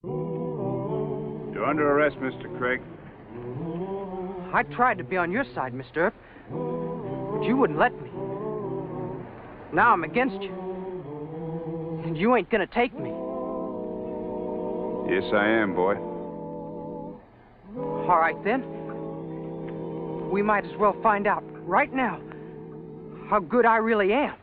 You're under arrest, Mr. Craig. I tried to be on your side, Mr. Earp, but you wouldn't let me. Now I'm against you. And you ain't gonna take me. Yes, I am, boy. All right, then. We might as well find out right now how good I really am.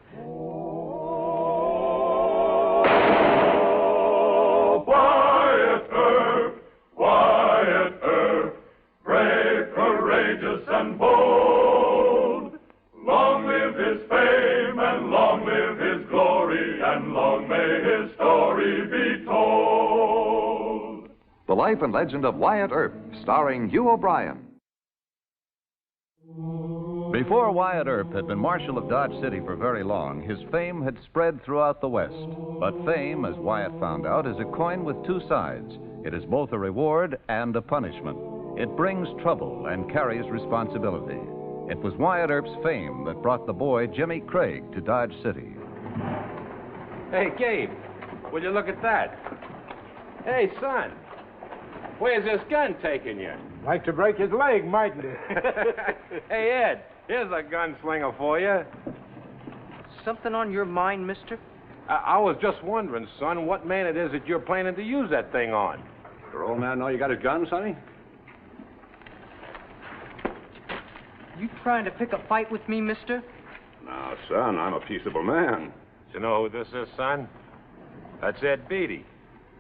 Wyatt Earp, brave, courageous, and bold. Long live his fame, and long live his glory, and long may his story be told. The Life and Legend of Wyatt Earp, starring Hugh O'Brien. Before Wyatt Earp had been Marshal of Dodge City for very long, his fame had spread throughout the West. But fame, as Wyatt found out, is a coin with two sides. It is both a reward and a punishment. It brings trouble and carries responsibility. It was Wyatt Earp's fame that brought the boy Jimmy Craig to Dodge City. Hey, Gabe, will you look at that? Hey, son, where's this gun taking you? Like to break his leg, mightn't it? Hey, Ed, here's a gunslinger for you. Something on your mind, mister? I was just wondering, son, what man it is that you're planning to use that thing on. Your old man know you got his gun, sonny? You trying to pick a fight with me, mister? No, son, I'm a peaceable man. You know who this is, son? That's Ed Beatty.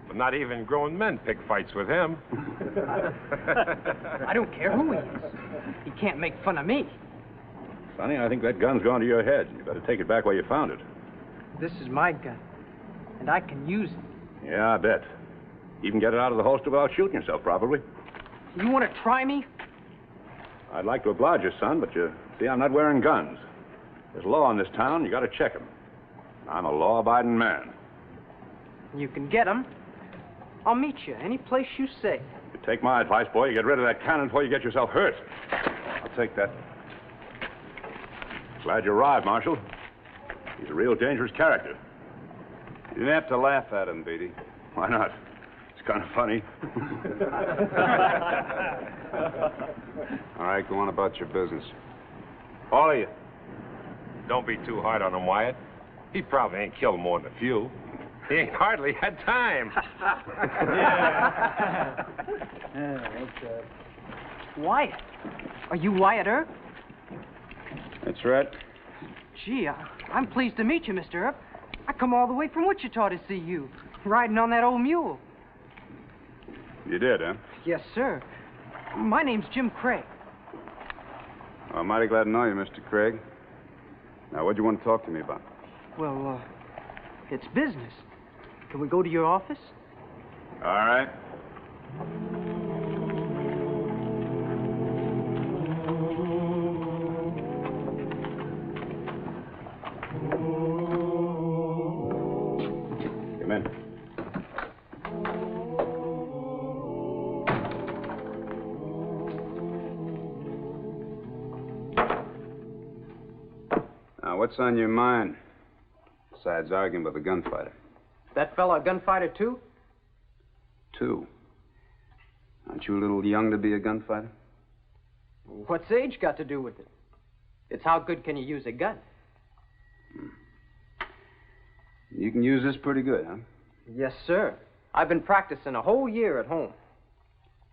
But not even grown men pick fights with him. I don't care who he is. He can't make fun of me. Sonny, I think that gun's gone to your head. You better take it back where you found it. This is my gun, and I can use it. Yeah, I bet. You can get it out of the holster without shooting yourself, probably. You want to try me? I'd like to oblige you, son, but you see, I'm not wearing guns. There's law in this town. You got to check 'em. I'm a law-abiding man. You can get 'em. I'll meet you any place you say. You take my advice, boy. You get rid of that cannon before you get yourself hurt. I'll take that. Glad you arrived, Marshal. He's a real dangerous character. You didn't have to laugh at him, Beatty. Why not? It's kind of funny. All right, go on about your business. All of you. Don't be too hard on him, Wyatt. He probably ain't killed more than a few. He ain't hardly had time. Wyatt? Are you Wyatt Earp? That's right. Gee, I'm pleased to meet you, Mr. Earp. I come all the way from Wichita to see you, riding on that old mule. You did, huh? Yes, sir. My name's Jim Craig. Well, I'm mighty glad to know you, Mr. Craig. Now, what do you want to talk to me about? Well, it's business. Can we go to your office? All right. Come in. Now, what's on your mind? Besides arguing with a gunfighter. That fella a gunfighter, too? Two. Aren't you a little young to be a gunfighter? What's age got to do with it? It's how good can you use a gun? You can use this pretty good, huh? Yes, sir. I've been practicing a whole year at home.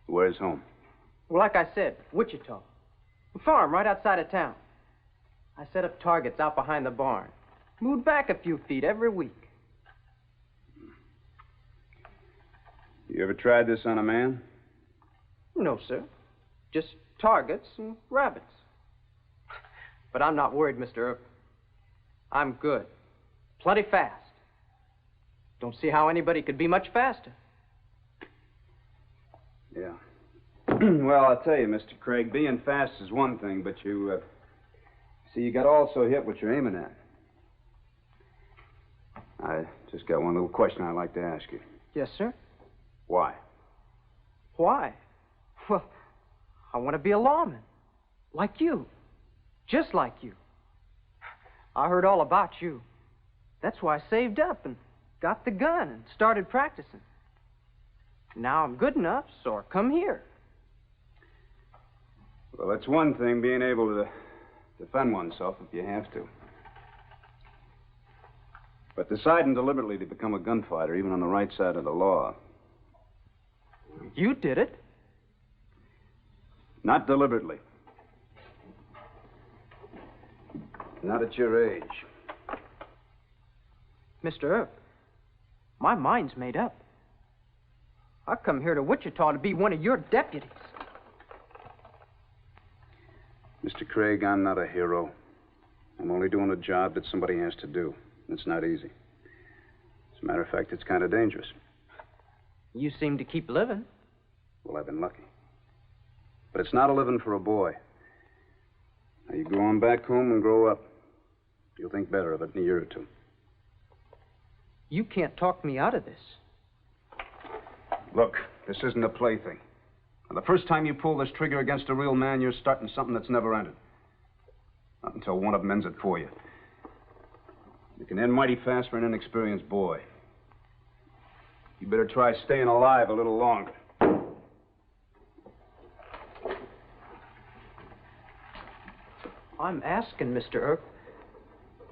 Where's home? Well, like I said, Wichita. A farm right outside of town. I set up targets out behind the barn. Moved back a few feet every week. You ever tried this on a man? No, sir. Just targets and rabbits. But I'm not worried, Mr. Earp. I'm good. Plenty fast. Don't see how anybody could be much faster. Yeah. Well, I'll tell you, Mr. Craig, being fast is one thing, but you got to also hit what you're aiming at. I just got one little question I'd like to ask you. Yes, sir. Why? Why? Well, I want to be a lawman. Like you. Just like you. I heard all about you. That's why I saved up and got the gun and started practicing. Now I'm good enough, so I come here. Well, it's one thing being able to defend oneself if you have to. But deciding deliberately to become a gunfighter, even on the right side of the law. You did it. Not deliberately. Not at your age. Mr. Earp, my mind's made up. I come here to Wichita to be one of your deputies. Mr. Craig, I'm not a hero. I'm only doing a job that somebody has to do. It's not easy. As a matter of fact, it's kind of dangerous. You seem to keep living. Well, I've been lucky. But it's not a living for a boy. Now, you go on back home and grow up. You'll think better of it in a year or two. You can't talk me out of this. Look, this isn't a plaything. Now, the first time you pull this trigger against a real man, you're starting something that's never ended. Not until one of them ends it for you. It can end mighty fast for an inexperienced boy. You better try staying alive a little longer. I'm asking, Mr. Earp,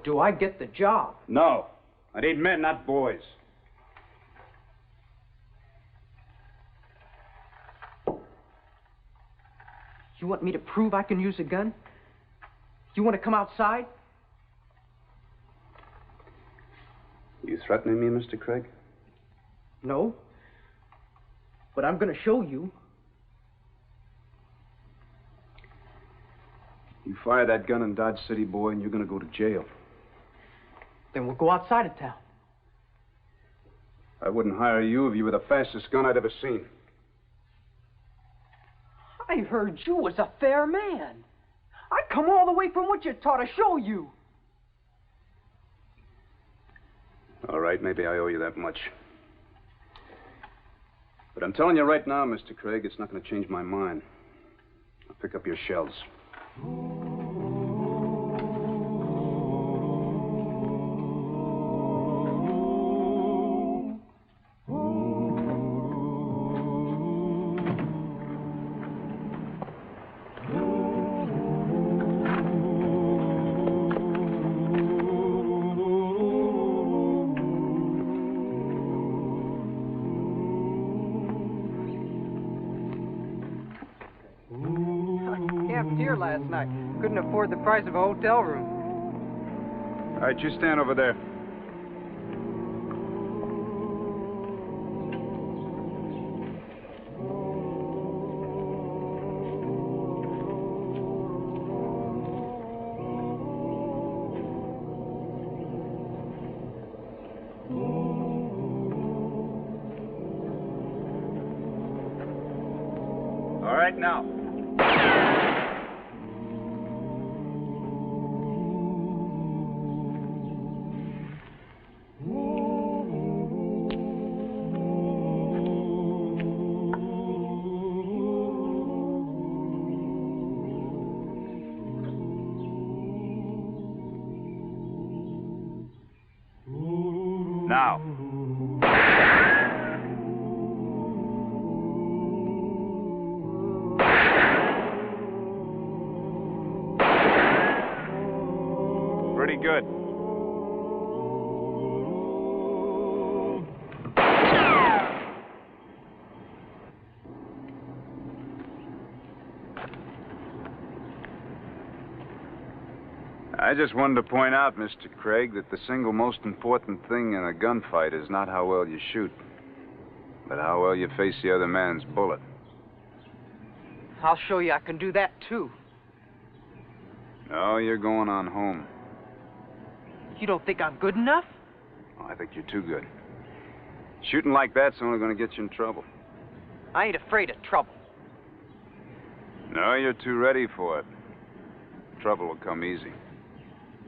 do I get the job? No. I need men, not boys. You want me to prove I can use a gun? You want to come outside? You threatening me, Mr. Craig? No. But I'm going to show you. You fire that gun in Dodge City, boy, and you're going to go to jail. Then we'll go outside of town. I wouldn't hire you if you were the fastest gun I'd ever seen. I heard you was a fair man. I come all the way from Wichita to show you. All right, maybe I owe you that much. But I'm telling you right now, Mr. Craig, it's not going to change my mind. I'll pick up your shells. Last night. Couldn't afford the price of a hotel room. All right, you stand over there. All right, now. Now. Pretty good. I just wanted to point out, Mr. Craig, that the single most important thing in a gunfight is not how well you shoot, but how well you face the other man's bullet. I'll show you I can do that, too. No, you're going on home. You don't think I'm good enough? Oh, I think you're too good. Shooting like that's only going to get you in trouble. I ain't afraid of trouble. No, you're too ready for it. Trouble will come easy.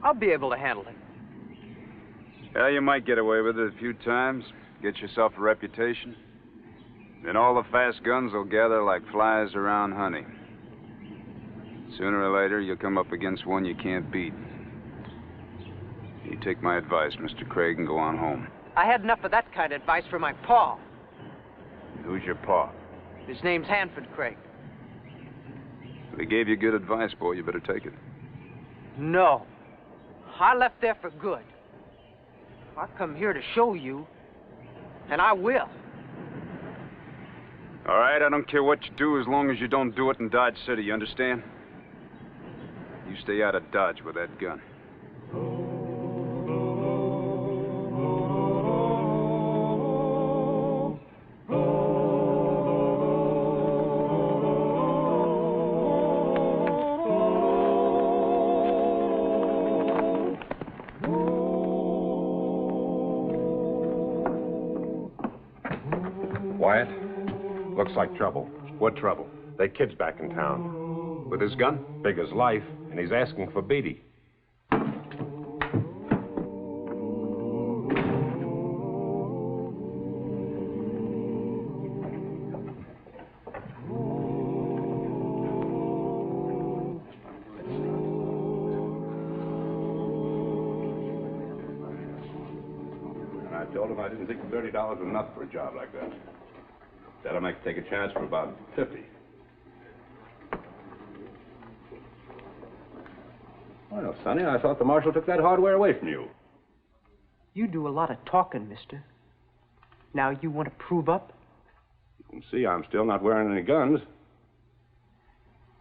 I'll be able to handle it. Yeah, you might get away with it a few times, get yourself a reputation. Then all the fast guns will gather like flies around honey. Sooner or later, you'll come up against one you can't beat. You take my advice, Mr. Craig, and go on home. I had enough of that kind of advice from my pa. Who's your pa? His name's Hanford Craig. If he gave you good advice, boy, you better take it. No. I left there for good. I come here to show you, and I will. All right, I don't care what you do as long as you don't do it in Dodge City, you understand? You stay out of Dodge with that gun. Wyatt, looks like trouble. What trouble? That kid's back in town. With his gun? Big as life, and he's asking for Beatty. And I told him I didn't think $30 was enough for a job like that. Said I might take a chance for about 50. Well, Sonny, I thought the marshal took that hardware away from you. You do a lot of talking, mister. Now you want to prove up? You can see I'm still not wearing any guns.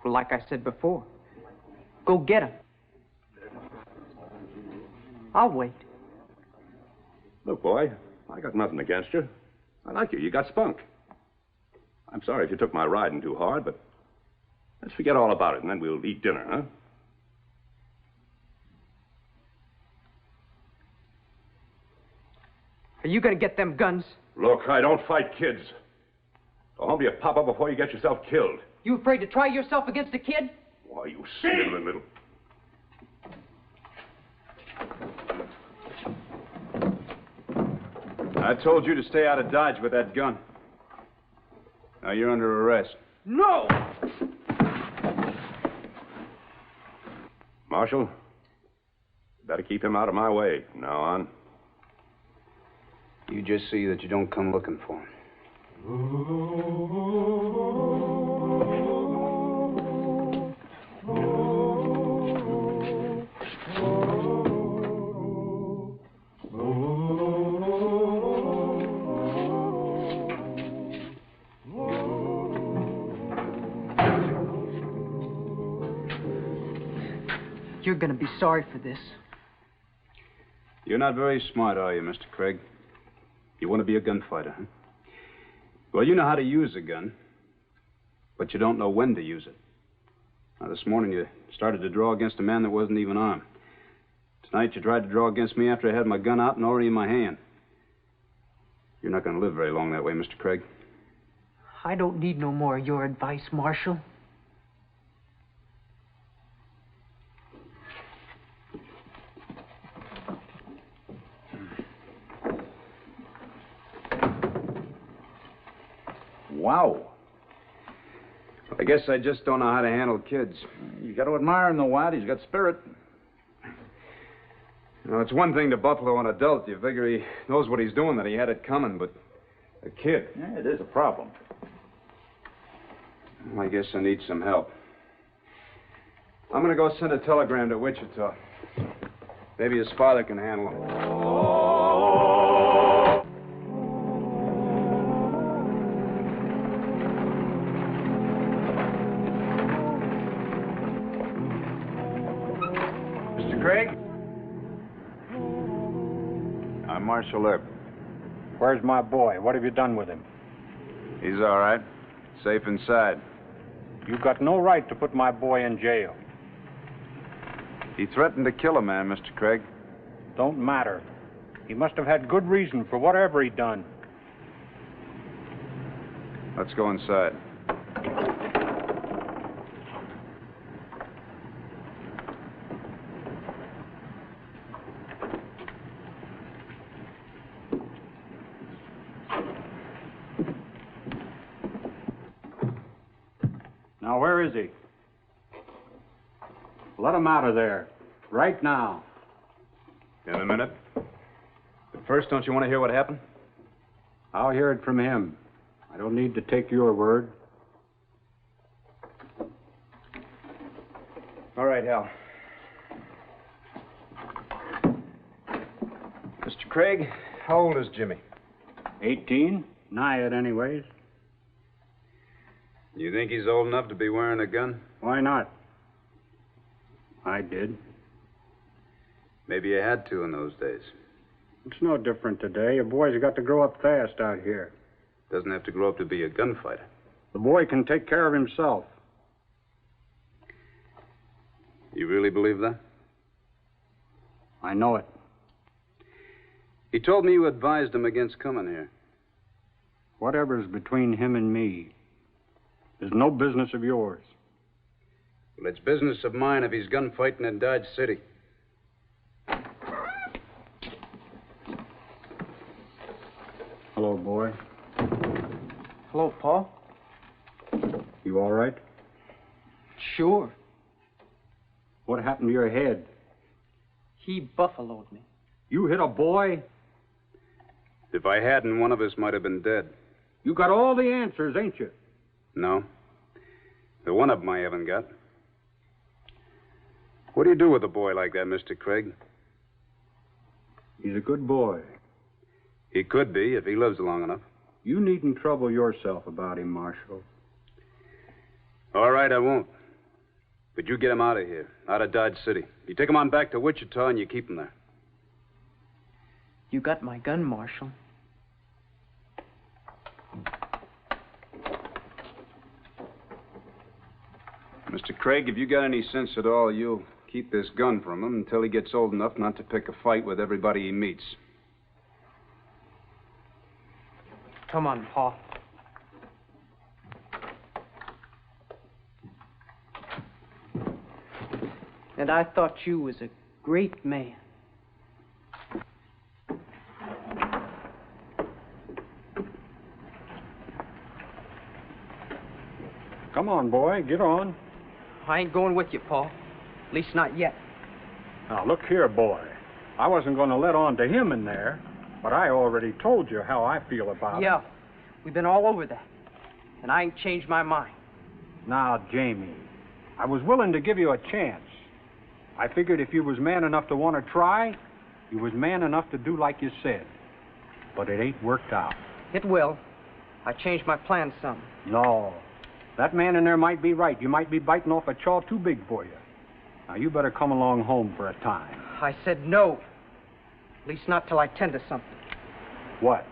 Well, like I said before, go get 'em. I'll wait. Look, boy, I got nothing against you. I like you. You got spunk. I'm sorry if you took my riding too hard, but let's forget all about it, and then we'll eat dinner, huh? Are you going to get them guns? Look, I don't fight kids. Go home to your papa before you get yourself killed. You afraid to try yourself against a kid? Why, you sniveling little... I told you to stay out of Dodge with that gun. Now you're under arrest. No! Marshal, you better keep him out of my way from now on. You just see that you don't come looking for him. You're going to be sorry for this. You're not very smart, are you, Mr. Craig? You want to be a gunfighter, huh? Well, you know how to use a gun, but you don't know when to use it. Now, this morning you started to draw against a man that wasn't even armed. Tonight you tried to draw against me after I had my gun out and already in my hand. You're not going to live very long that way, Mr. Craig. I don't need no more of your advice, Marshal. Wow. I guess I just don't know how to handle kids. You got to admire him, though, Wyatt. He's got spirit. You know, it's one thing to buffalo an adult. You figure he knows what he's doing, that he had it coming, but a kid. Yeah, it is a problem. Well, I guess I need some help. I'm going to go send a telegram to Wichita. Maybe his father can handle him. Craig? I'm Marshal Earp. Where's my boy? What have you done with him? He's all right. Safe inside. You've got no right to put my boy in jail. He threatened to kill a man, Mr. Craig. Don't matter. He must have had good reason for whatever he done. Let's go inside. Now, where is he? Let him out of there. Right now. In a minute. But first, don't you want to hear what happened? I'll hear it from him. I don't need to take your word. All right, Hal. Mr. Craig, how old is Jimmy? 18? Nigh it anyways. You think he's old enough to be wearing a gun? Why not? I did. Maybe you had to in those days. It's no different today. A boy's got to grow up fast out here. Doesn't have to grow up to be a gunfighter. The boy can take care of himself. You really believe that? I know it. He told me you advised him against coming here. Whatever's between him and me is no business of yours. Well, it's business of mine if he's gunfighting in Dodge City. Hello, boy. Hello, Paul. You all right? Sure. What happened to your head? He buffaloed me. You hit a boy? If I hadn't, one of us might have been dead. You got all the answers, ain't you? No. The one of them I haven't got. What do you do with a boy like that, Mr. Craig? He's a good boy. He could be if he lives long enough. You needn't trouble yourself about him, Marshal. All right, I won't. But you get him out of here, out of Dodge City. You take him on back to Wichita and you keep him there. You got my gun, Marshal. Mr. Craig, if you got any sense at all, you'll keep this gun from him until he gets old enough not to pick a fight with everybody he meets. Come on, Paul. And I thought you was a great man. Come on, boy, get on. I ain't going with you, Paul. At least not yet. Now, look here, boy. I wasn't going to let on to him in there, but I already told you how I feel about it. Yeah, we've been all over that. And I ain't changed my mind. Now, Jamie, I was willing to give you a chance. I figured if you was man enough to want to try, you was man enough to do like you said. But it ain't worked out. It will. I changed my plans some. No. That man in there might be right. You might be biting off a chaw too big for you. Now, you better come along home for a time. I said no. At least not till I tend to something. What?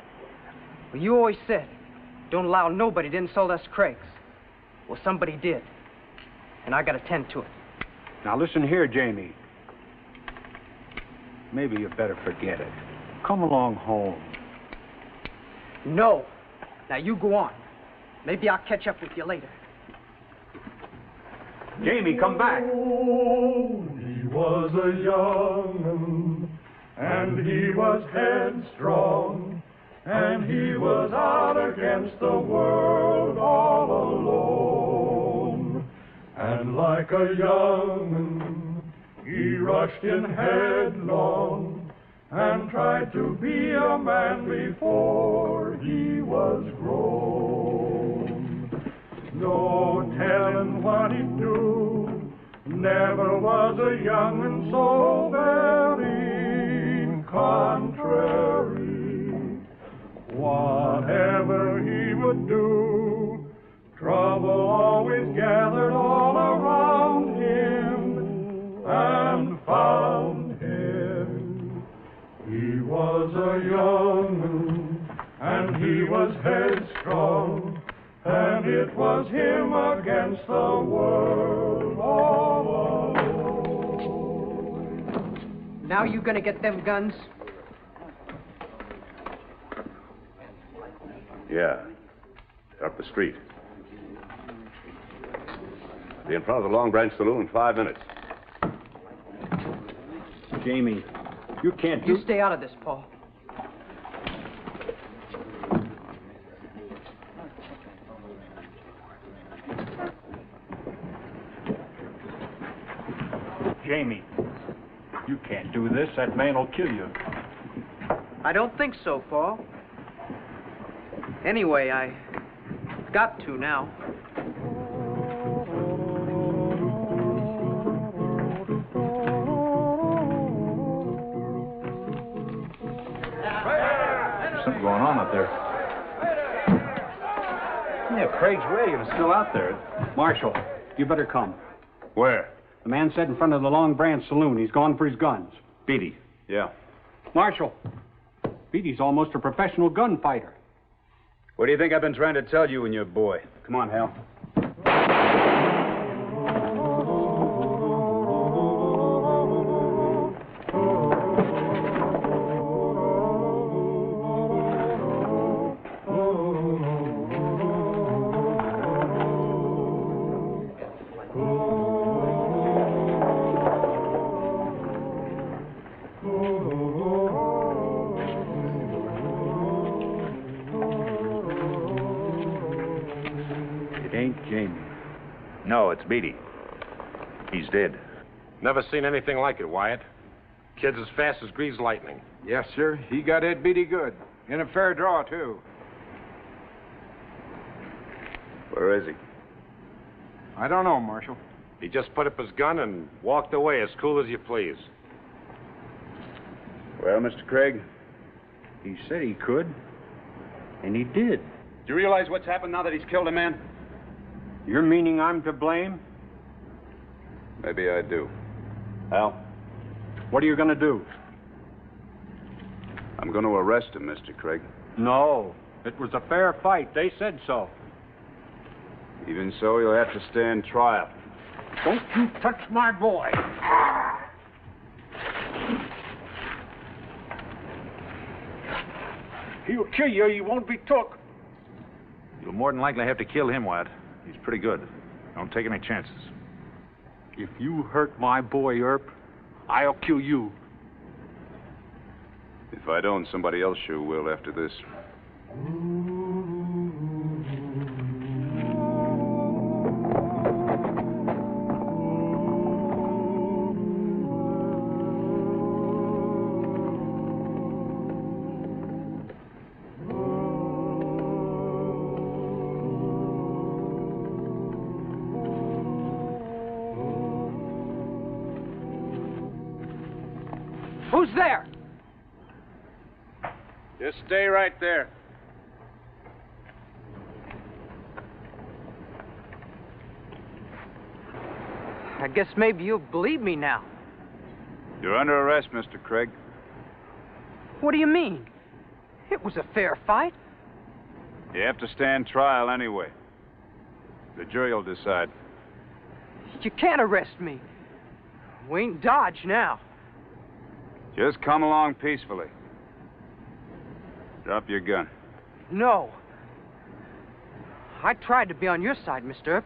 Well, you always said, don't allow nobody to insult us Craigs. Well, somebody did. And I gotta tend to it. Now, listen here, Jamie. Maybe you better forget it. Come along home. No. Now, you go on. Maybe I'll catch up with you later. Jamie, come back. Oh, he was a young and he was headstrong, and he was out against the world all alone. And like a young, he rushed in headlong and tried to be a man before he was grown. No telling what he'd do, never was a young'un so very contrary. Whatever he would do, trouble always gathered all around him and found him. He was a young'un and he was headstrong, and it was him against the world all alone. Now you gonna get them guns? Yeah. They're up the street. Be in front of the Long Branch Saloon in 5 minutes. Jamie, you can't do... You stay out of this, Paul. Jamie, you can't do this. That man will kill you. I don't think so, Paul. Anyway, I I've got to now. Something going on up there. Yeah, Craig's Williams still out there. Marshal, you better come. Where? The man said in front of the Long Branch Saloon. He's gone for his guns. Beatty. Yeah. Marshal, Beatty's almost a professional gunfighter. What do you think I've been trying to tell you and your boy? Come on, Hal. No, it's Beatty. He's dead. Never seen anything like it, Wyatt. Kid's as fast as greased lightning. Yes, sir. He got Ed Beatty good. In a fair draw, too. Where is he? I don't know, Marshal. He just put up his gun and walked away as cool as you please. Well, Mr. Craig? He said he could, and he did. Do you realize what's happened now that he's killed a man? You're meaning I'm to blame? Maybe I do. Hal? What are you going to do? I'm going to arrest him, Mr. Craig. No. It was a fair fight. They said so. Even so, you'll have to stand trial. Don't you touch my boy. He'll kill you. You won't be took. You'll more than likely have to kill him, Wyatt. He's pretty good. Don't take any chances. If you hurt my boy, Earp, I'll kill you. If I don't, somebody else sure will after this. Who's there? Just stay right there. I guess maybe you'll believe me now. You're under arrest, Mr. Craig. What do you mean? It was a fair fight. You have to stand trial anyway. The jury will decide. You can't arrest me. We ain't Dodge now. Just come along peacefully. Drop your gun. No. I tried to be on your side, Mr. Earp,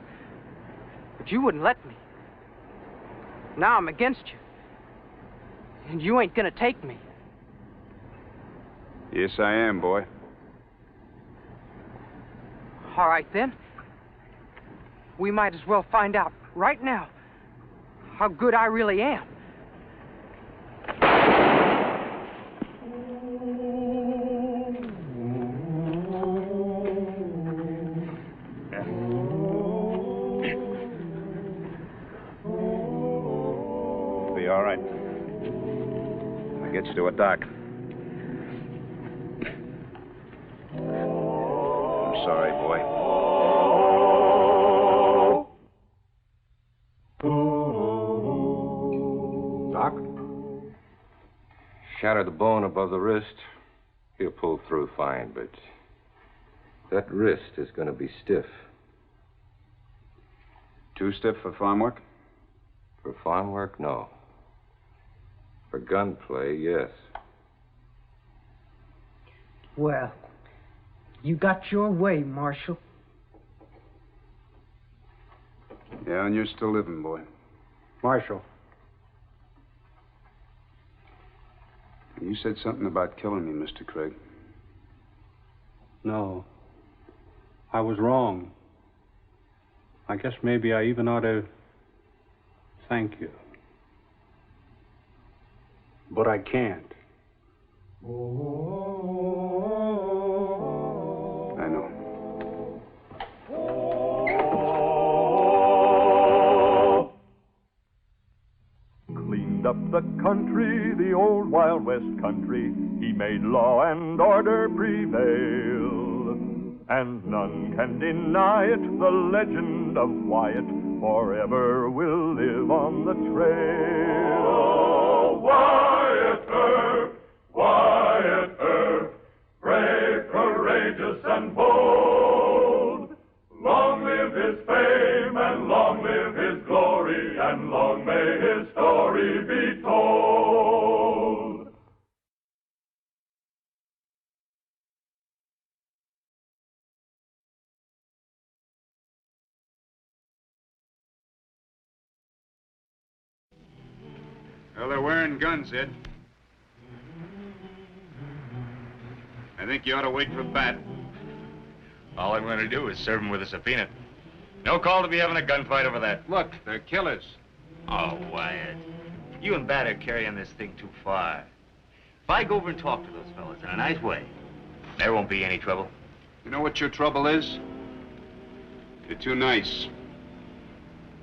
but you wouldn't let me. Now I'm against you. And you ain't gonna take me. Yes, I am, boy. All right, then. We might as well find out right now how good I really am. Be all right. I'll get you to a doc. I'm sorry, boy. Doc? Shatter the bone above the wrist, he'll pull through fine, but that wrist is going to be stiff. Too stiff for farm work? For farm work, no. For gunplay, yes. Well, you got your way, Marshal. Yeah, and you're still living, boy. Marshal. You said something about killing me, Mr. Craig. No. I was wrong. I guess maybe I even ought to thank you. But I can't. I know. up the country, the old Wild West country. He made law and order prevail, and none can deny it. The legend of Wyatt forever will live on the trail. Oh, Wyatt Earp, Wyatt Earp, brave, courageous, and bold. Long live his fame, and long live his glory, and long may his story be told. Well, they're wearing guns, Ed. I think you ought to wait for Bat. All I'm going to do is serve him with a subpoena. No call to be having a gunfight over that. Look, they're killers. Oh, Wyatt. You and Bat are carrying this thing too far. If I go over and talk to those fellas in a nice way, there won't be any trouble. You know what your trouble is? You're too nice.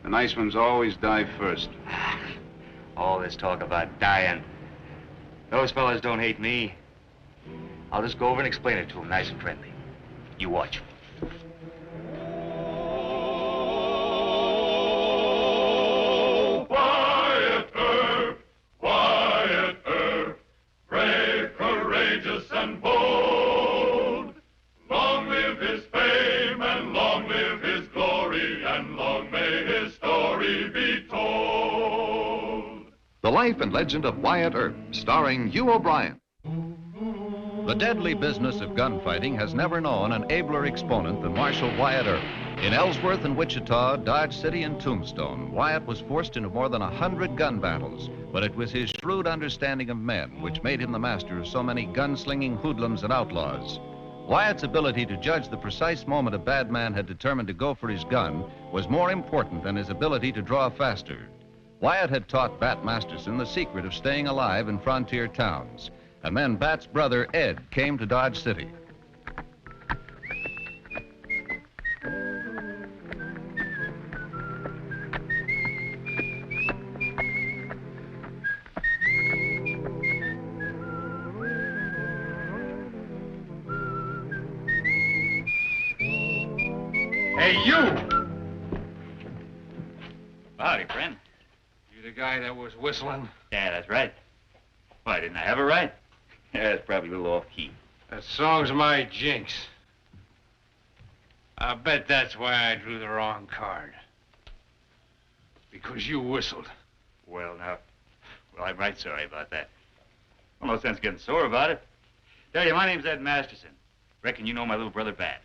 The nice ones always die first. All this talk about dying. Those fellas don't hate me. I'll just go over and explain it to them nice and friendly. You watch. Oh, Wyatt Earp, Wyatt Earp, brave, courageous, and bold. Long live his fame, and long live his glory, and long may his story be told. The Life and Legend of Wyatt Earp, starring Hugh O'Brien. The deadly business of gunfighting has never known an abler exponent than Marshal Wyatt Earp. In Ellsworth and Wichita, Dodge City and Tombstone, Wyatt was forced into more than 100 gun battles, but it was his shrewd understanding of men which made him the master of so many gunslinging hoodlums and outlaws. Wyatt's ability to judge the precise moment a bad man had determined to go for his gun was more important than his ability to draw faster. Wyatt had taught Bat Masterson the secret of staying alive in frontier towns. And then Bat's brother, Ed, came to Dodge City. Hey, you! Howdy, friend. You the guy that was whistling? Yeah, that's right. Why, didn't I have it right? Yeah, it's probably a little off-key. That song's my jinx. I bet that's why I drew the wrong card. Because you whistled. Well, I'm right sorry about that. Well, no sense getting sore about it. Tell you, my name's Ed Masterson. Reckon you know my little brother Bat.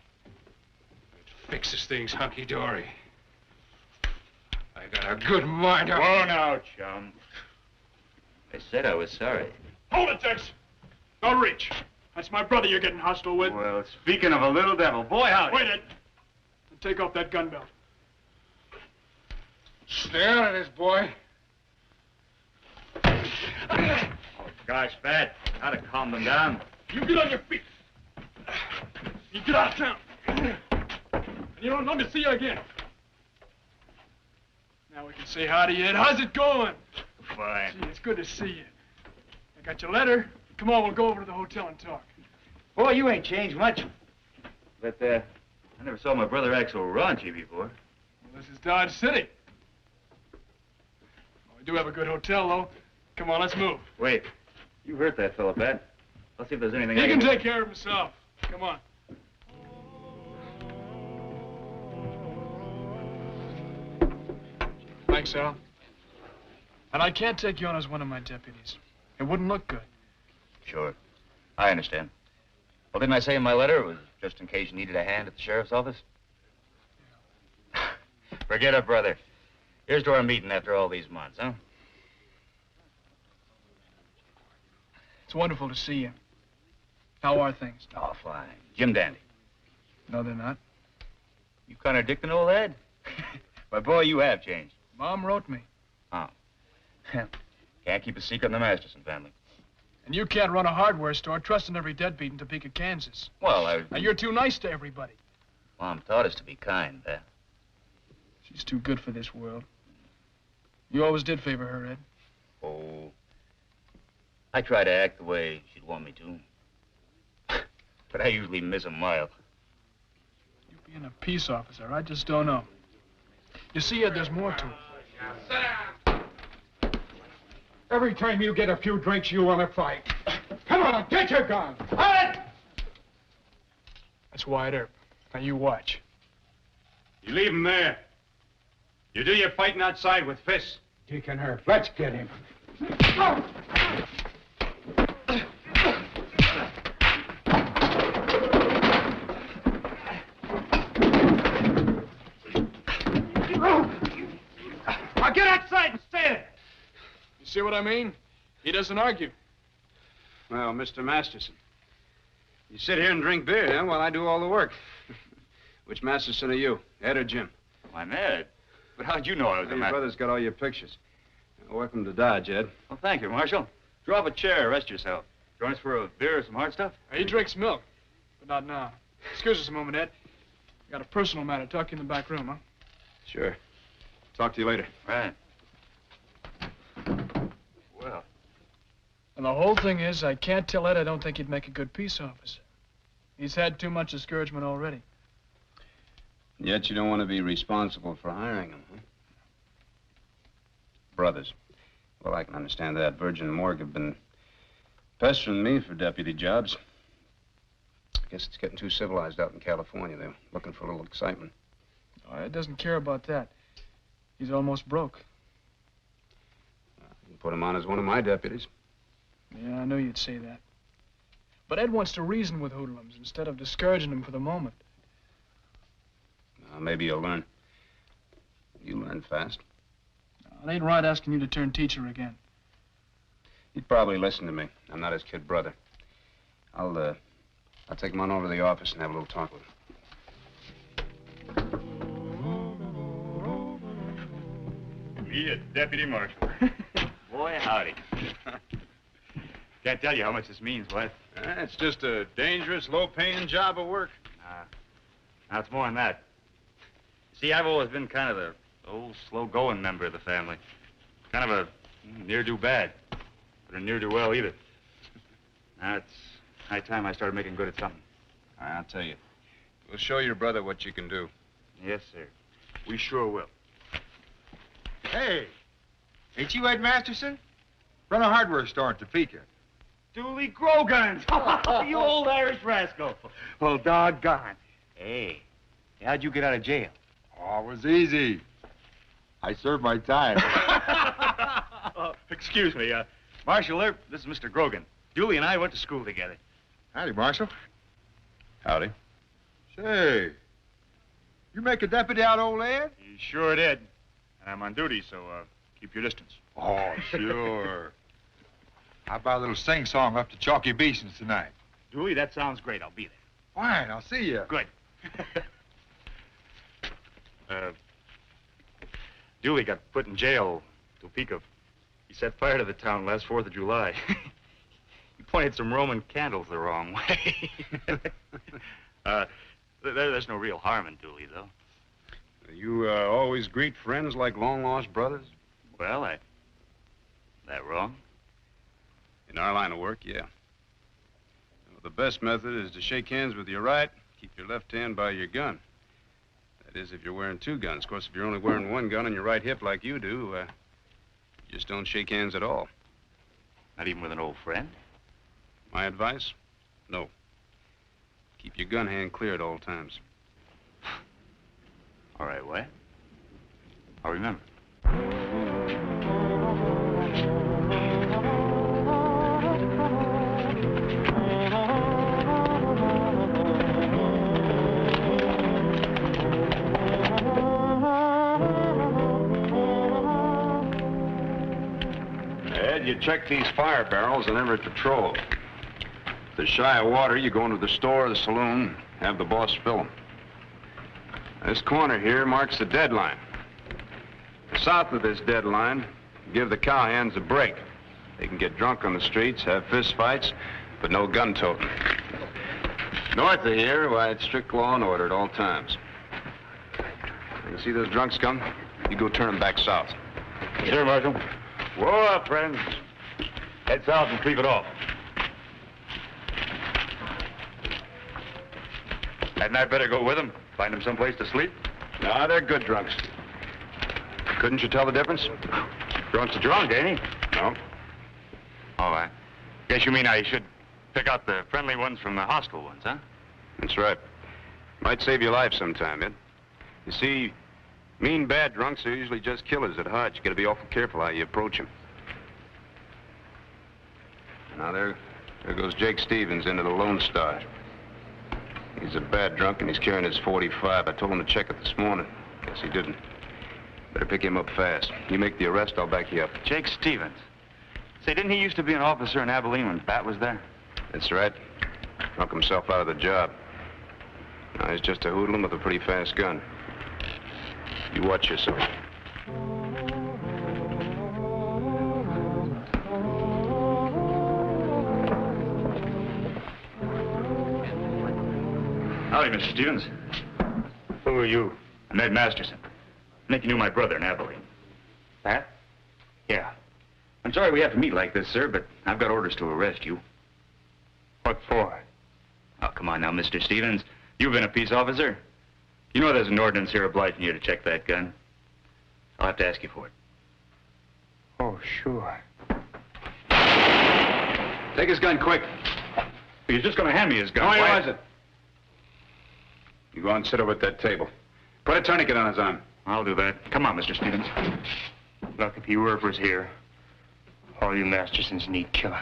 It fixes things hunky-dory. I got a good mind. Whoa now, chum. I said I was sorry. Hold it, Tex. Don't reach. That's my brother you're getting hostile with. Well, speaking of a little devil, boy, howdy. Wait it. And take off that gun belt. Stay out of this, boy. Oh, gosh, Bat. How to calm them down. You get on your feet. You get out of town. And you don't let me see you again. Now we can say hi to you, Ed. How's it going? Fine. Gee, it's good to see you. I got your letter. Come on, we'll go over to the hotel and talk. Boy, you ain't changed much. But, I never saw my brother act so raunchy before. Well, this is Dodge City. Well, we do have a good hotel, though. Come on, let's move. Wait. You hurt that fella, Pat. Let's see if there's anything He I can do. take care of himself. Come on. Thanks, Al. And I can't take you on as one of my deputies. It wouldn't look good. Sure. I understand. Well, didn't I say in my letter it was just in case you needed a hand at the sheriff's office? Yeah. Forget it, brother. Here's to our meeting after all these months, huh? It's wonderful to see you. How are things? Oh, fine. Jim Dandy. No, they're not. You contradicting old Ed? My boy, you have changed. Mom wrote me. Oh. Can't keep a secret in the Masterson family. And you can't run a hardware store trusting every deadbeat in Topeka, Kansas. Well, Now, you're too nice to everybody. Mom taught us to be kind, Beth. She's too good for this world. You always did favor her, Ed. Oh, I try to act the way she'd want me to. But I usually miss a mile. You being a peace officer, I just don't know. You see, Ed, there's more to it. Every time you get a few drinks, you want to fight. Come on, get your gun. Ed! That's Wyatt Earp. Now you watch. You leave him there. You do your fighting outside with fists. Deacon Earp, let's get him. Now get outside and stay there. You see what I mean? He doesn't argue. Well, Mr. Masterson, you sit here and drink beer, huh, while I do all the work. Which Masterson are you, Ed or Jim? I'm Ed. But how'd you know I was a Your Masterson? brother's got all your pictures. Welcome to Dodge, Ed. Well, thank you, Marshal. Draw up a chair, rest yourself. Join us for a beer or some hard stuff? He drinks milk, but not now. Excuse us a moment, Ed. Got a personal matter. Talk to you in the back room, huh? Sure. Talk to you later. Right. Well. And the whole thing is, I can't tell Ed I don't think he'd make a good peace officer. He's had too much discouragement already. Yet you don't want to be responsible for hiring him, huh? Brothers. Well, I can understand that. Virgin and Morg have been pestering me for deputy jobs. I guess it's getting too civilized out in California. They're looking for a little excitement. Oh, Ed doesn't care about that. He's almost broke. You can put him on as one of my deputies. Yeah, I knew you'd say that. But Ed wants to reason with hoodlums instead of discouraging them for the moment. Maybe you'll learn. You learn fast. It ain't right asking you to turn teacher again. He'd probably listen to me. I'm not his kid brother. I'll take him on over to the office and have a little talk with him. Me, a deputy marshal. Boy, howdy. Can't tell you how much this means, what? It's just a dangerous, low-paying job of work. Now, it's more than that. See, I've always been kind of the old, slow-going member of the family. Kind of a near-do-bad, but a near-do-well either. Now, it's high time I started making good at something. I'll tell you. We'll show your brother what you can do. Yes, sir. We sure will. Hey, ain't you Ed Masterson? Run a hardware store in Topeka. Dooley Grogan! You old Irish rascal. Well, doggone. Hey, how'd you get out of jail? Oh, it was easy. I served my time. Excuse me, Marshal Earp, this is Mr. Grogan. Dooley and I went to school together. Howdy, Marshal. Howdy. Say, you make a deputy out of old Ed? You sure did. And I'm on duty, so keep your distance. Oh, sure. How about a little sing-song up to Chalky Beason's tonight? Dooley, that sounds great. I'll be there. Fine, I'll see you. Good. Dooley got put in jail, Topeka. He set fire to the town last 4th of July. He pointed some Roman candles the wrong way. There's no real harm in Dooley, though. You always greet friends like long-lost brothers? Well, that wrong? In our line of work, yeah. Well, the best method is to shake hands with your right, keep your left hand by your gun. That is, if you're wearing two guns. Of course, if you're only wearing one gun on your right hip like you do, you just don't shake hands at all. Not even with an old friend? My advice? No. Keep your gun hand clear at all times. All right, Wyatt. I'll remember. Ed, you check these fire barrels in every patrol. If they're shy of water, you go into the store or the saloon, have the boss fill them. This corner here marks the deadline. South of this deadline, give the cowhands a break. They can get drunk on the streets, have fist fights, but no gun toting. North of here, why, it's strict law and order at all times. You see those drunks come? You go turn them back south. Sure, Marshal. Whoa up, friends. Head south and cleave it off. Hadn't I better go with them? Find them someplace to sleep? Nah, they're good drunks. Couldn't you tell the difference? Drunk's a drunk, ain't he? No. All right. Guess you mean I should pick out the friendly ones from the hostile ones, huh? That's right. Might save your life sometime, Ed. You see, mean, bad drunks are usually just killers at heart. You gotta be awful careful how you approach them. Now, there goes Jake Stevens into the Lone Star. He's a bad drunk, and he's carrying his .45. I told him to check it this morning. Guess he didn't. Better pick him up fast. You make the arrest, I'll back you up. Jake Stevens. Say, didn't he used to be an officer in Abilene when Bat was there? That's right. Knocked himself out of the job. Now, he's just a hoodlum with a pretty fast gun. You watch yourself. Howdy, Mr. Stevens. Who are you? I'm Ed Masterson. I think you knew my brother in Abilene. Pat? Yeah. I'm sorry we have to meet like this, sir, but I've got orders to arrest you. What for? Oh, come on now, Mr. Stevens. You've been a peace officer. You know there's an ordinance here obliging you to check that gun. I'll have to ask you for it. Oh, sure. Take his gun, quick. He's just going to hand me his gun. How many was it? You go and sit over at that table. Put a tourniquet on his arm. I'll do that. Come on, Mr. Stevens. Look, if he were here, all you Mastersons need killer.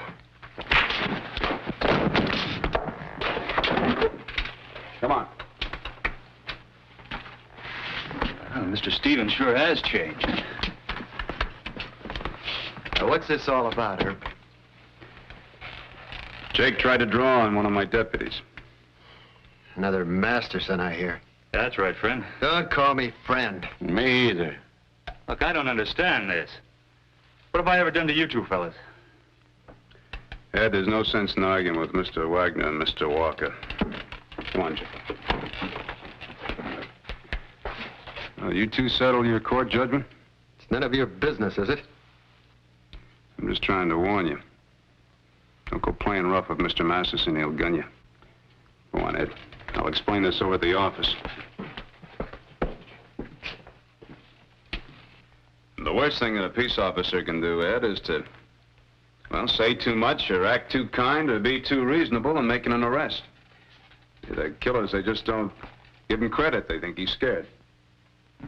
Come on. Well, Mr. Stevens sure has changed. Now, what's this all about, Herb? Jake tried to draw on one of my deputies. Another Masterson, I hear. That's right, friend. Don't call me friend. Me either. Look, I don't understand this. What have I ever done to you two fellas? Ed, there's no sense in arguing with Mr. Wagner and Mr. Walker. Come on, Jake. Well, you two settle your court judgment? It's none of your business, is it? I'm just trying to warn you. Don't go playing rough with Mr. Masterson, he'll gun you. Go on, Ed. I'll explain this over at the office. The worst thing that a peace officer can do, Ed, is to, well, say too much or act too kind or be too reasonable in making an arrest. The killers, they just don't give him credit. They think he's scared.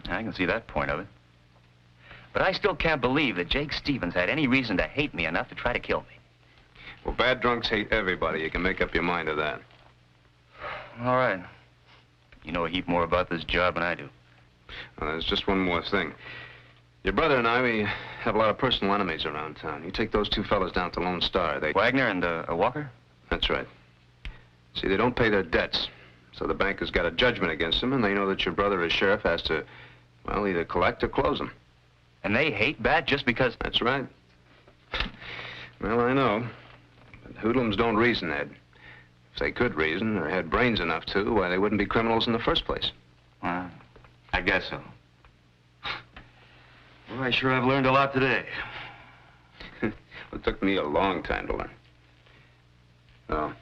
I can see that point of it. But I still can't believe that Jake Stevens had any reason to hate me enough to try to kill me. Well, bad drunks hate everybody. You can make up your mind to that. All right. You know a heap more about this job than I do. Well, there's just one more thing. Your brother and I, we have a lot of personal enemies around town. You take those two fellas down to Lone Star, they... Wagner and Walker? That's right. See, they don't pay their debts. So the bank has got a judgment against them, and they know that your brother as sheriff has to, well, either collect or close them. And they hate Bat just because... That's right. Well, I know. But hoodlums don't reason, Ed. If they could reason, or had brains enough to, why, they wouldn't be criminals in the first place. Well, I guess so. Well, I sure have learned a lot today. Well, it took me a long time to learn. Oh,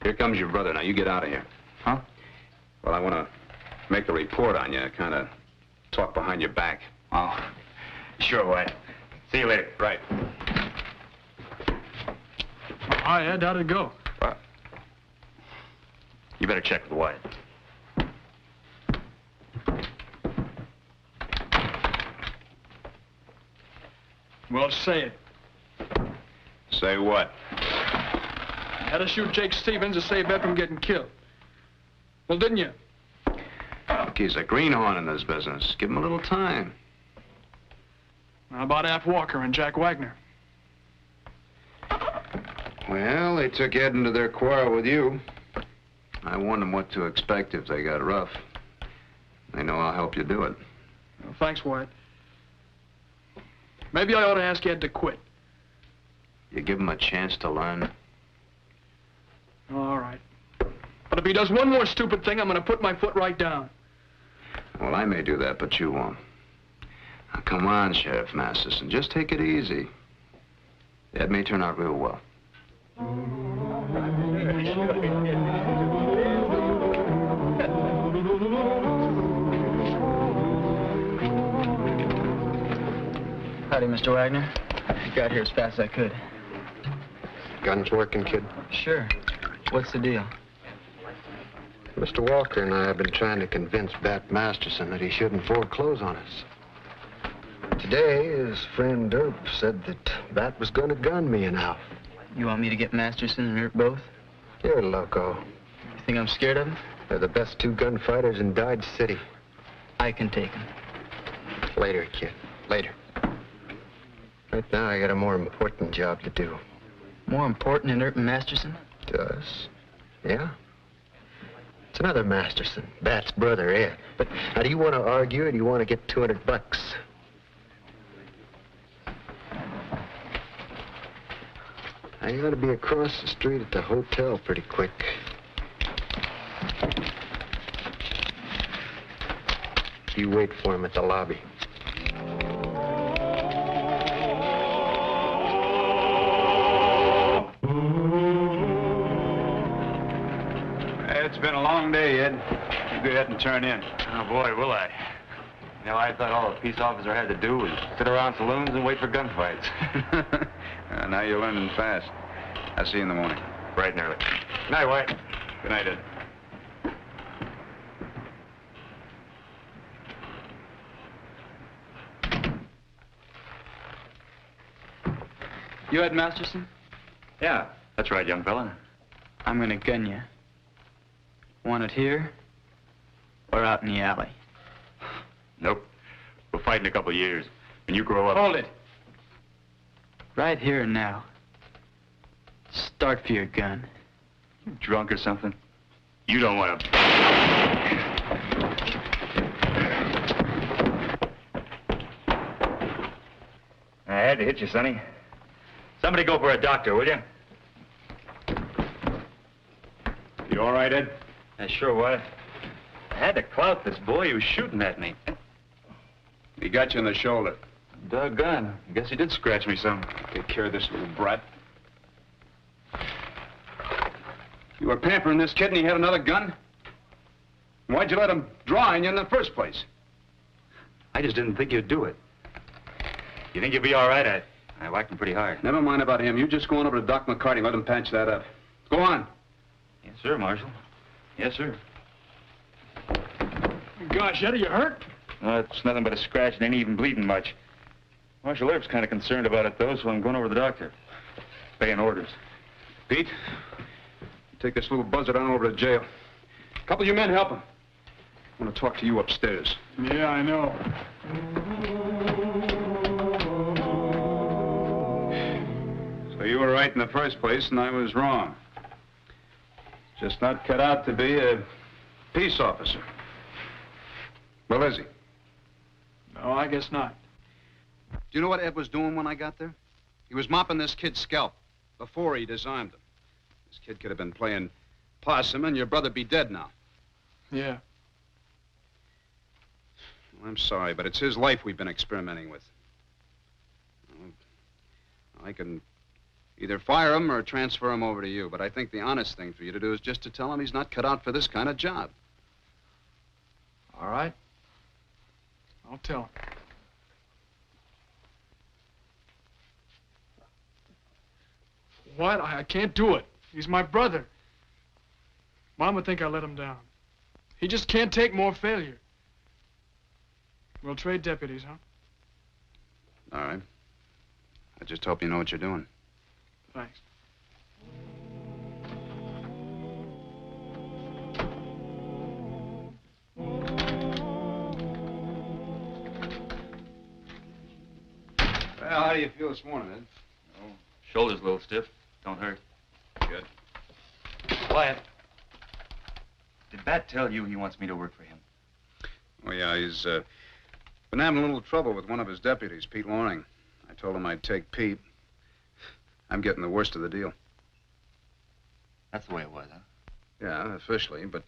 here comes your brother. Now, you get out of here. Huh? Well, I want to make a report on you, kind of talk behind your back. Oh, sure, Wyatt. See you later. Right. Hi, Ed. How'd it go? What? You better check with Wyatt. Well, say it. Say what? Had to shoot Jake Stevens to save Ed from getting killed. Well, didn't you? Look, he's a greenhorn in this business. Give him a little time. How about Alf Walker and Jack Wagner? Well, they took Ed into their quarrel with you. I warned them what to expect if they got rough. They know I'll help you do it. Well, thanks, Wyatt. Maybe I ought to ask Ed to quit. You give him a chance to learn. All right. But if he does one more stupid thing, I'm going to put my foot right down. Well, I may do that, but you won't. Now, come on, Sheriff Masterson. Just take it easy. That may turn out real well. Howdy, Mr. Wagner. I got here as fast as I could. Guns working, kid? Sure. What's the deal? Mr. Walker and I have been trying to convince Bat Masterson that he shouldn't foreclose on us. Today, his friend Earp said that Bat was going to gun me and Alf. You want me to get Masterson and Earp both? You're loco. You think I'm scared of him? They're the best two gunfighters in Dodge City. I can take him. Later, kid. Later. Right now, I got a more important job to do. More important than Earp and Masterson? To us? Yeah. It's another Masterson, Bat's brother, Ed. But now, do you want to argue or do you want to get $200? Now, you ought to be across the street at the hotel pretty quick. You wait for him at the lobby. It's been a long day, Ed. You go ahead and turn in. Oh, boy, will I. You know, I thought all a peace officer had to do was sit around saloons and wait for gunfights. Now you're learning fast. I'll see you in the morning. Bright and early. Night, White. Good night, Ed. You Ed Masterson? Yeah, that's right, young fella. I'm gonna gun you. Want it here or out in the alley? Nope. We'll fight in a couple of years. When you grow up... Hold it. Right here and now. Start for your gun. You drunk or something? You don't want to... I had to hit you, Sonny. Somebody go for a doctor, will you? You all right, Ed? I sure was. I had to clout this boy who was shooting at me. He got you in the shoulder. Doggone. I guess he did scratch me some. Take care of this little brat. You were pampering this kid and he had another gun? Why'd you let him draw on you in the first place? I just didn't think you'd do it. You think you'll be all right? I whacked him pretty hard. Never mind about him. You just go on over to Doc McCarty and let him patch that up. Go on. Yes, sir, Marshal. Yes, sir. Gosh, Eddie, you hurt? It's nothing but a scratch and ain't even bleeding much. Marshal Earp's kind of concerned about it, though, so I'm going over to the doctor. Paying orders. Pete, take this little buzzard on over to jail. A couple of you men help him. I want to talk to you upstairs. Yeah, I know. So you were right in the first place, and I was wrong. Just not cut out to be a peace officer. Well, is he? No, I guess not. Do you know what Ed was doing when I got there? He was mopping this kid's scalp before he disarmed him. This kid could have been playing possum and your brother be dead now. Yeah. Well, I'm sorry, but it's his life we've been experimenting with. I can either fire him or transfer him over to you, but I think the honest thing for you to do is just to tell him he's not cut out for this kind of job. All right. I'll tell him. What? I can't do it. He's my brother. Mom would think I let him down. He just can't take more failure. We'll trade deputies, huh? All right. I just hope you know what you're doing. Thanks. Well, how do you feel this morning, Ed? Oh, shoulder's a little stiff. Don't hurt. Good. Wyatt, did Bat tell you he wants me to work for him? Oh, yeah, he's been having a little trouble with one of his deputies, Pete Loring. I told him I'd take Pete. I'm getting the worst of the deal. That's the way it was, huh? Yeah, officially, but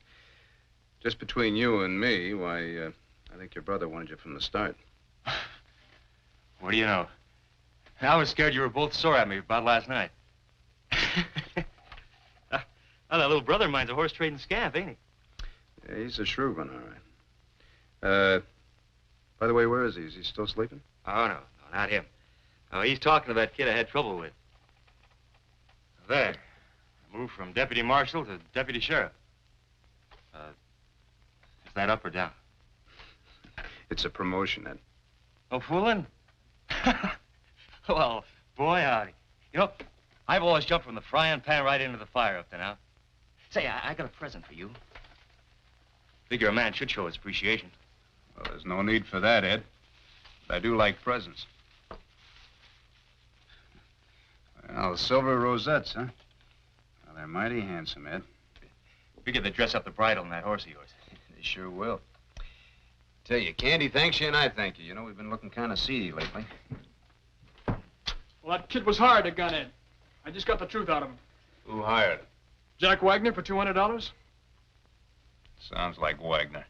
just between you and me, why, I think your brother wanted you from the start. What do you know? I was scared you were both sore at me about last night. Well, that little brother of mine's a horse trading scamp, ain't he? Yeah, he's a shrewd one, all right. By the way, where is he? Is he still sleeping? Oh, no, not him. Oh, he's talking to that kid I had trouble with. There. I moved from deputy marshal to deputy sheriff. Is that up or down? It's a promotion, Ed. Oh, fooling? Well, boy, howdy. You know, I've always jumped from the frying pan right into the fire up to now. Say, I got a present for you. Figure a man should show his appreciation. Well, there's no need for that, Ed. But I do like presents. Well, silver rosettes, huh? Well, they're mighty handsome, Ed. Figure they dress up the bridle in that horse of yours. They sure will. Tell you, Candy thanks you and I thank you. You know, we've been looking kind of seedy lately. Well, that kid was hired to gun in. I just got the truth out of him. Who hired him? Jack Wagner for $200. Sounds like Wagner.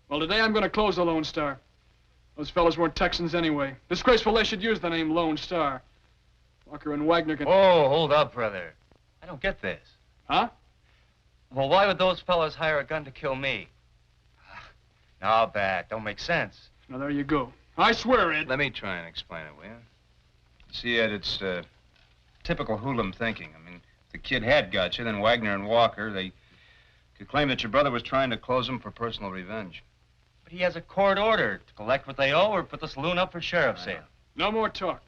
Well, today I'm going to close the Lone Star. Those fellas weren't Texans anyway. Disgraceful they should use the name Lone Star. Walker and Wagner can... Oh, hold up, brother. I don't get this. Huh? Well, why would those fellas hire a gun to kill me? Now, bad. Don't make sense. Now, there you go. I swear, Ed. Let me try and explain it, will you? See, Ed, it's typical hoodlum thinking. I mean, if the kid had got you, then Wagner and Walker, they could claim that your brother was trying to close him for personal revenge. But he has a court order to collect what they owe or put the saloon up for sheriff's sale. No more talk.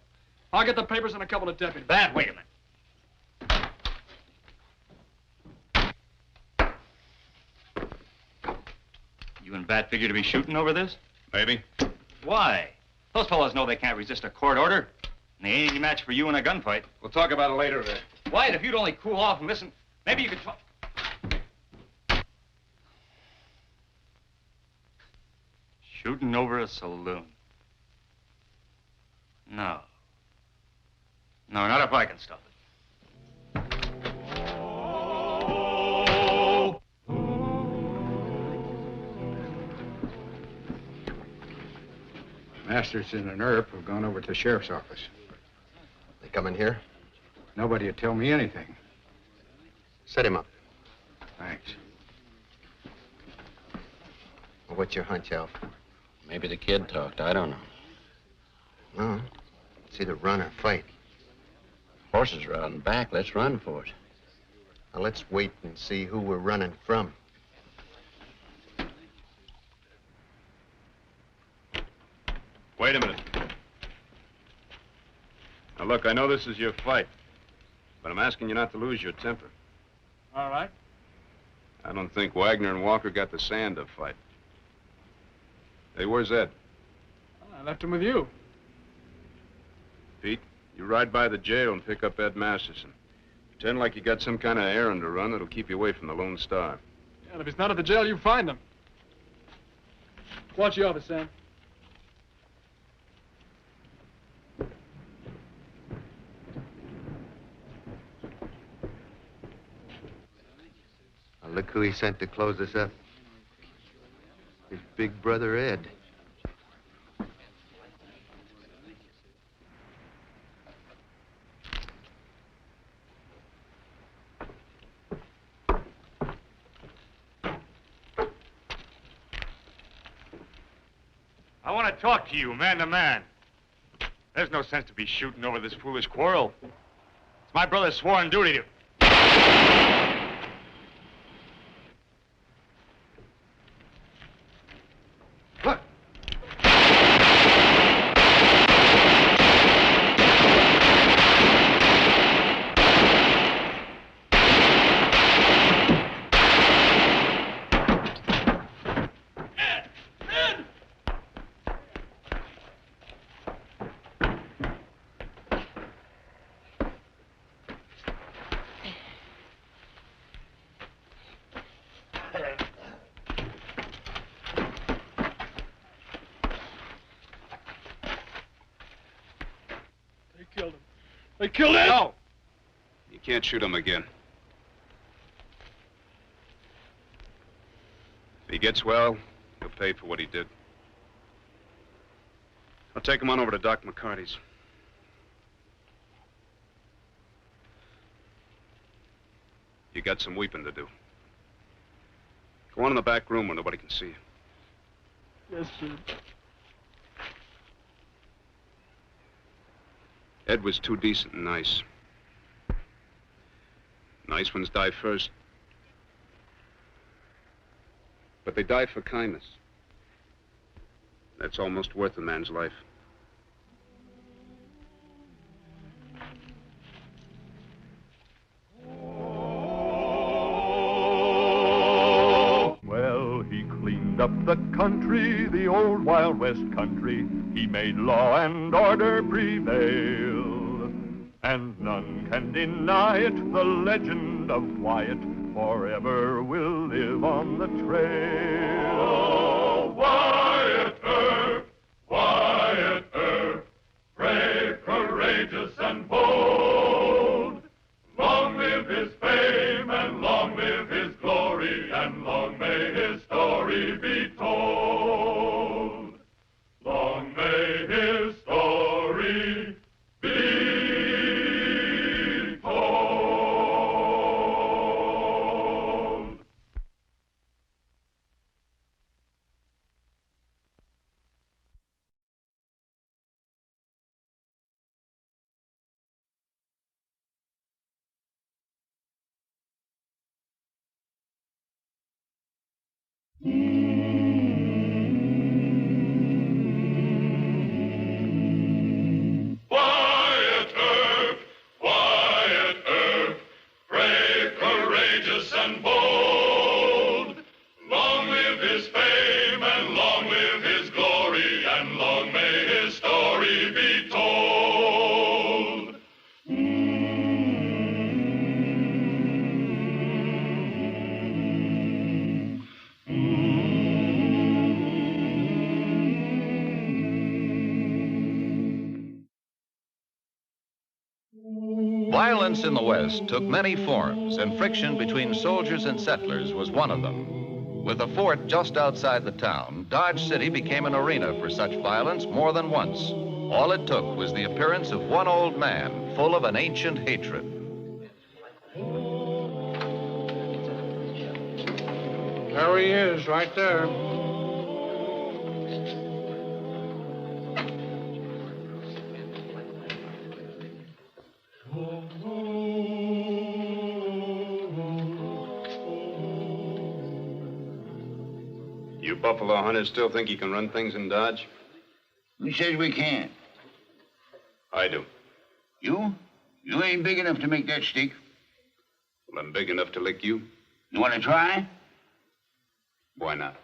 I'll get the papers and a couple of deputies. Bat, wait a minute. You and Bat figure to be shooting over this? Maybe. Why? Those fellows know they can't resist a court order. And they ain't any match for you in a gunfight. We'll talk about it later, Ed. Wyatt, if you'd only cool off and listen, maybe you could talk... Shooting over a saloon. No. No, not if I can stop it. Masterson and Earp have gone over to the sheriff's office. They come in here? Nobody will tell me anything. Set him up. Thanks. Well, what's your hunch, Alf? Maybe the kid talked. I don't know. No. It's either run or fight. Horses are out and back. Let's run for it. Now, let's wait and see who we're running from. Wait a minute. Now, look, I know this is your fight, but I'm asking you not to lose your temper. All right. I don't think Wagner and Walker got the sand to fight. Hey, where's Ed? I left him with you. Pete, you ride by the jail and pick up Ed Masterson. Pretend like you got some kind of errand to run that'll keep you away from the Lone Star. Yeah, and if he's not at the jail, you find him. Watch the office, Sam. Now, look who he sent to close us up. His big brother, Ed. I want to talk to you, man to man. There's no sense to be shooting over this foolish quarrel. It's my brother's sworn duty to... They killed Ed? No! You can't shoot him again. If he gets well, he'll pay for what he did. I'll take him on over to Doc McCarty's. You got some weeping to do. Go on in the back room where nobody can see you. Yes, sir. Ed was too decent and nice. Nice ones die first. But they die for kindness. That's almost worth a man's life. Well, he cleaned up the country, the old Wild West country. He made law and order prevail. And none can deny it, the legend of Wyatt forever will live on the trail. Oh, Wyatt Earp, brave, courageous, and bold. Long live his fame, and long live his glory, and long may his story be told. Long may his story be told. Wyatt Earp, brave, courageous, and bold. Long live his fame, and long live his glory, and long may his story be told. Violence in the West took many forms, and friction between soldiers and settlers was one of them. With a fort just outside the town, Dodge City became an arena for such violence more than once. All it took was the appearance of one old man full of an ancient hatred. There he is, right there. You buffalo hunters still think you can run things in Dodge? Who says we can't? I do. You? You ain't big enough to make that stick. Well, I'm big enough to lick you. You want to try? Why not?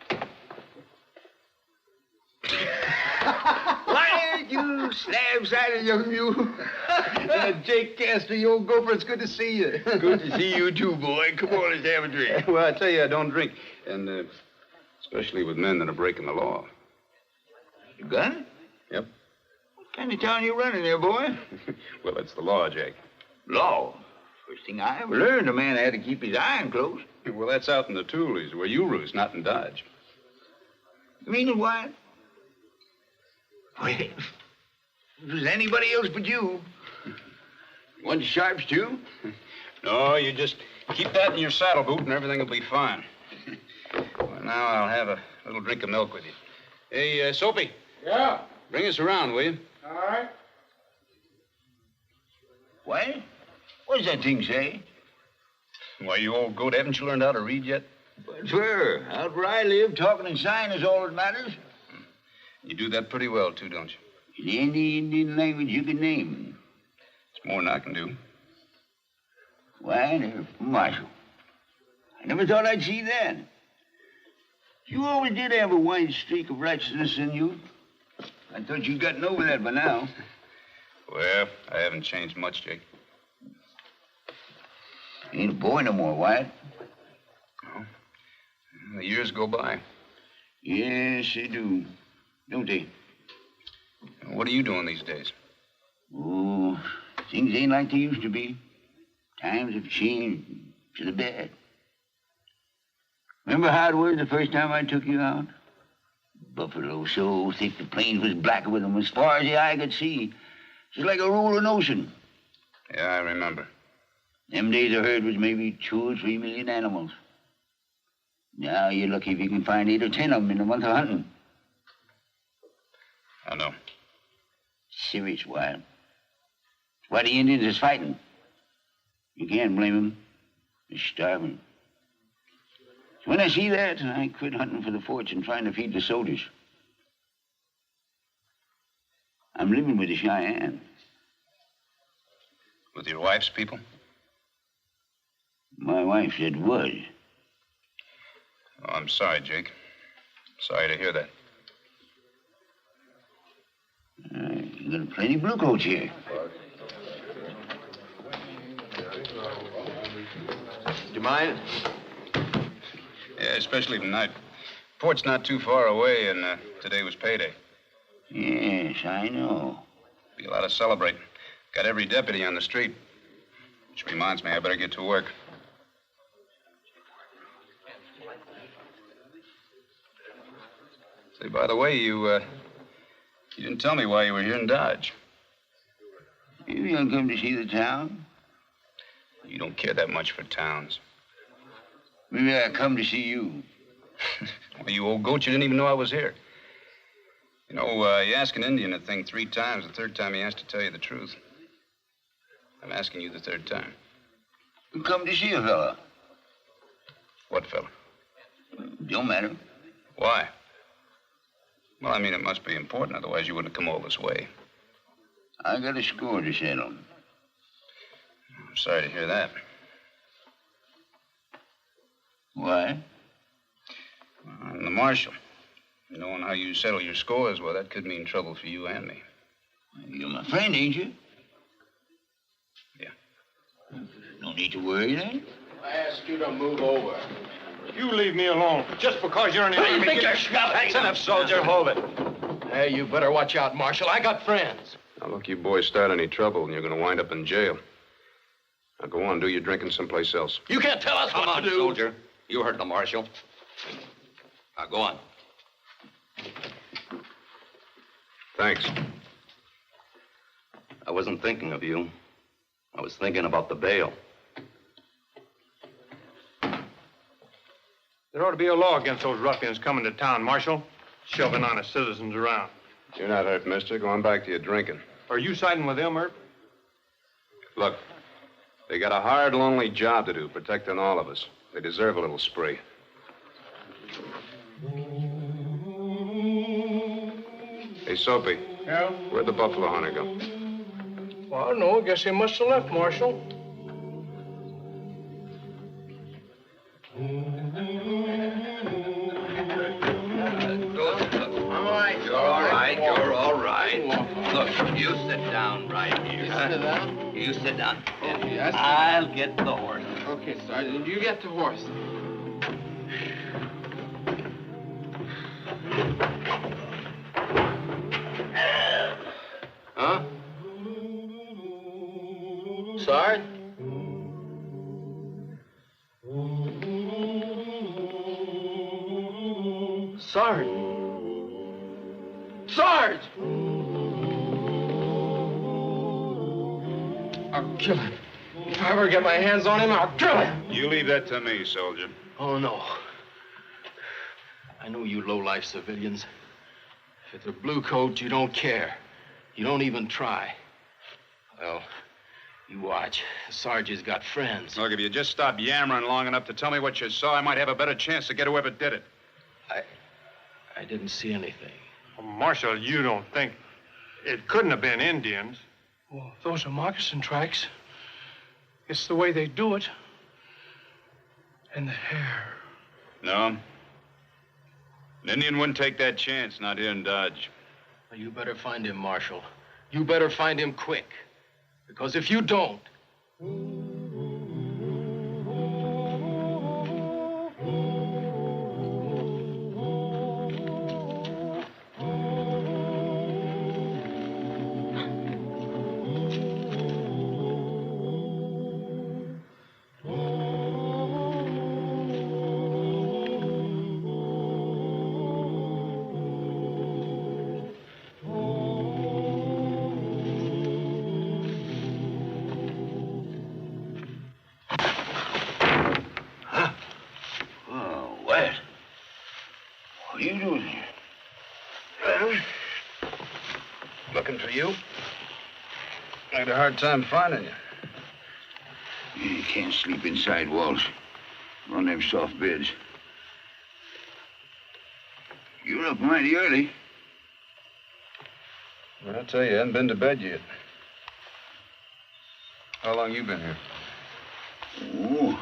Why, you slab-sided young mule. Jake Castor, you old gopher, it's good to see you. Good to see you too, boy. Come on, let's have a drink. Well, I tell you, I don't drink. And especially with men that are breaking the law. You got it? Yep. What kind of town you running there, boy? Well, it's the law, Jake. Law? First thing I ever learned, a man had to keep his iron closed. Well, that's out in the Toolies, where you roost, not in Dodge. You mean it, Wyatt? Well, if it was anybody else but you. You want sharps, too? No, you just keep that in your saddle boot and everything will be fine. Well, now I'll have a little drink of milk with you. Hey, Soapy. Yeah? Bring us around, will you? All right. What? What does that thing say? Why, you old goat, haven't you learned how to read yet? But, sir, out where I live, talking and sign is all that matters. You do that pretty well, too, don't you? In any Indian language you can name. It's more than I can do. Why, they're Marshal. I never thought I'd see that. You always did have a wide streak of righteousness in you. I thought you'd gotten over that by now. Well, I haven't changed much, Jake. You ain't a boy no more, Wyatt. No. The years go by. Yes, they do. Don't they? What are you doing these days? Oh, things ain't like they used to be. Times have changed to the bad. Remember how it was the first time I took you out? Buffalo so thick the plains was black with them as far as the eye could see. Just like a rolling ocean. Yeah, I remember. Them days a herd was maybe 2 or 3 million animals. Now you're lucky if you can find 8 or 10 of them in a month of hunting. I know. Serious wild. It's why the Indians is fighting. You can't blame them. They're starving. So when I see that, I quit hunting for the fortune, trying to feed the soldiers. I'm living with the Cheyenne. With your wife's people? My wife said was. Oh, I'm sorry, Jake. Sorry to hear that. You got plenty of blue coats here. Do you mind? Yeah, especially tonight. Port's not too far away, and today was payday. Yes, I know. Be a lot of celebrating. Got every deputy on the street. Which reminds me, I better get to work. Say, by the way, you didn't tell me why you were here in Dodge. Maybe I'll come to see the town. You don't care that much for towns. Maybe I'll come to see you. Well, you old goat, you didn't even know I was here. You know, you ask an Indian a thing 3 times, the 3rd time he has to tell you the truth. I'm asking you the 3rd time. You come to see a fella. What fella? Don't matter. Why? Well, I mean, it must be important, otherwise you wouldn't have come all this way. I got a score to settle. I'm sorry to hear that. Why? I'm the marshal. Knowing how you settle your scores, well, that could mean trouble for you and me. You're my friend, ain't you? Yeah. No need to worry, then. I ask you to move over. You leave me alone. Just because you're an Hey, enemy. you think you're scuffing? That's enough, soldier. Hold it. Hey, you better watch out, Marshal. I got friends. Now, look, you boys start any trouble, and you're going to wind up in jail. Now, go on, do your drinking someplace else. You can't tell us Come what on, to do. soldier. You heard the marshal. Now, go on. Thanks. I wasn't thinking of you. I was thinking about the bail. There ought to be a law against those ruffians coming to town, Marshal. Shoving honest citizens around. You're not hurt, mister. Go on back to your drinking. Are you siding with them, Herb? Look, they got a hard, lonely job to do, protecting all of us. They deserve a little spree. Hey, Soapy. Yeah? Where'd the buffalo hunter go? Well, I don't know. Guess he must have left, Marshal. You're all right. Look, you sit down right here. You sit down? You sit down. Okay, I sit I'll get the horse. Okay, Sergeant, you get the horse. Huh? Sarge? Sarge! Sarge! I'll kill him. If I ever get my hands on him, I'll kill him. You leave that to me, soldier. Oh, no. I know you low-life civilians. If it's a blue coat, you don't care. You don't even try. Well, you watch. Sarge has got friends. Look, if you just stop yammering long enough to tell me what you saw, I might have a better chance to get whoever did it. I didn't see anything. Well, Marshal, you don't think it couldn't have been Indians? Well, those are moccasin tracks. It's the way they do it. And the hair. No. An Indian wouldn't take that chance, not here in Dodge. Well, you better find him, Marshal. You better find him quick. Because if you don't... What are you doing here? Well, looking for you. I had a hard time finding you. You can't sleep inside walls. On them soft beds. You're up mighty early. Well, I tell you, I haven't been to bed yet. How long you been here? Oh,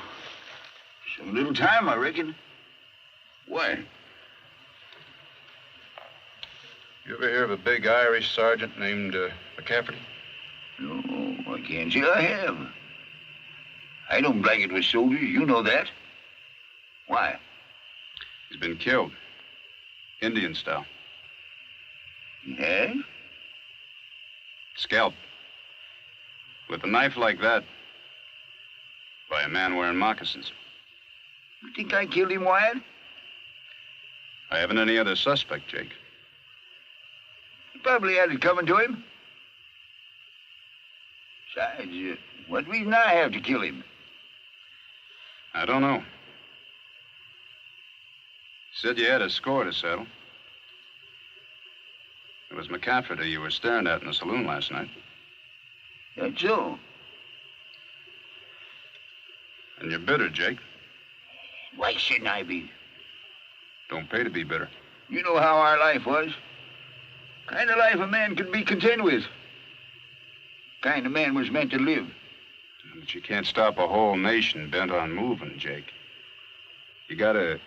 some little time, I reckon. Why? You ever hear of a big Irish sergeant named McCafferty? No, I can't say I have. I don't blanket with soldiers, you know that. Why? He's been killed. Indian style. He has? Scalped. With a knife like that. By a man wearing moccasins. You think I killed him, Wyatt? I haven't any other suspect, Jake. He probably had it coming to him. Besides, what reason I have to kill him? I don't know. Said you had a score to settle. It was McCafferty you were staring at in the saloon last night. That's so. And you're bitter, Jake. Why shouldn't I be? Don't pay to be bitter. You know how our life was. Kind of life a man could be content with. Kind of man was meant to live. But you can't stop a whole nation bent on moving, Jake. You gotta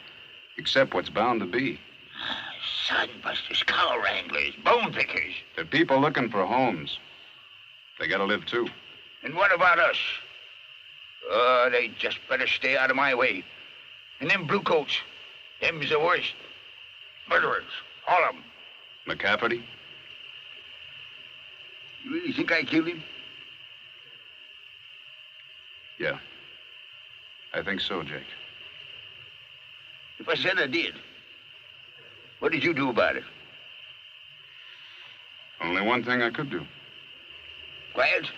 accept what's bound to be. Sunbusters, cow wranglers, bone pickers. They're people looking for homes. They gotta live too. And what about us? Oh, they just better stay out of my way. And them bluecoats, them's the worst. Murderers, all of them. McCafferty? You really think I killed him? Yeah. I think so, Jake. If I said I did, what did you do about it? Only one thing I could do. Quiet.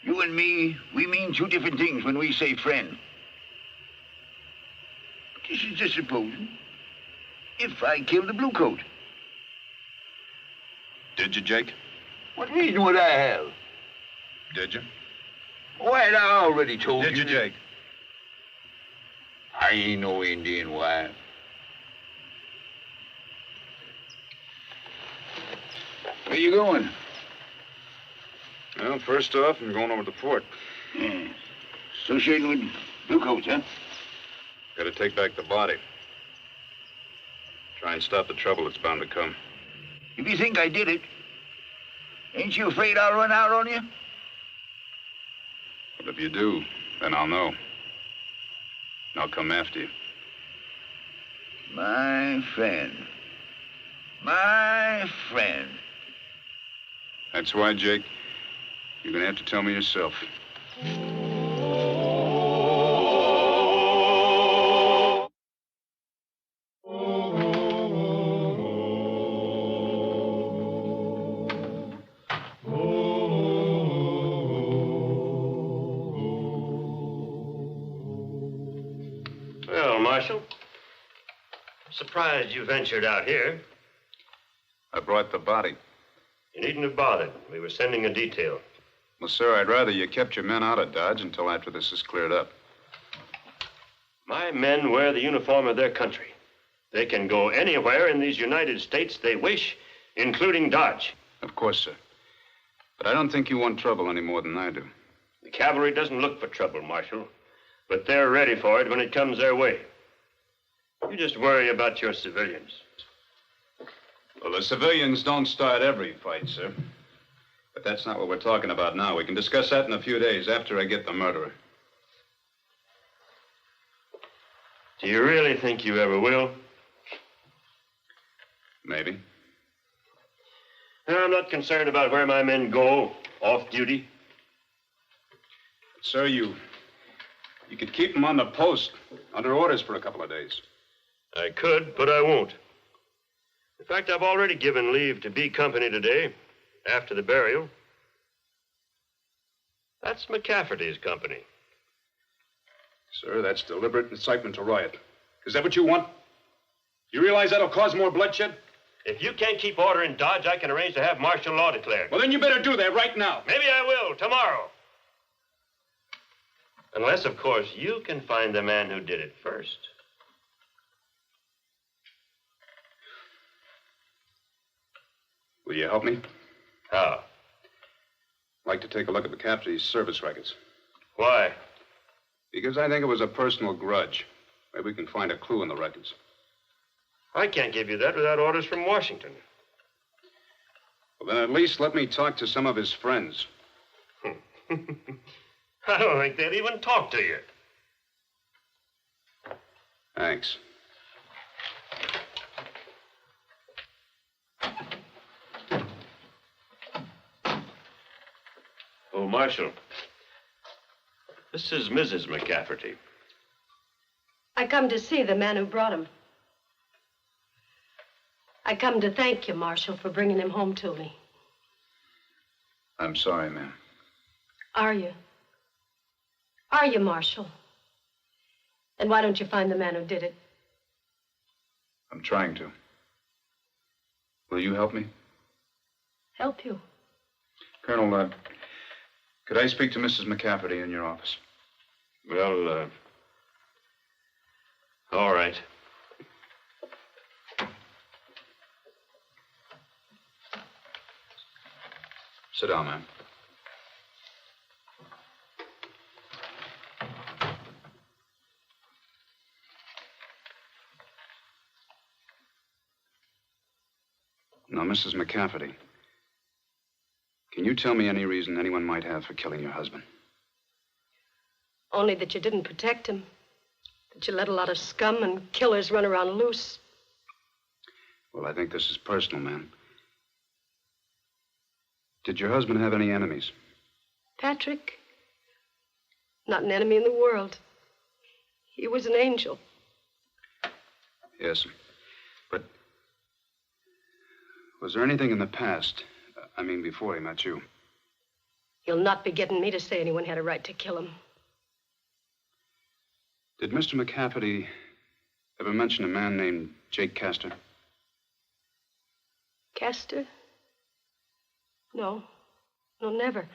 You and me, we mean two different things when we say friend. But this is just supposing. If I killed the bluecoat. Did you, Jake? What reason would I have? Did you? Why, I already told you. Did you, Jake? I ain't no Indian, why? Where you going? Well, first off, I'm going over to the fort. Yeah. Associating with bluecoats, huh? Gotta take back the body. Try and stop the trouble that's bound to come. If you think I did it, ain't you afraid I'll run out on you? But if you do, then I'll know. And I'll come after you. My friend. My friend. That's why, Jake, you're gonna have to tell me yourself. Well, Marshal, surprised you ventured out here. I brought the body. You needn't have bothered. We were sending a detail. Well, sir, I'd rather you kept your men out of Dodge until after this is cleared up. My men wear the uniform of their country. They can go anywhere in these United States they wish, including Dodge. Of course, sir. But I don't think you want trouble any more than I do. The cavalry doesn't look for trouble, Marshal, but they're ready for it when it comes their way. You just worry about your civilians. Well, the civilians don't start every fight, sir. But that's not what we're talking about now. We can discuss that in a few days after I get the murderer. Do you really think you ever will? Maybe. I'm not concerned about where my men go off duty. Sir, you could keep them on the post under orders for a couple of days. I could, but I won't. In fact, I've already given leave to B Company today, after the burial. That's McCafferty's company. Sir, that's deliberate incitement to riot. Is that what you want? You realize that'll cause more bloodshed? If you can't keep order in Dodge, I can arrange to have martial law declared. Well, then you better do that right now. Maybe I will, tomorrow. Unless, of course, you can find the man who did it first. Will you help me? How? I'd like to take a look at McCafferty's service records. Why? Because I think it was a personal grudge. Maybe we can find a clue in the records. I can't give you that without orders from Washington. Well, then at least let me talk to some of his friends. I don't think they'd even talk to you. Thanks. Oh, Marshal. This is Mrs. McCafferty. I come to see the man who brought him. I come to thank you, Marshal, for bringing him home to me. I'm sorry, ma'am. Are you? Are you, Marshal? Then why don't you find the man who did it? I'm trying to. Will you help me? Help you? Colonel, could I speak to Mrs. McCafferty in your office? Well, all right. Sit down, ma'am. Now, Mrs. McCafferty, can you tell me any reason anyone might have for killing your husband? Only that you didn't protect him. That you let a lot of scum and killers run around loose. Well, I think this is personal, ma'am. Did your husband have any enemies? Patrick? Not an enemy in the world. He was an angel. Yes. But was there anything in the past, I mean before he met you? You'll not be getting me to say anyone had a right to kill him. Did Mr. McCafferty ever mention a man named Jake Castor? Castor? No. No, never.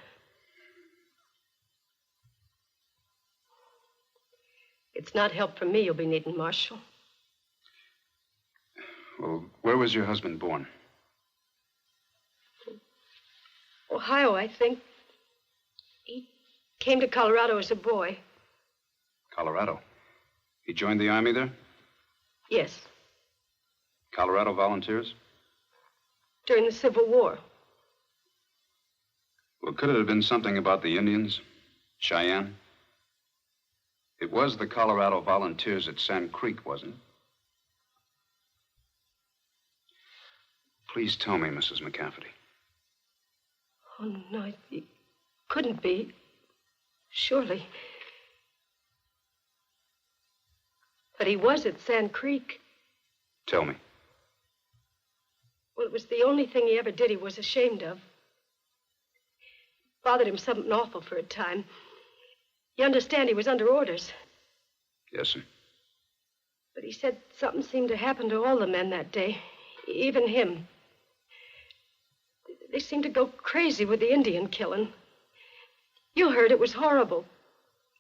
It's not help from me you'll be needing, Marshal. Well, where was your husband born? Ohio, I think. He came to Colorado as a boy. Colorado. He joined the Army there? Yes, Colorado Volunteers? during the Civil War. Well, could it have been something about the Indians? Cheyenne? It was the Colorado Volunteers at Sand Creek, wasn't it? Please tell me, Mrs. McCafferty. Oh, no, it couldn't be. Surely. But he was at Sand Creek. Tell me. Well, it was the only thing he ever did he was ashamed of. Bothered him something awful for a time. You understand he was under orders. Yes, sir. But he said something seemed to happen to all the men that day, even him. They seemed to go crazy with the Indian killing. You heard it was horrible.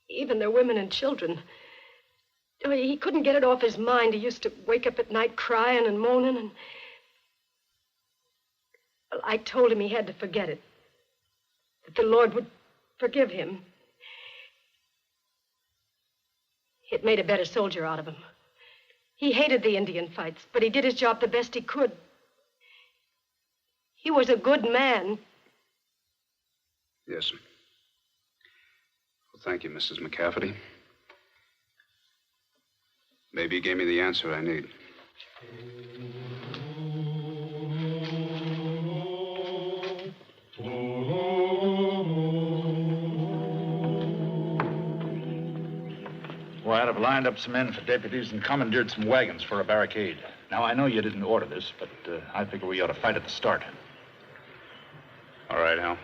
Even their women and children. Oh, he couldn't get it off his mind. He used to wake up at night crying and moaning and... Well, I told him he had to forget it. That the Lord would forgive him. It made a better soldier out of him. He hated the Indian fights, but he did his job the best he could. He was a good man. Yes, sir. Well, thank you, Mrs. McCafferty. Maybe you gave me the answer I need. Wyatt, I've lined up some men for deputies and commandeered some wagons for a barricade. Now, I know you didn't order this, but I figure we ought to fight at the start. All right, Hal.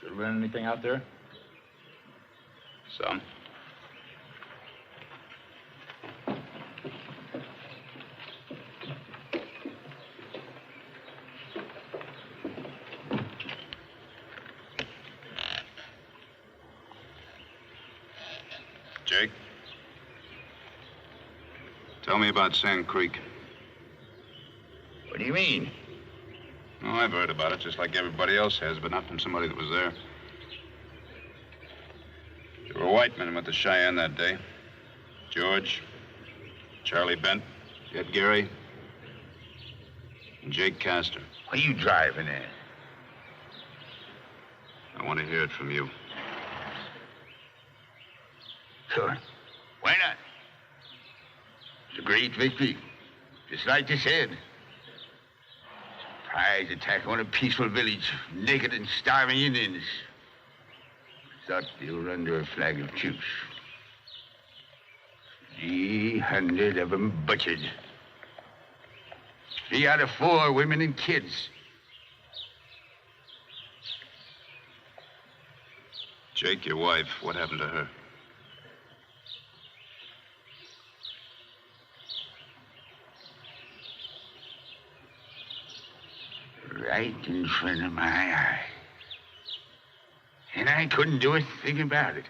Did you learn anything out there? Some. Jake? Tell me about Sand Creek. What do you mean? Oh, I've heard about it, just like everybody else has, but not from somebody that was there. There were white men with the Cheyenne that day. George, Charlie Bent, Ed Gary, and Jake Castor. What are you driving at? I want to hear it from you. Sure. Why not? It's a great victory. Just like they said. Surprise attack on a peaceful village, naked and starving Indians. Thought they were under a flag of truce. 300 of them butchered. 3 out of 4 women and kids. Jake, your wife, what happened to her? Right in front of my eye. And I couldn't do a thing about it.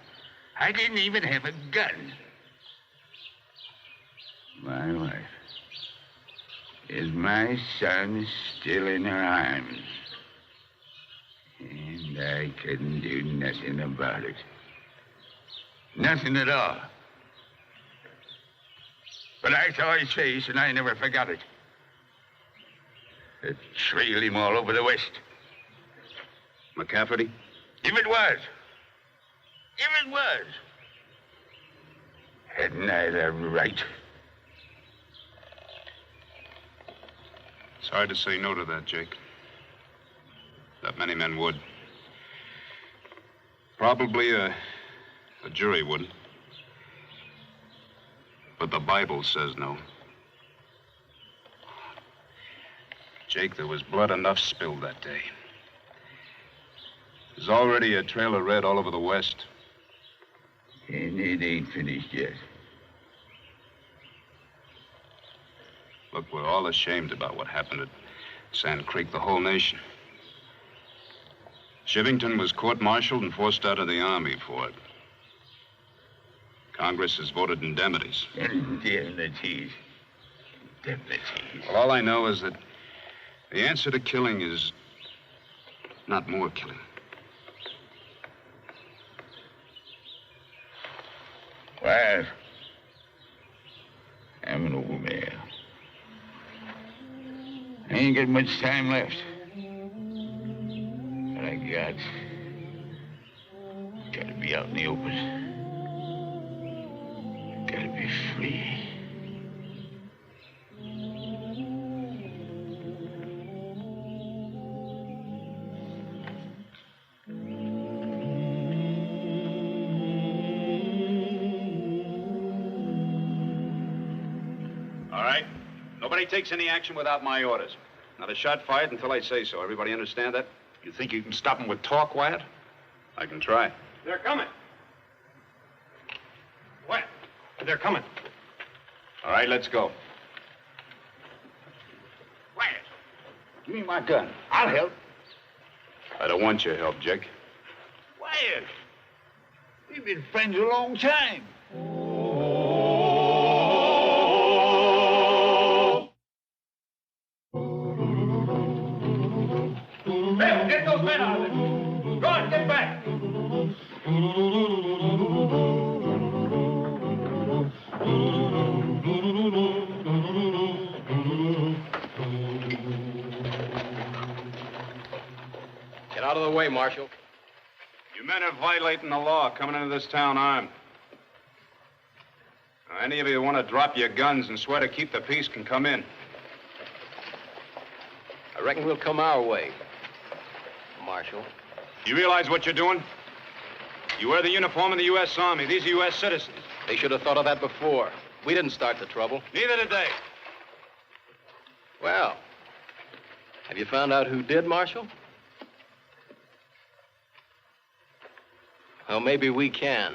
I didn't even have a gun. My wife. Is my son still in her arms? And I couldn't do nothing about it. Nothing at all. But I saw his face, and I never forgot it. It trailed him all over the West. McCafferty? If it was. If it was. Hadn't I the right? It's hard to say no to that, Jake. Not many men would. Probably a jury wouldn't. But the Bible says no. Jake, there was blood enough spilled that day. There's already a trail of red all over the West. And it ain't finished yet. Look, we're all ashamed about what happened at Sand Creek, the whole nation. Shivington was court-martialed and forced out of the Army for it. Congress has voted indemnities. Indemnities. Indemnities. Well, all I know is that the answer to killing is not more killing. Well, I'm an old man. I ain't got much time left. What I gotta be out in the open. Gotta be free. All right. Nobody takes any action without my orders. Not a shot fired until I say so. Everybody understand that? You think you can stop them with talk, Wyatt? I can try. They're coming. What? They're coming. All right, let's go. Wyatt, give me my gun. I'll help. I don't want your help, Jake. Wyatt, we've been friends a long time. Hey, get those men out of there. Go on, get back. Get out of the way, Marshal. You men are violating the law coming into this town armed. Now, any of you who want to drop your guns and swear to keep the peace can come in. I reckon we'll come our way, Marshal. You realize what you're doing? You wear the uniform of the U.S. Army. These are U.S. citizens. They should have thought of that before. We didn't start the trouble. Neither did they. Well, have you found out who did, Marshal? Well, maybe we can.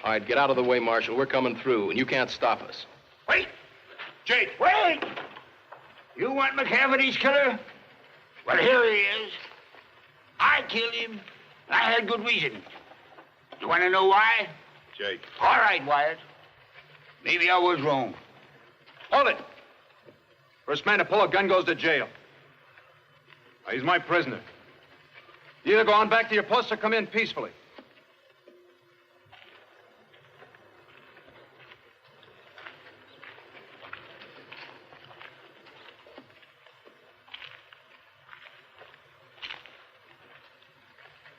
All right, get out of the way, Marshal. We're coming through, and you can't stop us. Wait! Jake, wait! You want McCafferty's killer? Well, here he is. I killed him. I had good reason. You want to know why? Jake. All right, Wyatt. Maybe I was wrong. Hold it! First man to pull a gun goes to jail. Now, he's my prisoner. You either go on back to your post or come in peacefully.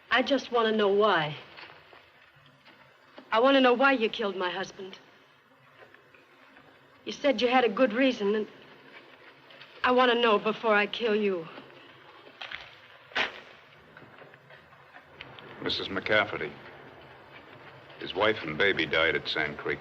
I just want to know why. I want to know why you killed my husband. You said you had a good reason, and I want to know before I kill you. Mrs. McCafferty. His wife and baby died at Sand Creek.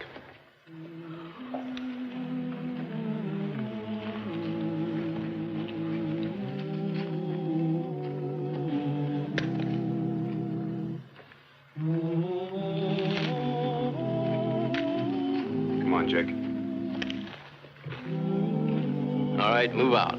Come on, Jake. All right, move out.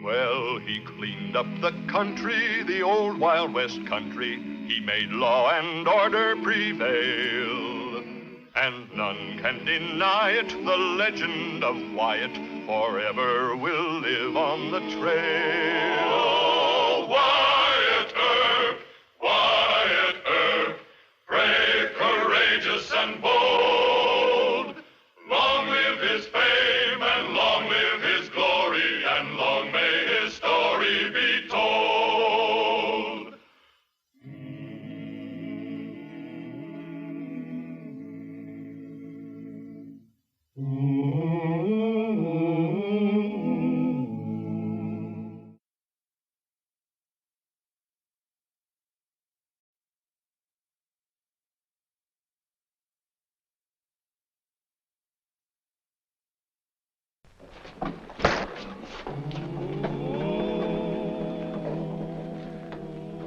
Well, he cleaned up the country, the old Wild West country. He made law and order prevail. And none can deny it, the legend of Wyatt forever will live on the trail. Oh, Wyatt Earp, brave, courageous, and bold. Long live his fame, and long live his glory, and long may his story be told.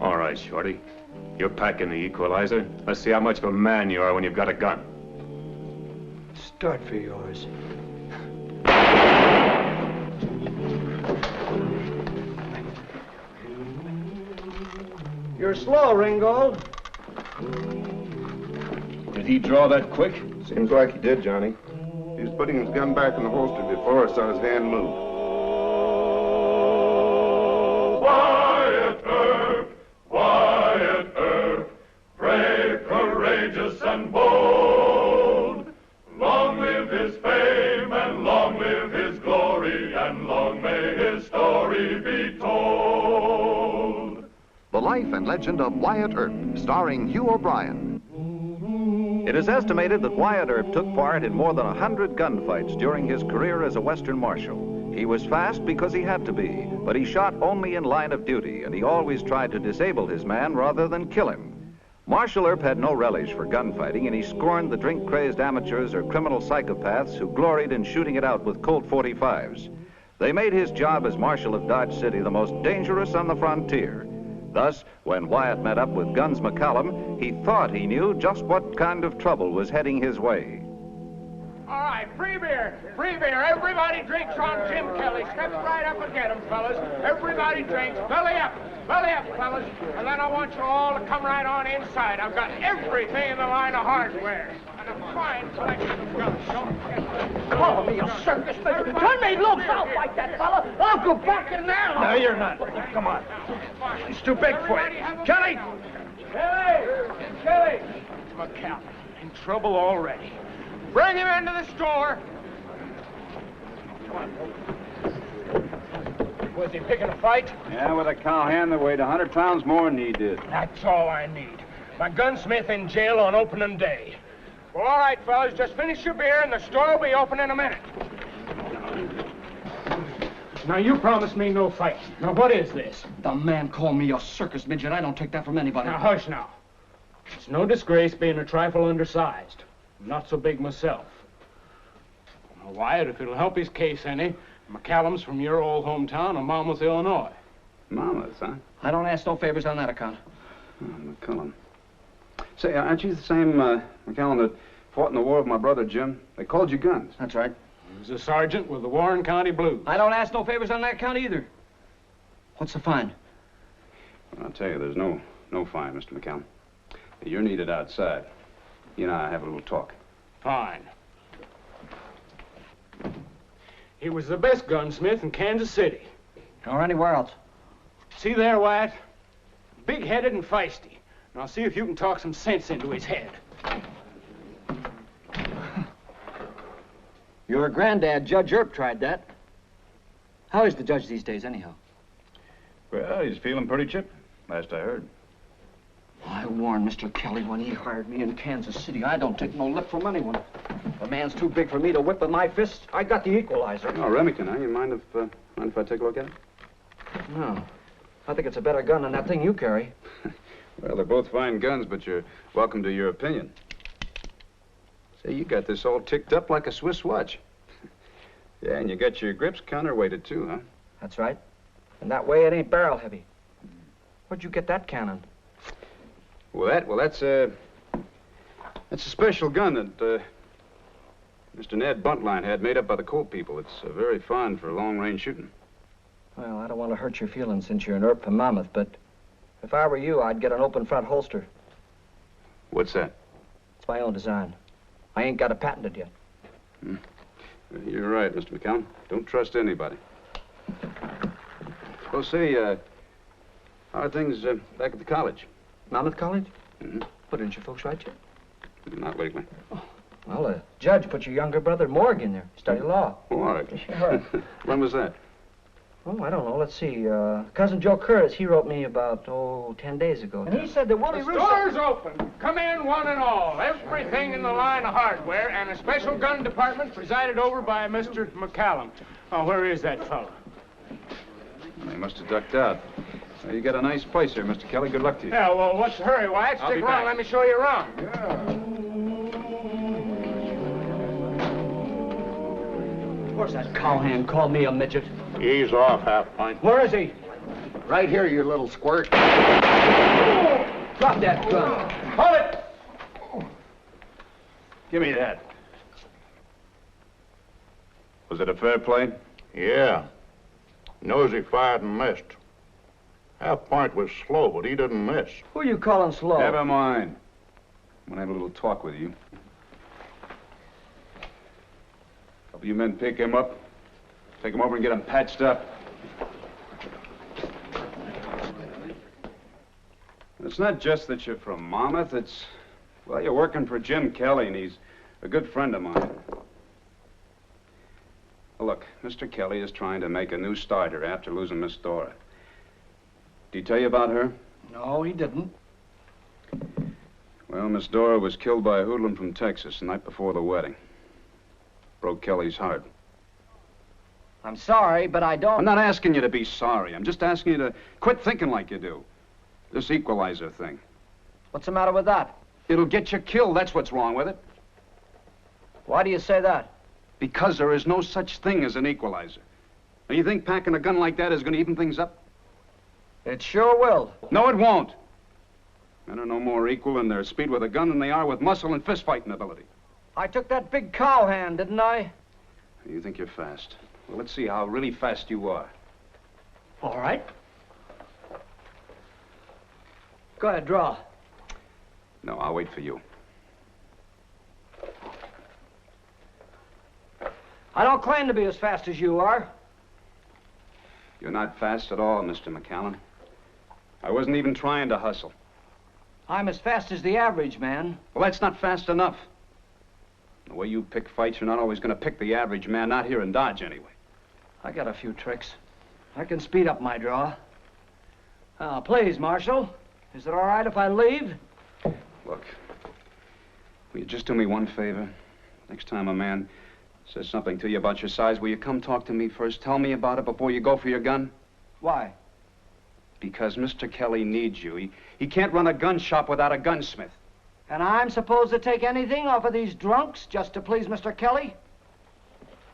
All right, Shorty. You're packing the equalizer. Let's see how much of a man you are when you've got a gun. Start for yours. You're slow, Ringgold. Did he draw that quick? Seems like he did, Johnny. He was putting his gun back in the holster before I saw his hand move. Wyatt Earp, brave, courageous, and bold. Long live his fame, and long live his glory, and long may his story be told. The Life and Legend of Wyatt Earp, starring Hugh O'Brien. It is estimated that Wyatt Earp took part in more than 100 gunfights during his career as a Western Marshal. He was fast because he had to be, but he shot only in line of duty, and he always tried to disable his man rather than kill him. Marshal Earp had no relish for gunfighting, and he scorned the drink-crazed amateurs or criminal psychopaths who gloried in shooting it out with Colt 45s. They made his job as Marshal of Dodge City the most dangerous on the frontier. Thus, when Wyatt met up with Guns McCallum, he thought he knew just what kind of trouble was heading his way. All right, free beer. Free beer. Everybody drinks on Jim Kelly. Step right up and get him, fellas. Everybody drinks. Belly up, fellas. And then I want you all to come right on inside. I've got everything in the line of hardware. And a fine collection of guns. Call me a circus figure. Turn me loose out like that, fella. I'll go back in there. No, you're not. Come on. It's too big for you. Kelly! Kelly! McCallum, in trouble already. Bring him into the store. Was he picking a fight? Yeah, with a cowhand that weighed 100 pounds more than he did. That's all I need. My gunsmith in jail on opening day. Well, all right, fellas, just finish your beer and the store will be open in a minute. Now, you promised me no fight. Now, what is this? The man called me a circus midget. I don't take that from anybody. Now, hush now. It's no disgrace being a trifle undersized. I'm not so big myself. Now, Wyatt, if it'll help his case any, McCallum's from your old hometown of Monmouth, Illinois. Monmouth, huh? I don't ask no favors on that account. Oh, McCallum. Say, aren't you the same McCallum that fought in the war with my brother Jim? They called you Guns. That's right. was a sergeant with the Warren County Blues. I don't ask no favors on that count either. What's the fine? Well, I'll tell you, there's no fine, Mr. McCallum. You're needed outside. You and I have a little talk. Fine. He was the best gunsmith in Kansas City. Or anywhere else. See there, Wyatt? Big-headed and feisty. Now see if you can talk some sense into his head. Your granddad, Judge Earp, tried that. How is the judge these days, anyhow? Well, he's feeling pretty chipped, last I heard. I warned Mr. Kelly when he hired me in Kansas City. I don't take no lip from anyone. If a man's too big for me to whip with my fists, I got the equalizer. Oh, Remington, huh? You mind if I take a look at it? No. I think it's a better gun than that thing you carry. Well, they're both fine guns, but you're welcome to your opinion. Say, you got this all ticked up like a Swiss watch. Yeah, and you got your grips counterweighted, too, huh? That's right. And that way it ain't barrel heavy. Where'd you get that cannon? Well, that's a special gun that Mr. Ned Buntline had made up by the Colt people. It's very fine for long-range shooting. Well, I don't want to hurt your feelings since you're an Earp from Monmouth, but if I were you, I'd get an open front holster. What's that? It's my own design. I ain't got it patented yet. You're right, Mr. McCallum. Don't trust anybody. Well, say, how are things back at the college? Monmouth College? Mm-hmm. Well, didn't your folks write you? Not lately. Well, a judge put your younger brother Morg in there. Study law. Oh, all right. Sure. When was that? Oh, I don't know. Let's see. Cousin Joe Curtis, he wrote me about, 10 days ago. And he said that Willie The Russo... store's open. Come in, one and all. Everything in the line of hardware and a special gun department presided over by Mr. McCallum. Oh, where is that fellow? They must have ducked out. Well, you got a nice place here, Mr. Kelly. Good luck to you. Yeah, well, what's the hurry, Wyatt? I'll Stick be around. back. Let me show you around. Of course that cowhand called me a midget. Ease off, half-pint. Where is he? Right here, you little squirt. Drop that gun. Hold it! Give me that. Was it a fair play? Yeah. Nosey fired and missed. Half-Point was slow, but he didn't miss. Who are you calling slow? Never mind. I'm gonna have a little talk with you. Couple of you men pick him up. Take him over and get him patched up. It's not just that you're from Monmouth. It's, well, you're working for Jim Kelly, and he's a good friend of mine. Look, Mr. Kelly is trying to make a new starter after losing Miss Dora. Did he tell you about her? No, he didn't. Well, Miss Dora was killed by a hoodlum from Texas the night before the wedding. Broke Kelly's heart. I'm sorry, but I don't... I'm not asking you to be sorry. I'm just asking you to quit thinking like you do. This equalizer thing. What's the matter with that? It'll get you killed. That's what's wrong with it. Why do you say that? Because there is no such thing as an equalizer. And you think packing a gun like that is going to even things up? It sure will. No, it won't. Men are no more equal in their speed with a gun than they are with muscle and fist-fighting ability. I took that big cowhand, didn't I? You think you're fast. Well, let's see how really fast you are. All right. Go ahead, draw. No, I'll wait for you. I don't claim to be as fast as you are. You're not fast at all, Mr. McCallum. I wasn't even trying to hustle. I'm as fast as the average man. Well, that's not fast enough. The way you pick fights, you're not always going to pick the average man, not here in Dodge, anyway. I got a few tricks. I can speed up my draw. Now, please, Marshal, is it all right if I leave? Look, will you just do me one favor? Next time a man says something to you about your size, will you come talk to me first? Tell me about it before you go for your gun? Why? Because Mr. Kelly needs you. He can't run a gun shop without a gunsmith. And I'm supposed to take anything off of these drunks just to please Mr. Kelly?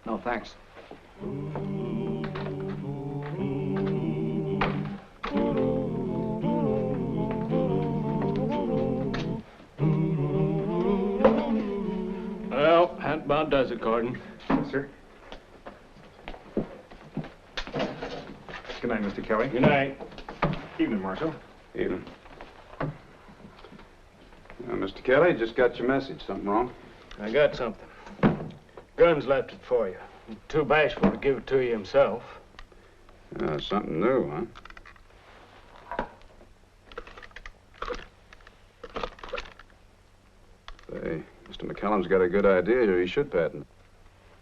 No, thanks. Well, that about does it, Gordon. Yes, sir. Good night, Mr. Kelly. Good night. Evening, Marshal. Evening. Mr. Kelly, just got your message. Something wrong? I got something. Guns left it for you. Too bashful to give it to you himself. Something new, huh? Say, Mr. McCallum's got a good idea here. He should patent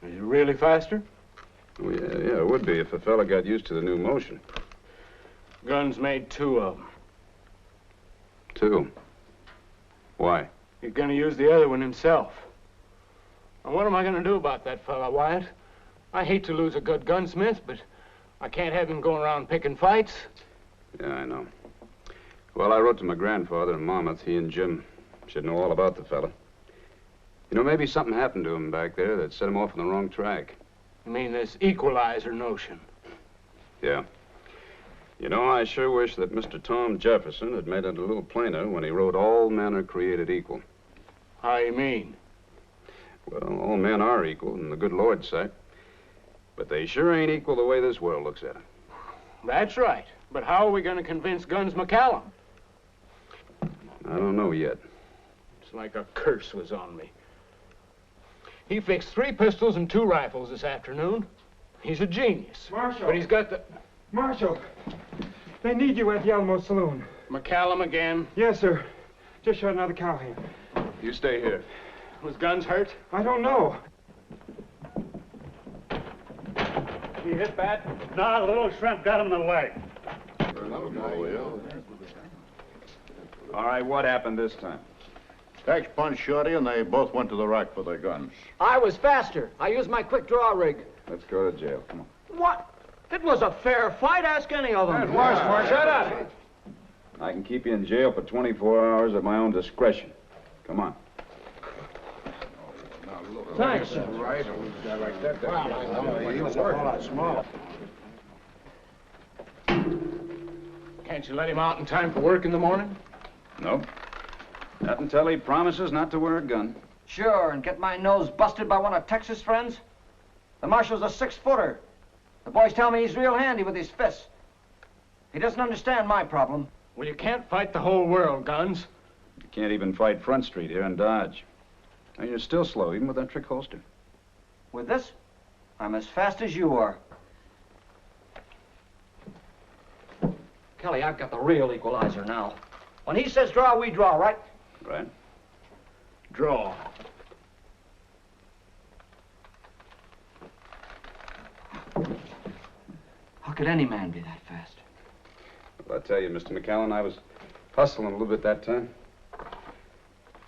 it. Is it really faster? Oh, yeah, it would be if a fella got used to the new motion. Guns made 2 of them. 2? Why? He's gonna use the other one himself. Now, what am I gonna do about that fella, Wyatt? I hate to lose a good gunsmith, but I can't have him going around picking fights. Yeah, I know. Well, I wrote to my grandfather in Monmouth. He and Jim should know all about the fella. You know, maybe something happened to him back there that set him off on the wrong track. You mean this equalizer notion? Yeah. You know, I sure wish that Mr. Tom Jefferson had made it a little plainer when he wrote all men are created equal. How you mean? Well, all men are equal in the good Lord's sight. But they sure ain't equal the way this world looks at them. That's right. But how are we going to convince Guns McCallum? I don't know yet. It's like a curse was on me. He fixed 3 pistols and 2 rifles this afternoon. He's a genius. Marshal! But he's got the... Marshal! They need you at the Alamo Saloon. McCallum again? Yes, sir. Just shot another cowhand. You stay here. Was Guns hurt? I don't know. He hit bad? No, the little shrimp got him in the leg. All right, what happened this time? Tex punched Shorty, and they both went to the rack for their guns. I was faster. I used my quick draw rig. Let's go to jail. Come on. What? It was a fair fight. Ask any of them. Shut up. I can keep you in jail for 24 hours at my own discretion. Come on. Thanks, sir. Right. He was a lot smaller. Can't you let him out in time for work in the morning? Nope. Not until he promises not to wear a gun. Sure, and get my nose busted by one of Texas' friends? The marshal's a 6-footer. The boys tell me he's real handy with his fists. He doesn't understand my problem. Well, you can't fight the whole world, Guns. You can't even fight Front Street here in Dodge. And you're still slow, even with that trick holster. With this, I'm as fast as you are. Kelly, I've got the real equalizer now. When he says draw, we draw, right? Right. Draw. How could any man be that fast? Well, I tell you, Mr. McCallum, I was hustling a little bit that time.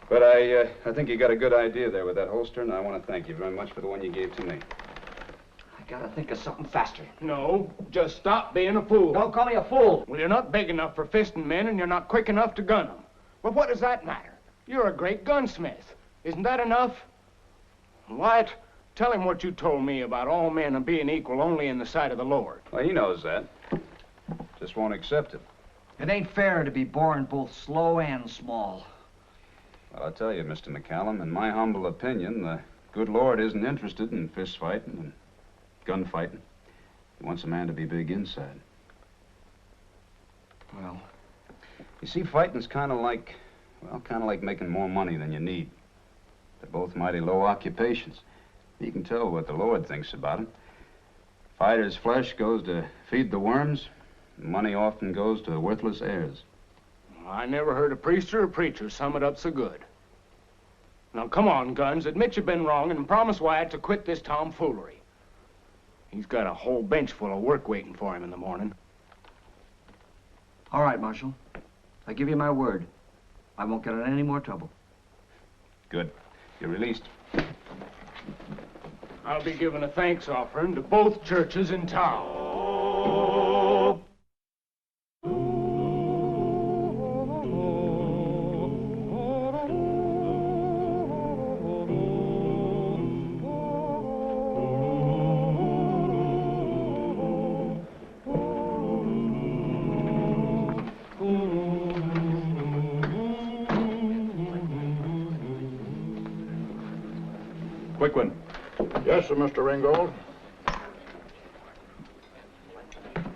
But I think you got a good idea there with that holster, and I want to thank you very much for the one you gave to me. I gotta think of something faster. No, just stop being a fool. Don't call me a fool. Well, you're not big enough for fisting men, and you're not quick enough to gun them. But what does that matter? You're a great gunsmith. Isn't that enough? Wyatt, tell him what you told me about all men being equal only in the sight of the Lord. Well, he knows that. Just won't accept it. It ain't fair to be born both slow and small. Well, I'll tell you, Mr. McCallum, in my humble opinion, the good Lord isn't interested in fist fighting and gunfighting. He wants a man to be big inside. Well, you see, fighting's kind of like making more money than you need. They're both mighty low occupations. You can tell what the Lord thinks about them. Fighter's flesh goes to feed the worms. Money often goes to worthless heirs. I never heard a priest or a preacher sum it up so good. Now, come on, Guns. Admit you've been wrong and promise Wyatt to quit this tomfoolery. He's got a whole bench full of work waiting for him in the morning. All right, Marshal. I give you my word. I won't get in any more trouble. Good. You're released. I'll be giving a thanks offering to both churches in town. Quick one. Yes, sir, Mr. Ringgold.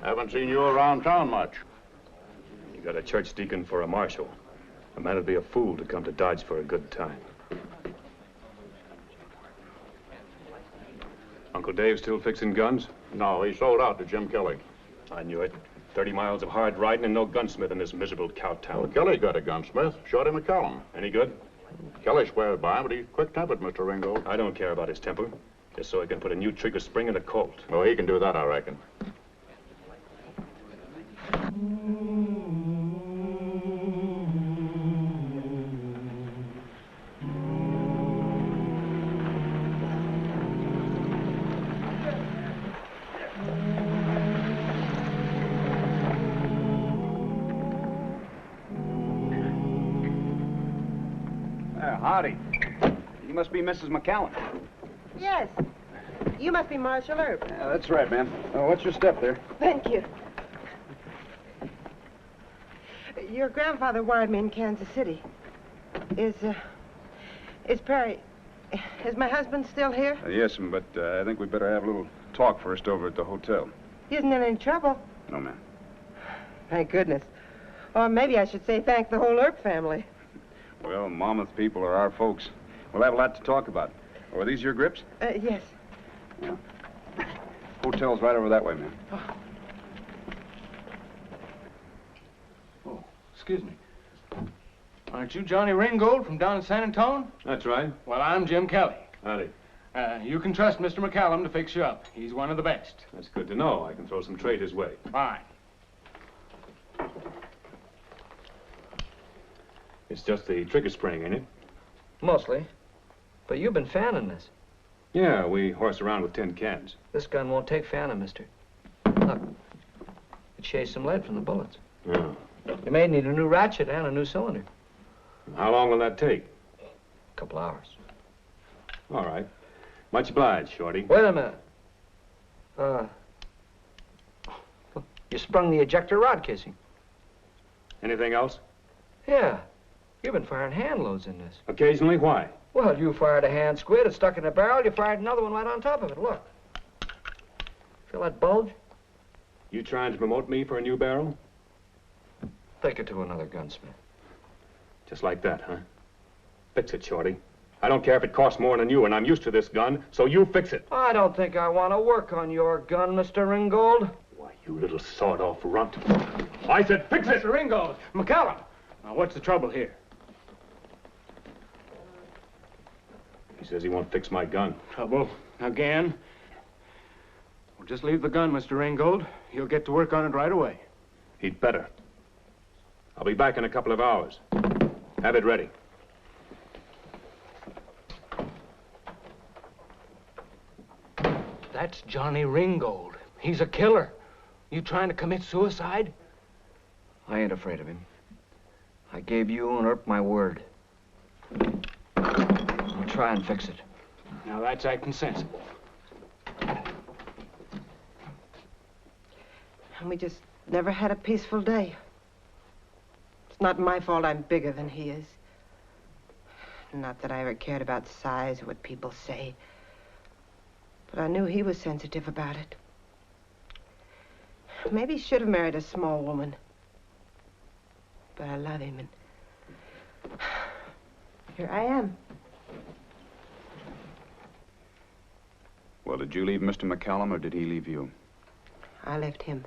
Haven't seen you around town much. You got a church deacon for a marshal. A man would be a fool to come to Dodge for a good time. Uncle Dave still fixing guns? No, he sold out to Jim Kelly. I knew it. 30 miles of hard riding and no gunsmith in this miserable cow town. Well, Kelly got a gunsmith. Shorty McCallum. Any good? Kelly swears by him, but he's quick-tempered, Mr. Ringgold. I don't care about his temper. Just so he can put a new trigger spring in a Colt. Oh, he can do that, I reckon. Howdy. You must be Mrs. McCallum. Yes. You must be Marshal Earp. Yeah, that's right, ma'am. What's your step there? Thank you. Your grandfather wired me in Kansas City. Is Perry... Is my husband still here? Yes, but I think we'd better have a little talk first over at the hotel. He isn't in any trouble. No, ma'am. Thank goodness. Or maybe I should say thank the whole Earp family. Well, Monmouth people are our folks. We'll have a lot to talk about. Oh, are these your grips? Yes. Yeah. Hotel's right over that way, ma'am. Oh, excuse me. Aren't you Johnny Ringgold from down in San Antone? That's right. Well, I'm Jim Kelly. Howdy. You can trust Mr. McCallum to fix you up. He's one of the best. That's good to know. I can throw some trade his way. Fine. It's just the trigger spring, ain't it? Mostly. But you've been fanning this. Yeah, we horse around with tin cans. This gun won't take fanning, mister. Look. It shaves some lead from the bullets. Yeah. You may need a new ratchet and a new cylinder. How long will that take? A couple hours. All right. Much obliged, Shorty. Wait a minute. You sprung the ejector rod casing. Anything else? Yeah. You've been firing hand loads in this. Occasionally, why? Well, you fired a hand squid, it stuck in the barrel, you fired another one right on top of it. Look. Feel that bulge? You trying to promote me for a new barrel? Take it to another gunsmith. Just like that, huh? Fix it, Shorty. I don't care if it costs more than you, and I'm used to this gun, so you fix it. I don't think I want to work on your gun, Mr. Ringgold. Why, you little sawed-off runt. I said fix it! Mr. Ringgold! McCallum! Now, what's the trouble here? He says he won't fix my gun. Trouble? Again? Well, just leave the gun, Mr. Ringgold. He'll get to work on it right away. He'd better. I'll be back in a couple of hours. Have it ready. That's Johnny Ringgold. He's a killer. You trying to commit suicide? I ain't afraid of him. I gave you and Earp my word. I'll try and fix it. Now that's acting sensible. And we just never had a peaceful day. It's not my fault I'm bigger than he is. Not that I ever cared about size or what people say. But I knew he was sensitive about it. Maybe he should have married a small woman. But I love him, and here I am. Well, did you leave Mr. McCallum, or did he leave you? I left him.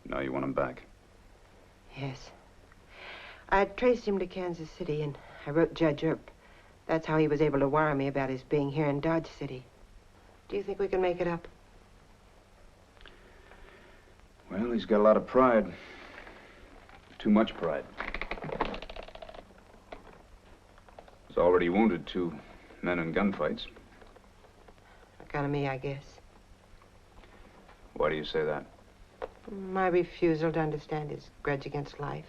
Now you want him back? Yes. I traced him to Kansas City, and I wrote Judge Earp. That's how he was able to wire me about his being here in Dodge City. Do you think we can make it up? Well, he's got a lot of pride. Too much pride. He's already wounded 2 men in gunfights. Kind of me, I guess. Why do you say that? My refusal to understand his grudge against life.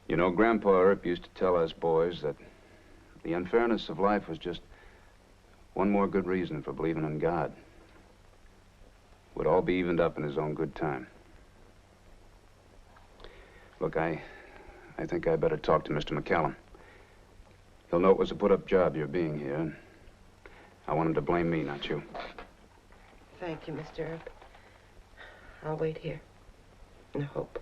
You know, Grandpa Earp used to tell us boys that the unfairness of life was just one more good reason for believing in God. Would all be evened up in his own good time. Look, I think I better talk to Mr. McCallum. He'll know it was a put-up job, your being here. I want him to blame me, not you. Thank you, Mr. Earp. I'll wait here and hope.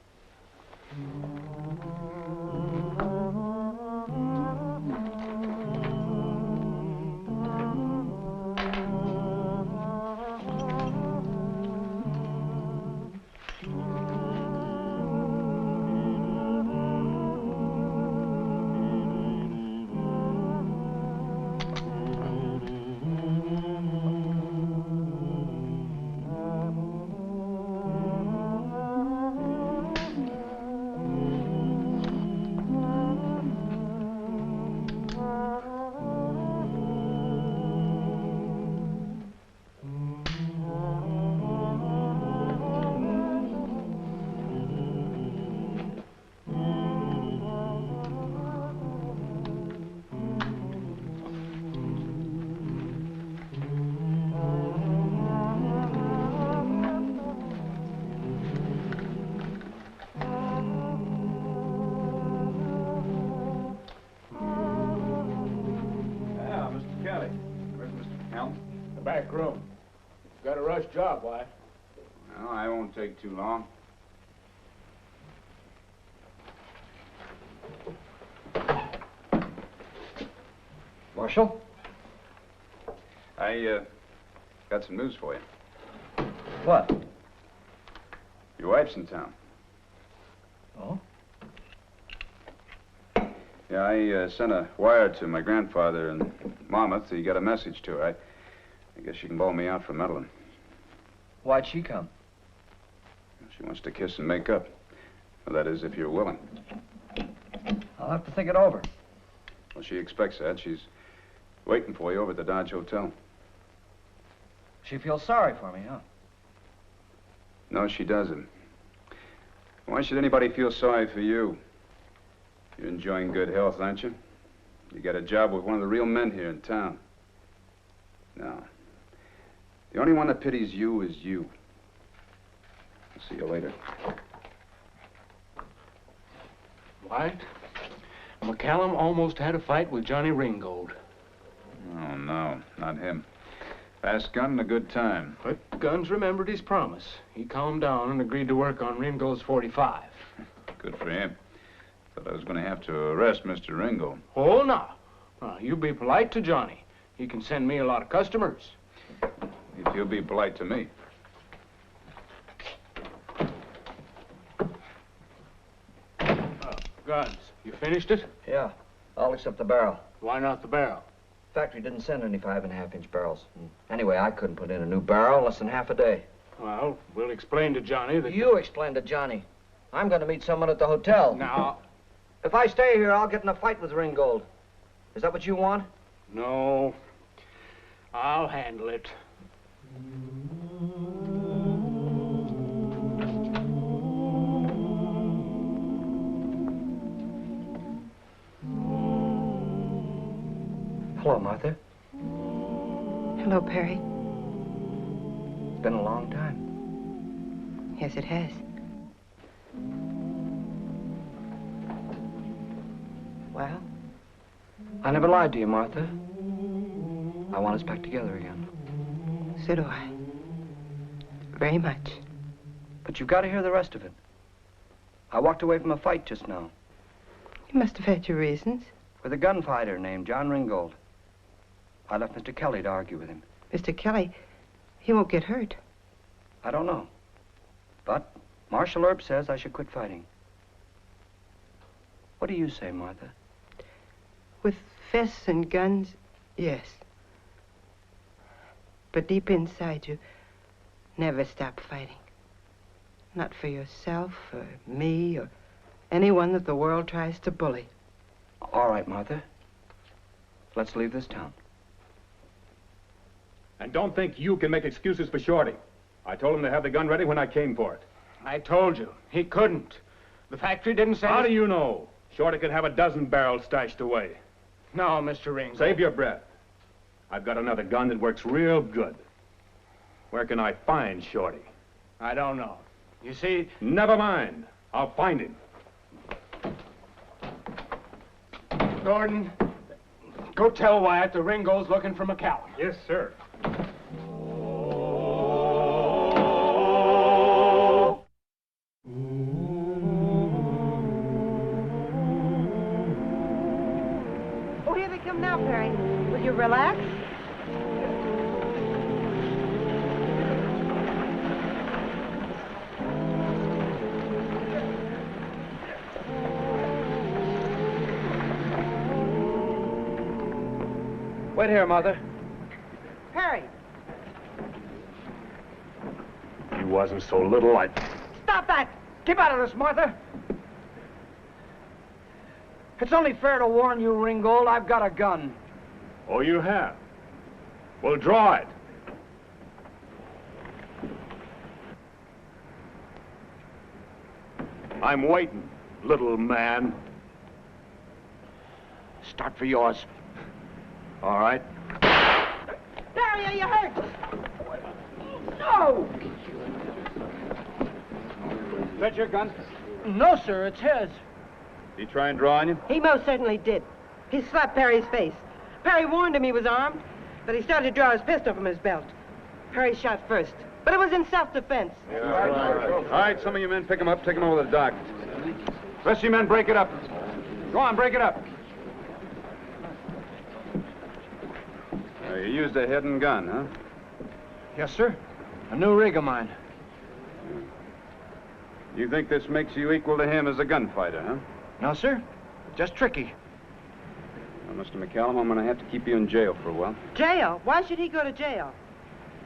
Back room. Got a rush job, Wyatt. Well, I won't take too long. Marshal? I, got some news for you. What? Your wife's in town. Oh? Yeah, I sent a wire to my grandfather in Monmouth. He got a message to her. I guess she can bawl me out for meddling. Why'd she come? She wants to kiss and make up. Well, that is, if you're willing. I'll have to think it over. Well, she expects that. She's waiting for you over at the Dodge Hotel. She feels sorry for me, huh? No, she doesn't. Why should anybody feel sorry for you? You're enjoying good health, aren't you? You got a job with one of the real men here in town. No. The only one that pities you is you. I'll see you later. Wyatt, McCallum almost had a fight with Johnny Ringgold. Oh, no, not him. Fast gun and a good time. But Guns remembered his promise. He calmed down and agreed to work on Ringgold's .45. Good for him. Thought I was going to have to arrest Mr. Ringgold. Oh, no. You be polite to Johnny. He can send me a lot of customers. If you'll be polite to me. Guns, you finished it? Yeah, all except the barrel. Why not the barrel? Factory didn't send any 5.5-inch barrels. Anyway, I couldn't put in a new barrel in less than half a day. Well, we'll explain to Johnny that... You explain to Johnny. I'm going to meet someone at the hotel. Now... If I stay here, I'll get in a fight with Ringgold. Is that what you want? No. I'll handle it. Hello, Martha. Hello, Perry. It's been a long time. Yes, it has. Well? I never lied to you, Martha. I want us back together again. So do I. Very much. But you've got to hear the rest of it. I walked away from a fight just now. You must have had your reasons. With a gunfighter named John Ringgold. I left Mr. Kelly to argue with him. Mr. Kelly, he won't get hurt. I don't know. But Marshal Earp says I should quit fighting. What do you say, Martha? With fists and guns, yes. But deep inside you, never stop fighting. Not for yourself, or me, or anyone that the world tries to bully. All right, Martha. Let's leave this town. And don't think you can make excuses for Shorty. I told him to have the gun ready when I came for it. I told you, he couldn't. The factory didn't send How it. do you know? Shorty could have a dozen barrels stashed away. No, Mr. Ringgold. Save your breath. I've got another gun that works real good. Where can I find Shorty? I don't know. You see... Never mind. I'll find him. Gordon, go tell Wyatt the Ringgold's looking for McCallum. Yes, sir. right. Will you relax? Wait here, Mother. Perry, He wasn't so little, I'd... Stop that! Keep out of this, Martha. It's only fair to warn you, Ringgold, I've got a gun. Oh, you have? Well, draw it. I'm waiting, little man. Start for yours. All right. Perry, are you hurt? No! Is that your gun? No, sir, it's his. Did he try and draw on you? He most certainly did. He slapped Perry's face. Perry warned him he was armed, but he started to draw his pistol from his belt. Perry shot first, but it was in self-defense. All right, some of you men pick him up, take him over to the dock. Rest of you men, break it up. Go on, break it up. You used a hidden gun, huh? Yes, sir. A new rig of mine. You think this makes you equal to him as a gunfighter, huh? No, sir. Just tricky. Well, Mr. McCallum, I'm going to have to keep you in jail for a while. Jail? Why should he go to jail?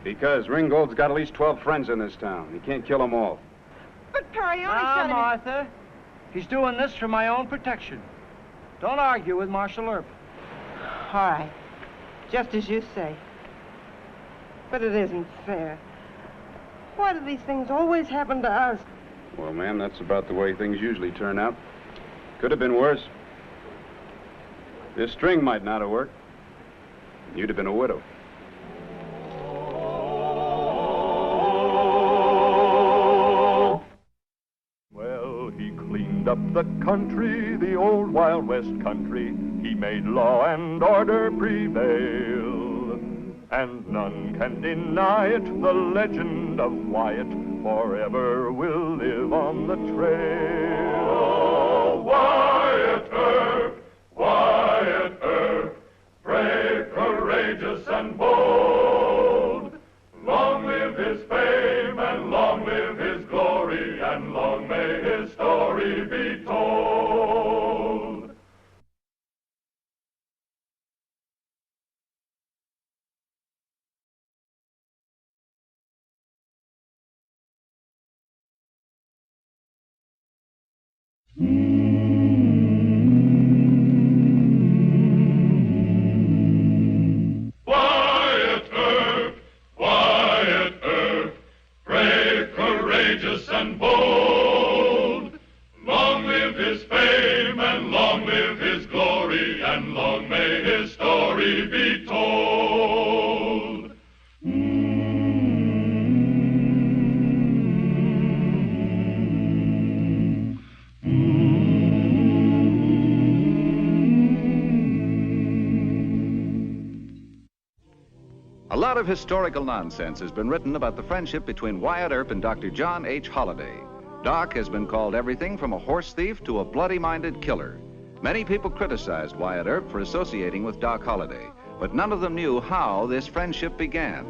Because Ringgold's got at least 12 friends in this town. He can't kill them all. But Perry only shot him. Martha. He's doing this for my own protection. Don't argue with Marshal Earp. All right. Just as you say. But it isn't fair. Why do these things always happen to us? Well, ma'am, that's about the way things usually turn out. Could have been worse. This string might not have worked. You'd have been a widow. Well, he cleaned up the country, the old Wild West country. He made law and order prevail. And none can deny it, the legend of Wyatt forever will live on the trail. Oh, Wyatt Earp, brave, courageous, and bold. Long live his fame, and long live his glory, and long may his story be told. Wyatt Earp, brave, courageous, and bold. Long live his fame, and long live his glory, and long may his story be told. A lot of historical nonsense has been written about the friendship between Wyatt Earp and Dr. John H. Holliday. Doc has been called everything from a horse thief to a bloody-minded killer. Many people criticized Wyatt Earp for associating with Doc Holliday, but none of them knew how this friendship began.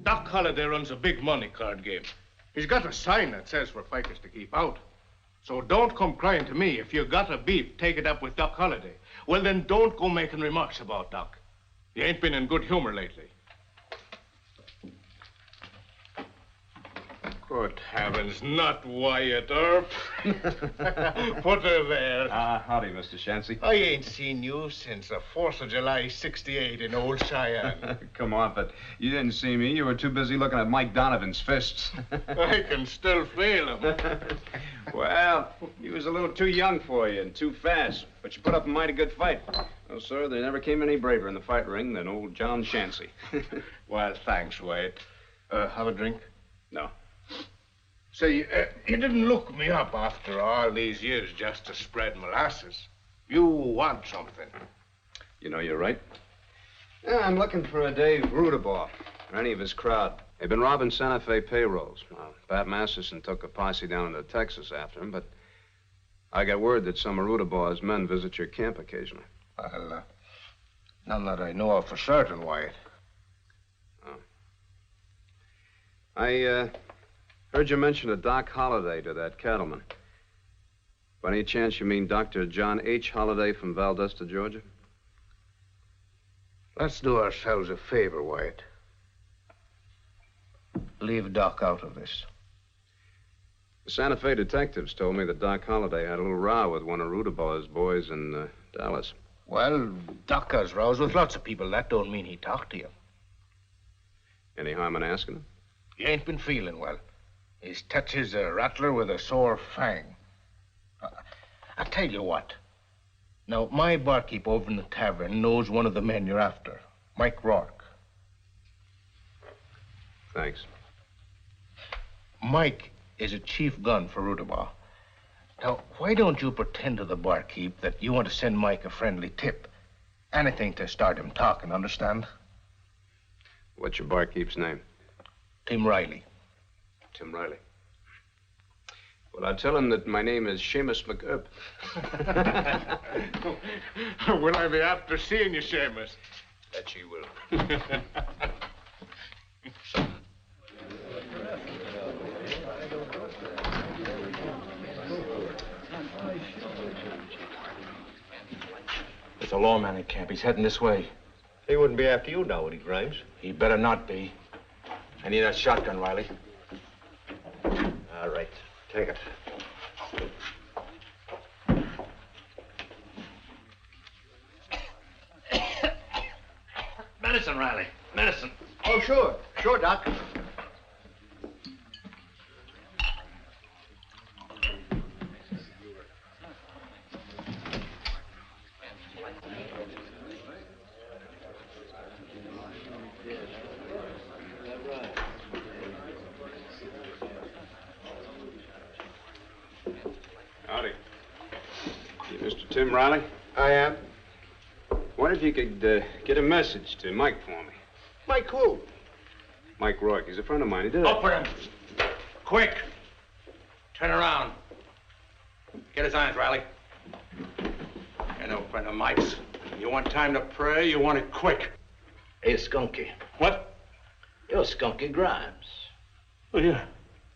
Doc Holliday runs a big money card game. He's got a sign that says for fighters to keep out. So don't come crying to me. If you got a beef, take it up with Doc Holliday. Well, then don't go making remarks about Doc. He ain't been in good humor lately. Good heavens, not Wyatt Earp. Put her there. Howdy, Mr. Shancy. I ain't seen you since the 4th of July, '68 in old Cheyenne. Come on, but you didn't see me. You were too busy looking at Mike Donovan's fists. I can still feel them. Well, he was a little too young for you and too fast, but you put up a mighty good fight. Oh, sir, there never came any braver in the fight ring than old John Shancy. Well, thanks, Wyatt. Have a drink? No. Say, you didn't look me up after all these years just to spread molasses. You want something. You know, you're right. Yeah, I'm looking for a Dave Rudabaugh or any of his crowd. They've been robbing Santa Fe payrolls. Pat Masterson took a posse down into Texas after him, but I got word that some of Rudabaugh's men visit your camp occasionally. Well, none that I know of for certain, Wyatt. Oh. I heard you mention a Doc Holliday to that cattleman. By any chance you mean Dr. John H. Holliday from Valdosta, Georgia? Let's do ourselves a favor, Wyatt. Leave Doc out of this. The Santa Fe detectives told me that Doc Holliday had a little row with one of Rudabaugh's boys in Dallas. Well, Doc has rows with lots of people. That don't mean he talked to you. Any harm in asking him? He ain't been feeling well. His touches a rattler with a sore fang. I tell you what. Now, my barkeep over in the tavern knows one of the men you're after, Mike Rourke. Thanks. Mike is a chief gun for Rudabaugh. Now, why don't you pretend to the barkeep that you want to send Mike a friendly tip? Anything to start him talking, understand? What's your barkeep's name? Tim Riley. Tim Riley. Well, I'll tell him that my name is Seamus McErp. Will I be after seeing you, Seamus? That you will. There's a lawman in camp. He's heading this way. He wouldn't be after you now, would he, Grimes? He better not be. I need that shotgun, Riley. All right. Take it. Medicine, Riley. Medicine. Oh, sure. Sure, Doc. Howdy. You Mr. Tim Riley? I am. Wonder if you could get a message to Mike for me. Mike who? Mike Rourke. He's a friend of mine. He did it. Open him. Quick. Turn around. Get his eyes, Riley. You're no friend of Mike's. You want time to pray, you want it quick. Hey, Skunky. What? You're Skunky Grimes. Oh, yeah.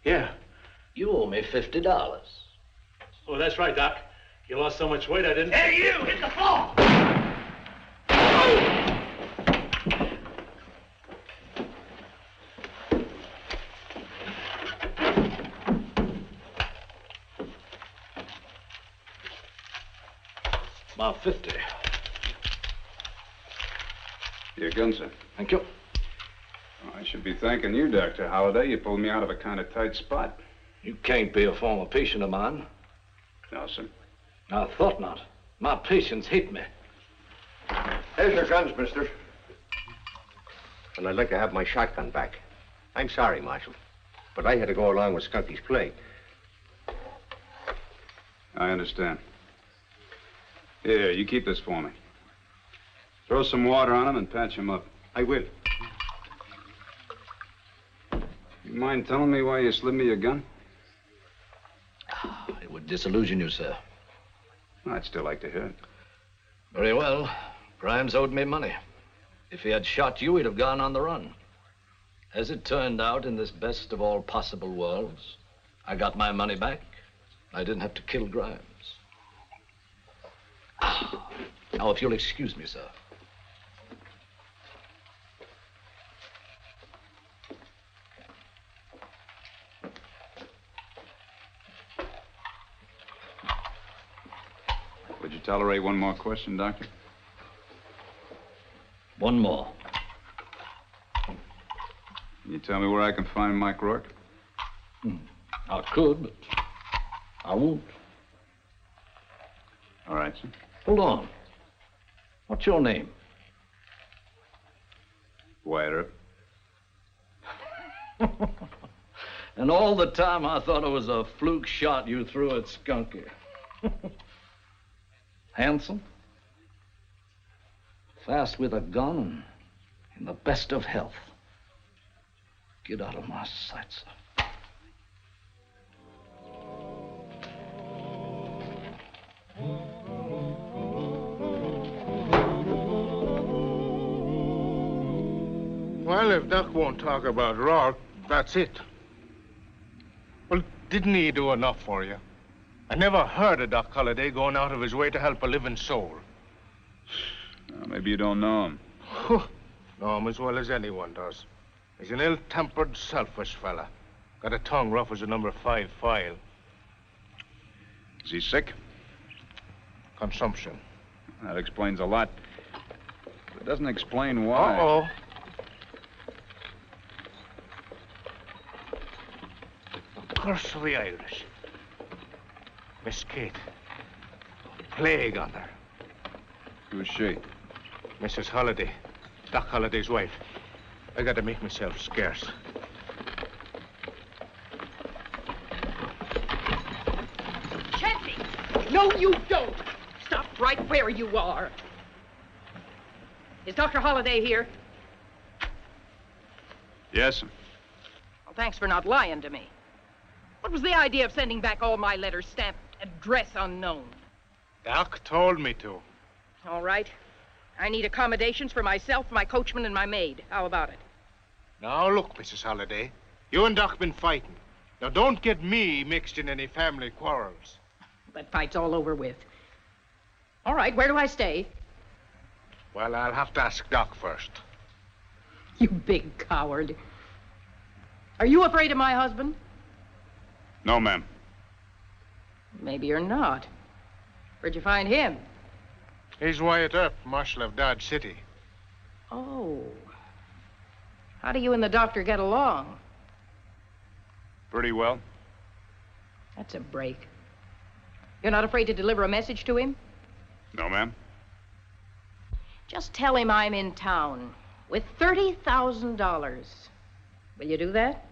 Yeah. You owe me $50. Oh, that's right, Doc. You lost so much weight I didn't... Hey, you! Hit the floor! About 50. Your gun, sir. Thank you. Oh, I should be thanking you, Dr. Holliday. You pulled me out of a kind of tight spot. You can't be a former patient of mine. No, sir. I thought not. My patients hate me. Here's your guns, mister. And I'd like to have my shotgun back. I'm sorry, Marshal, but I had to go along with Skunky's play. I understand. Here, you keep this for me. Throw some water on him and patch him up. I will. You mind telling me why you slid me your gun? It would disillusion you, sir. I'd still like to hear it. Very well. Grimes owed me money. If he had shot you, he'd have gone on the run. As it turned out, in this best of all possible worlds, I got my money back. I didn't have to kill Grimes. Now, if you'll excuse me, sir. Would you tolerate one more question, Doctor? One more. Can you tell me where I can find Mike Rourke? I could, but I won't. All right, sir. Hold on. What's your name? Wyatt. And all the time I thought it was a fluke shot you threw at Skunky. Handsome. Fast with a gun. in the best of health. Get out of my sight, sir. Well, if Doc won't talk about Rourke, that's it. Well, didn't he do enough for you? I never heard of Doc Holliday going out of his way to help a living soul. Well, maybe you don't know him. Know him as well as anyone does. He's an ill-tempered, selfish fella. Got a tongue rough as a number 5 file. Is he sick? Consumption. That explains a lot. But it doesn't explain why. Uh-oh. Curse of the Irish. Miss Kate. Plague on her. Who's she? Mrs. Holliday. Doc Holliday's wife. I gotta make myself scarce. Chappie! No, you don't! Stop right where you are. Is Dr. Holliday here? Yes. Well, thanks for not lying to me. What was the idea of sending back all my letters stamped address unknown? Doc told me to. All right. I need accommodations for myself, my coachman, and my maid. How about it? Now, look, Mrs. Holliday. You and Doc been fighting. Now, don't get me mixed in any family quarrels. That fight's all over with. All right, where do I stay? Well, I'll have to ask Doc first. You big coward. Are you afraid of my husband? No, ma'am. Maybe you're not. Where'd you find him? He's Wyatt Earp, Marshal of Dodge City. Oh. How do you and the doctor get along? Pretty well. That's a break. You're not afraid to deliver a message to him? No, ma'am. Just tell him I'm in town with $30,000. Will you do that?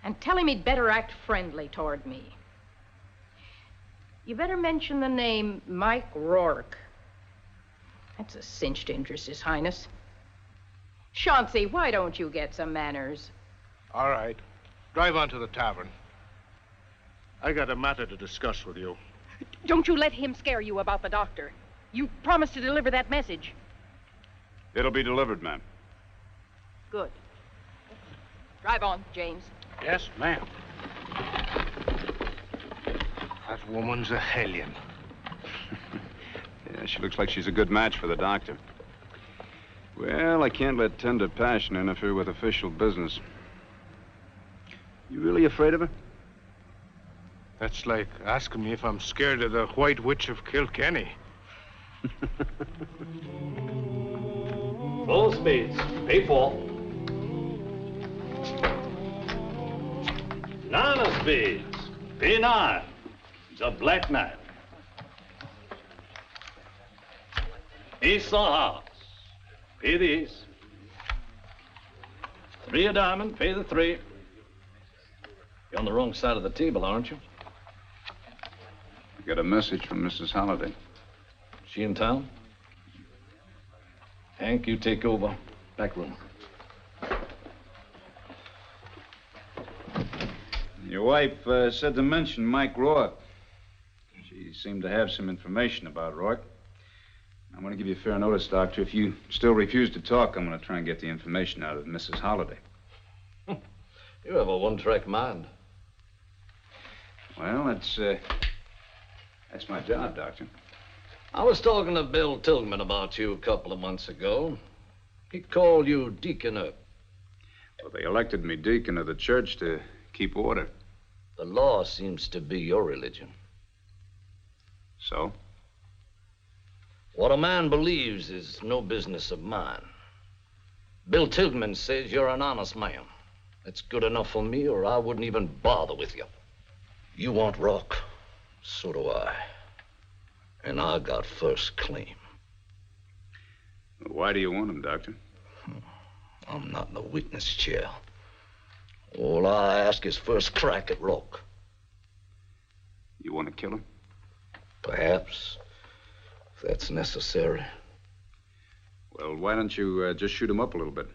And tell him he'd better act friendly toward me. You better mention the name Mike Rourke. That's a cinch to interest His Highness. Chauncey, why don't you get some manners? All right. Drive on to the tavern. I got a matter to discuss with you. Don't you let him scare you about the doctor. You promised to deliver that message. It'll be delivered, ma'am. Good. Drive on, James. Yes, ma'am. That woman's a hellion. Yeah, she looks like she's a good match for the doctor. Well, I can't let tender passion interfere with official business. You really afraid of her? That's like asking me if I'm scared of the White Witch of Kilkenny. Full speeds. Pay full. 9 of speeds. P9. It's a black knife. East the house. Pay the east. 3 a diamond. Pay the 3. You're on the wrong side of the table, aren't you? I got a message from Mrs. Holliday. She in town? Hank, you take over. Back room. Your wife said to mention Mike Rourke. She seemed to have some information about Rourke. I'm going to give you fair notice, Doctor. If you still refuse to talk, I'm going to try and get the information out of Mrs. Holliday. You have a one-track mind. Well, that's my job, Doctor. I was talking to Bill Tilghman about you a couple of months ago. He called you Deacon Earp. Well, they elected me deacon of the church to keep order. The law seems to be your religion. So? What a man believes is no business of mine. Bill Tilghman says you're an honest man. That's good enough for me, or I wouldn't even bother with you. You want Rourke, so do I. And I got first claim. Why do you want him, Doctor? I'm not in the witness chair. All I ask is first crack at Rourke. You want to kill him? Perhaps, if that's necessary. Well, why don't you just shoot him up a little bit?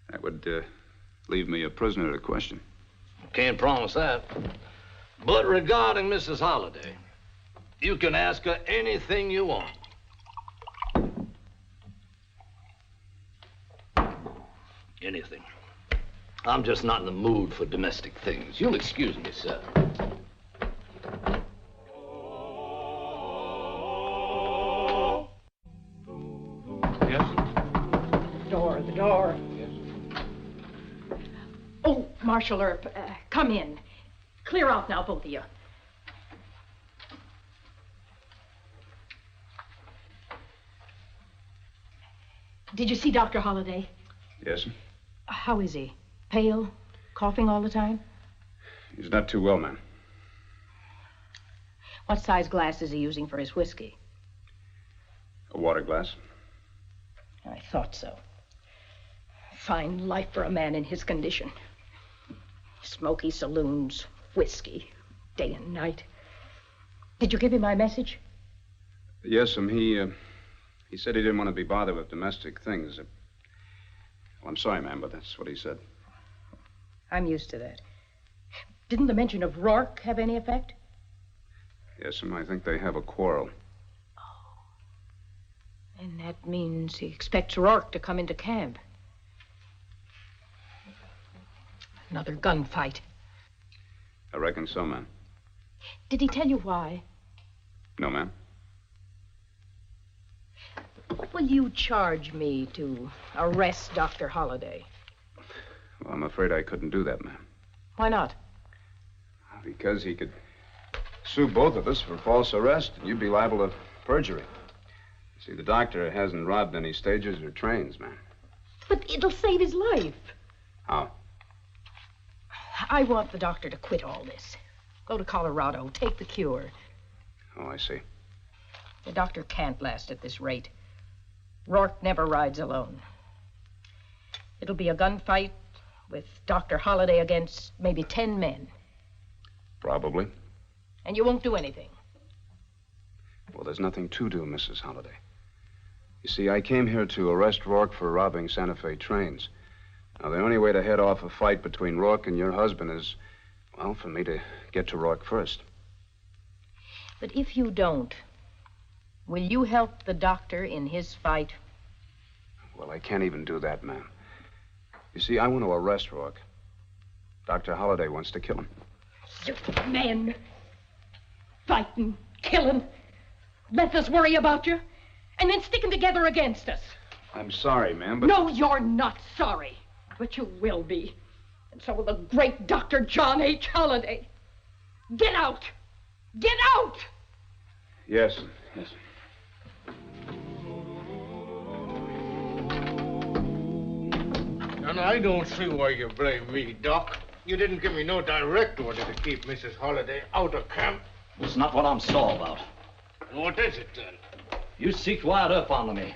That would leave me a prisoner to question. Can't promise that. But regarding Mrs. Holliday, you can ask her anything you want. Anything. I'm just not in the mood for domestic things. You'll excuse me, sir. Yes? The door. Yes. Oh, Marshal Earp, come in. Clear out now, both of you. Did you see Dr. Holliday? Yes, sir. How is he? Pale? Coughing all the time? He's not too well, ma'am. What size glass is he using for his whiskey? A water glass. I thought so. Fine life for a man in his condition. Smoky saloons, whiskey, day and night. Did you give him my message? Yes, he said he didn't want to be bothered with domestic things. Well, I'm sorry, ma'am, but that's what he said. I'm used to that. Didn't the mention of Rourke have any effect? Yes, ma'am, I think they have a quarrel. And that means he expects Rourke to come into camp. Another gunfight. I reckon so, ma'am. Did he tell you why? No, ma'am. Will you charge me to arrest Dr. Holliday? Well, I'm afraid I couldn't do that, ma'am. Why not? Because he could sue both of us for false arrest, and you'd be liable to perjury. See, the doctor hasn't robbed any stages or trains, ma'am. But it'll save his life. How? I want the doctor to quit all this. Go to Colorado, take the cure. Oh, I see. The doctor can't last at this rate. Rourke never rides alone. It'll be a gunfight with Dr. Holliday against maybe 10 men. Probably. And you won't do anything. Well, there's nothing to do, Mrs. Holliday. You see, I came here to arrest Rourke for robbing Santa Fe trains. Now, the only way to head off a fight between Rourke and your husband is, well, for me to get to Rourke first. But if you don't, will you help the doctor in his fight? Well, I can't even do that, ma'am. You see, I want to arrest Rourke. Dr. Holliday wants to kill him. You men. Fighting, killing. Let us worry about you. And then sticking together against us. I'm sorry, ma'am, but... No, you're not sorry. But you will be. And so will the great Dr. John H. Holliday. Get out! Get out! Yes, yes. And I don't see why you blame me, Doc. You didn't give me no direct order to keep Mrs. Holliday out of camp. It's not what I'm sore about. And what is it, then? You seeked Wyatt up onto me.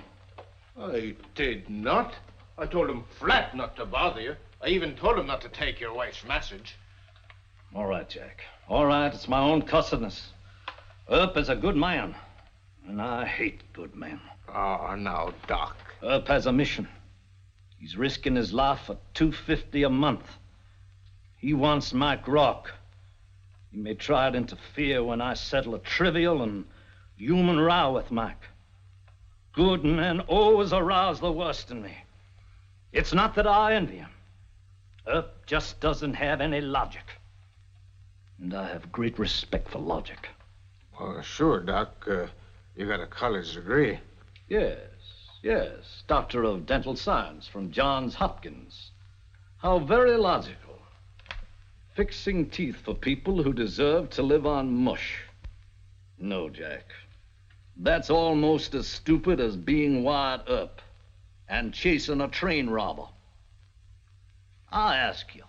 I did not. I told him flat not to bother you. I even told him not to take your wife's message. All right, Jack. All right, it's my own cussedness. Earp is a good man, and I hate good men. Oh, now, Doc. Earp has a mission. He's risking his life for $250 a month. He wants Mike Rourke. He may try to interfere when I settle a trivial and human row with Mike. Good men always arouse the worst in me. It's not that I envy him. Earp just doesn't have any logic. And I have great respect for logic. Well, sure, Doc. You got a college degree. Yes, yes. Doctor of Dental Science from Johns Hopkins. How very logical. Fixing teeth for people who deserve to live on mush. No, Jack. That's almost as stupid as being Wyatt Earp and chasing a train robber. I ask you,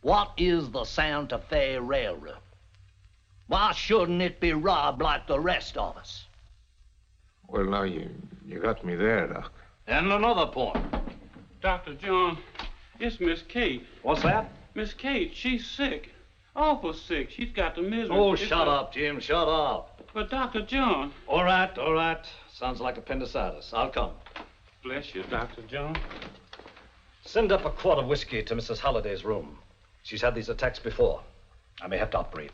what is the Santa Fe Railroad? Why shouldn't it be robbed like the rest of us? Well, now, you got me there, Doc. And another point. Dr. John, it's Miss Kate. What's that? Miss Kate, she's sick. Awful sick. She's got the misery. Oh, shut up, Jim, shut up. But Dr. John... All right, all right. Sounds like appendicitis. I'll come. Bless you, Dr. Jones. Send up a quart of whiskey to Mrs. Holliday's room. She's had these attacks before. I may have to operate.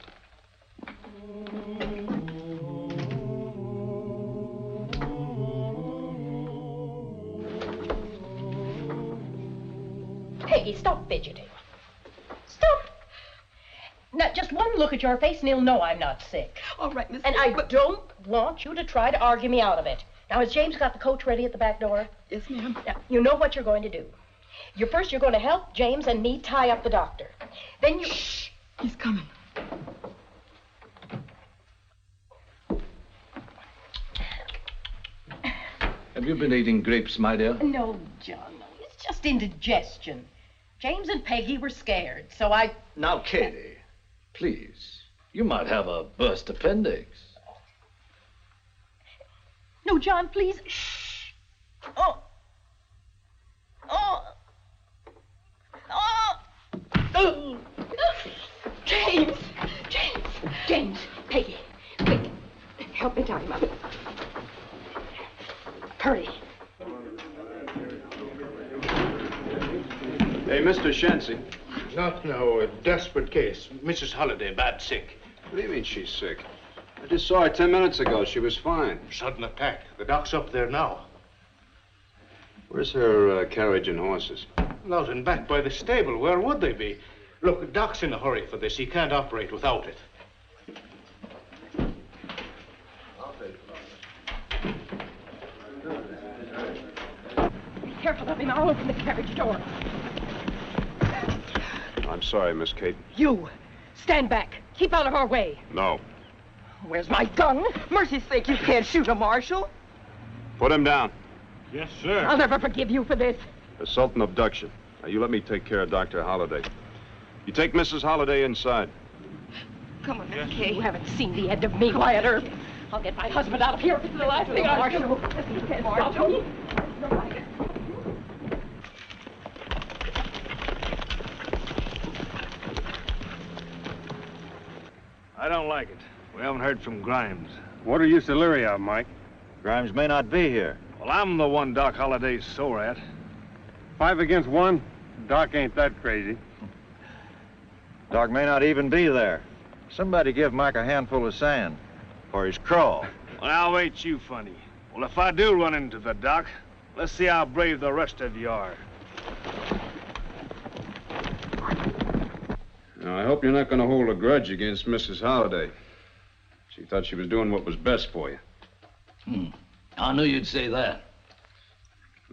Peggy, stop fidgeting. Stop. Now, just one look at your face and he'll know I'm not sick. All right, Miss. And I don't want you to try to argue me out of it. Now, has James got the coach ready at the back door? Yes, ma'am. Now, you know what you're going to do. You're going to help James and me tie up the doctor. Then you... Shh. He's coming. Have you been eating grapes, my dear? No, John, no. It's just indigestion. James and Peggy were scared, so I... Now, Katie, please. You might have a burst appendix. No, John, please. Shh. Oh. Oh. Oh. Oh. James. James. James. Peggy. Quick. Help me tie him up. Hurry. Hey, Mr. Shensi. Not now. A desperate case. Mrs. Holliday, bad sick. What do you mean she's sick? I just saw her 10 minutes ago. She was fine. Sudden attack. The doc's up there now. Where's her carriage and horses? Out and back by the stable. Where would they be? Look, the doc's in a hurry for this. He can't operate without it. Be careful of him. I'll open the carriage door. I'm sorry, Miss Kate. You. Stand back. Keep out of our way. No. Where's my gun? Mercy's sake, you can't shoot a marshal. Put him down. Yes, sir. I'll never forgive you for this. Assault and abduction. Now, you let me take care of Dr. Holliday. You take Mrs. Holliday inside. Come on, Miss Kay. You haven't seen the end of me, Wyatt Earp. I'll get my husband out of here if it's the last thing I do. You can't stop me. I don't like it. We haven't heard from Grimes. What are you so leery of, Mike? Grimes may not be here. Well, I'm the one Doc Holliday's sore at. 5 against 1? Doc ain't that crazy. Doc may not even be there. Somebody give Mike a handful of sand for his crawl. Well, now, ain't you funny? Well, if I do run into the Doc, let's see how brave the rest of you are. Now, I hope you're not going to hold a grudge against Mrs. Holliday. She thought she was doing what was best for you. I knew you'd say that.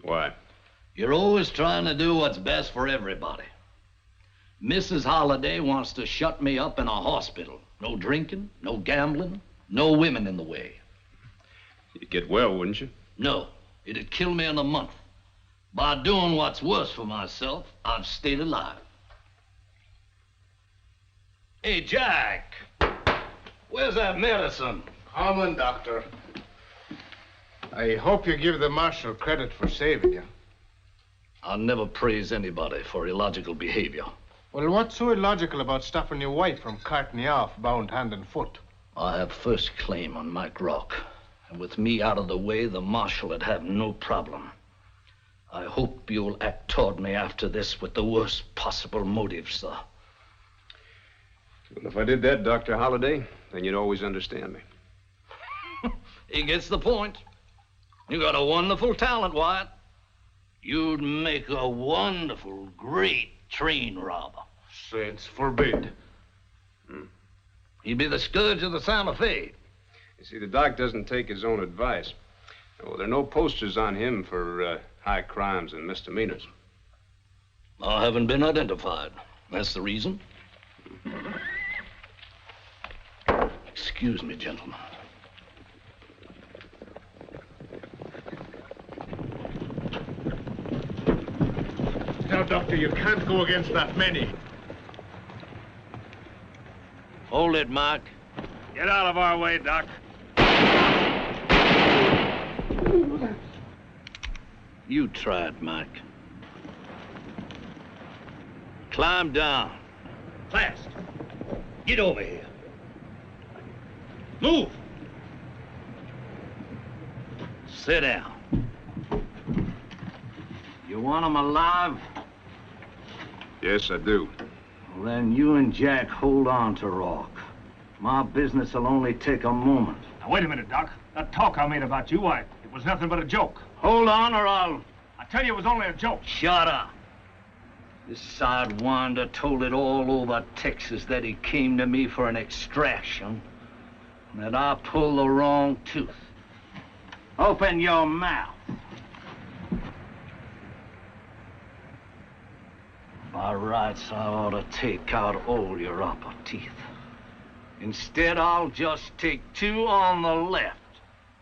Why? You're always trying to do what's best for everybody. Mrs. Holliday wants to shut me up in a hospital. No drinking, no gambling, no women in the way. You'd get well, wouldn't you? No, it'd kill me in a month. By doing what's worse for myself, I've stayed alive. Hey, Jack, where's that medicine? Coming, Doctor. I hope you give the marshal credit for saving you. I'll never praise anybody for illogical behavior. Well, what's so illogical about stopping your wife from carting you off, bound hand and foot? I have first claim on Mike Rock. And with me out of the way, the marshal would have no problem. I hope you'll act toward me after this with the worst possible motive, sir. Well, if I did that, Dr. Holliday, then you'd always understand me. He gets the point. You got a wonderful talent, Wyatt. You'd make a wonderful, great train robber. Saints forbid. He'd be the scourge of the Santa Fe. You see, the doc doesn't take his own advice. Well, there are no posters on him for high crimes and misdemeanors. I haven't been identified. That's the reason. Excuse me, gentlemen. Now, Doctor, you can't go against that many. Hold it, Mike. Get out of our way, Doc. You try it, Mike. Climb down. Fast. Get over here. Move. Sit down. want him alive? Yes, I do. Well, then you and Jack hold on to Rock. My business will only take a moment. Now, wait a minute, Doc. That talk I made about you, it was nothing but a joke. Hold on or I'll... I tell you, it was only a joke. Shut up. This sidewinder told it all over Texas that he came to me for an extraction, and that I pulled the wrong tooth. Open your mouth. By rights, I ought to take out all your upper teeth. Instead, I'll just take 2 on the left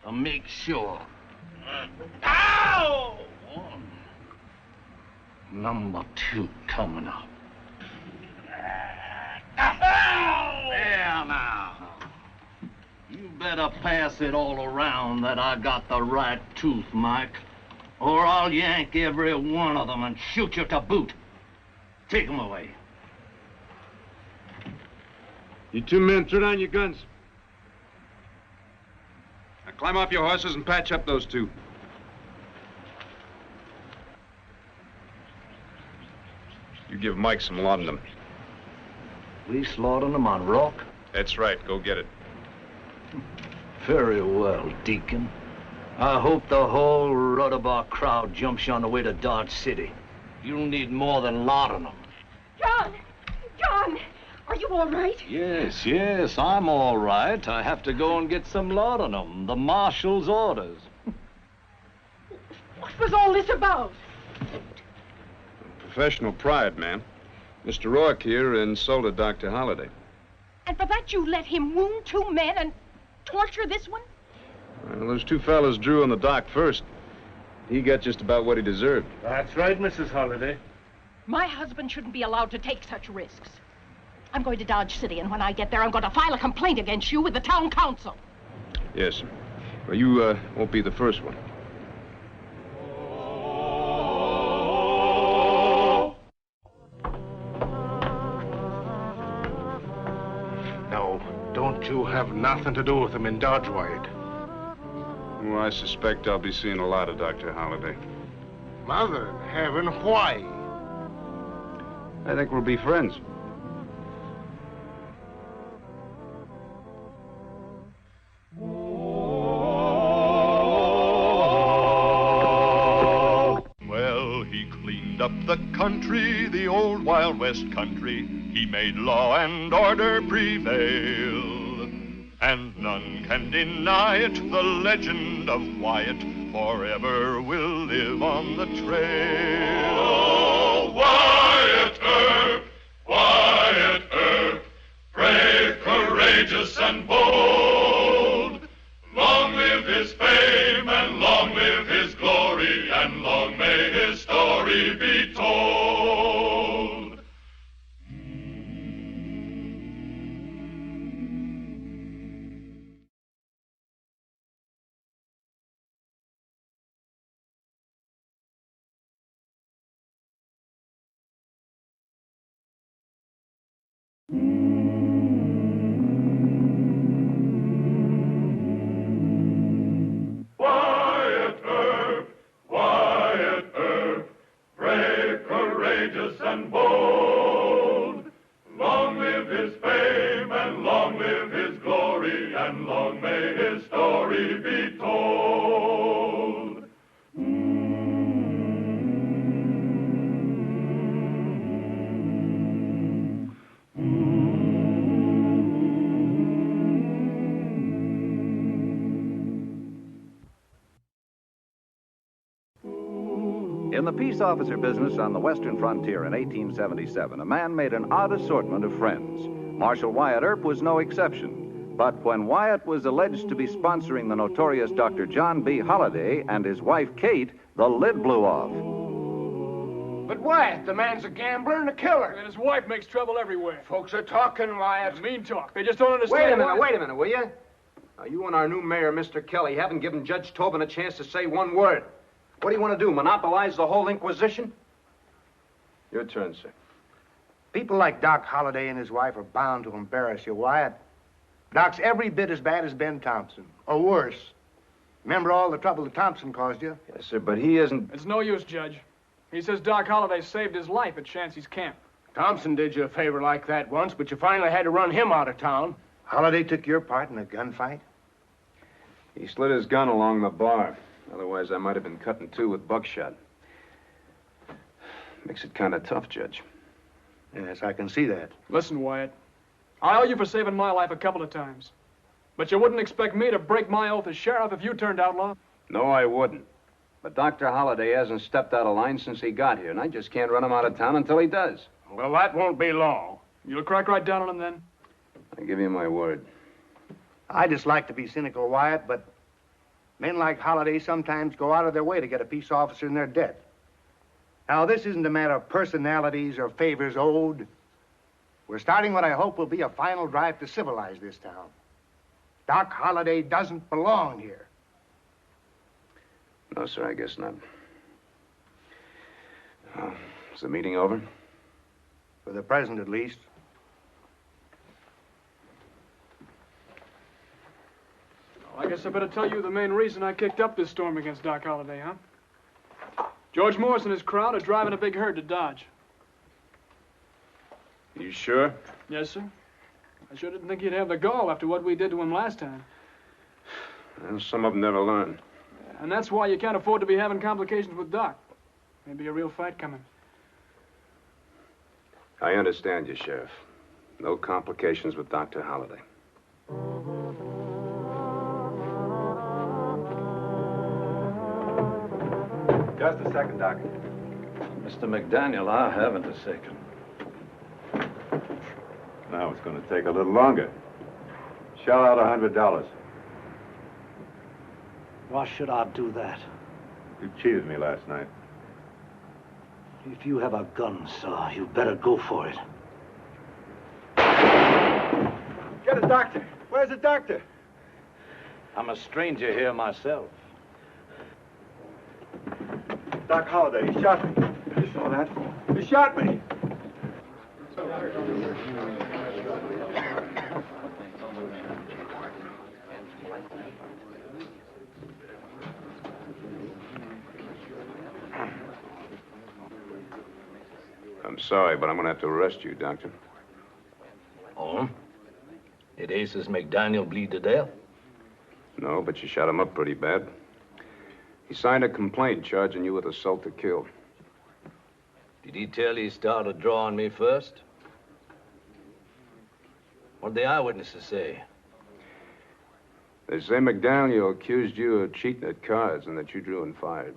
to make sure. Ow! 1. Number 2 coming up. There now. You better pass it all around that I got the right tooth, Mike, or I'll yank every one of them and shoot you to boot. Take them away. You 2 men, throw down your guns. Now climb off your horses and patch up those 2. You give Mike some laudanum. We slaughtered him on Rock? That's right. Go get it. Very well, Deacon. I hope the whole Rudabaugh crowd jumps you on the way to Dodge City. You'll need more than laudanum. John! John! Are you all right? Yes, I'm all right. I have to go and get some laudanum. The marshal's orders. What was all this about? Professional pride, ma'am. Mr. Rourke here insulted Dr. Holliday. And for that you let him wound 2 men and torture this one? Well, those 2 fellas drew on the dock first. He got just about what he deserved. That's right, Mrs. Holliday. My husband shouldn't be allowed to take such risks. I'm going to Dodge City, and when I get there, I'm going to file a complaint against you with the town council. Yes, sir. Well, you won't be the first one. No, don't you have nothing to do with him in Dodge, Wyatt. Well, I suspect I'll be seeing a lot of Dr. Holliday. Mother in heaven, why? I think we'll be friends. Well, he cleaned up the country, the old Wild West country. He made law and order prevail. And none can deny it, the legend of Wyatt forever will live on the trail. Oh, Wyatt Earp, brave, courageous, and bold. Long live his fame, and long live his glory, and long may his story be told. Wyatt Earp, brave, courageous, and bold. Long live his fame, and long live his glory, and long may his story be told. In the peace officer business on the western frontier in 1877, a man made an odd assortment of friends. Marshal Wyatt Earp was no exception. But when Wyatt was alleged to be sponsoring the notorious Dr. John B. Holliday and his wife, Kate, the lid blew off. But Wyatt, the man's a gambler and a killer. And his wife makes trouble everywhere. Folks are talking, Wyatt. Mean talk. They just don't understand. Wait a minute, will you? Now, you and our new mayor, Mr. Kelly, haven't given Judge Tobin a chance to say one word. What do you want to do, monopolize the whole Inquisition? Your turn, sir. People like Doc Holliday and his wife are bound to embarrass you, Wyatt. Doc's every bit as bad as Ben Thompson, or worse. Remember all the trouble that Thompson caused you? Yes, sir, but he isn't... It's no use, Judge. He says Doc Holliday saved his life at Chancey's camp. Thompson did you a favor like that once, but you finally had to run him out of town. Holliday took your part in a gunfight? He slid his gun along the bar. Otherwise, I might have been cut in two with buckshot. Makes it kind of tough, Judge. Yes, I can see that. Listen, Wyatt. I owe you for saving my life a couple of times. But you wouldn't expect me to break my oath as sheriff if you turned outlaw? No, I wouldn't. But Dr. Holliday hasn't stepped out of line since he got here, and I just can't run him out of town until he does. Well, that won't be long. You'll crack right down on him then? I give you my word. I just like to be cynical, Wyatt, but men like Holliday sometimes go out of their way to get a peace officer in their debt. Now, this isn't a matter of personalities or favors owed. We're starting what I hope will be a final drive to civilize this town. Doc Holliday doesn't belong here. No, sir, I guess not. Is the meeting over? For the present, at least. Well, I guess I better tell you the main reason I kicked up this storm against Doc Holliday, huh? George Morris and his crowd are driving a big herd to Dodge. You sure? Yes, sir. I sure didn't think he'd have the gall after what we did to him last time. Well, some of them never learn. And that's why you can't afford to be having complications with Doc. Maybe a real fight coming. I understand you, Sheriff. No complications with Dr. Holliday. Just a second, Doc. Mr. McDaniel, I haven't a second. Now it's going to take a little longer. Shell out $100. Why should I do that? You cheated me last night. If you have a gun, sir, you better go for it. Get a doctor. Where's the doctor? I'm a stranger here myself. Doc Holliday, he shot me. You saw that? He shot me. I'm sorry, but I'm going to have to arrest you, Doctor. Oh? Did Aces McDaniel bleed to death? No, but you shot him up pretty bad. He signed a complaint charging you with assault to kill. Did he tell you he started drawing me first? What did the eyewitnesses say? They say McDaniel accused you of cheating at cards and that you drew and fired.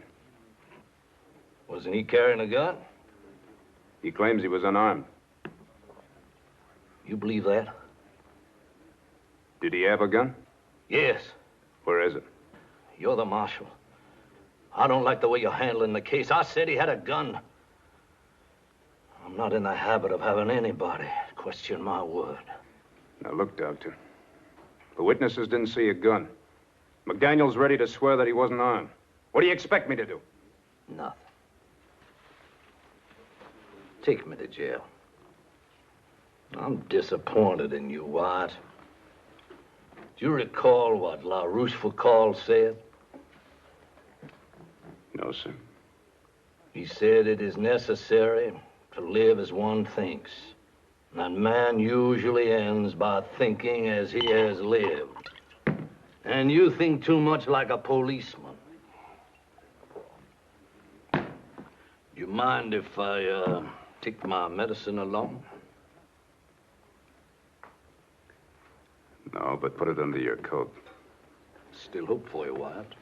Wasn't he carrying a gun? He claims he was unarmed. You believe that? Did he have a gun? Yes. Where is it? You're the marshal. I don't like the way you're handling the case. I said he had a gun. I'm not in the habit of having anybody question my word. Now, look, Doctor. The witnesses didn't see a gun. McDaniel's ready to swear that he wasn't armed. What do you expect me to do? Nothing. Take me to jail. I'm disappointed in you, Wyatt. Do you recall what La Rochefoucauld said? No, sir. He said it is necessary to live as one thinks. And man usually ends by thinking as he has lived. And you think too much like a policeman. Do you mind if I, take my medicine along? No, but put it under your coat. Still hope for you, Wyatt.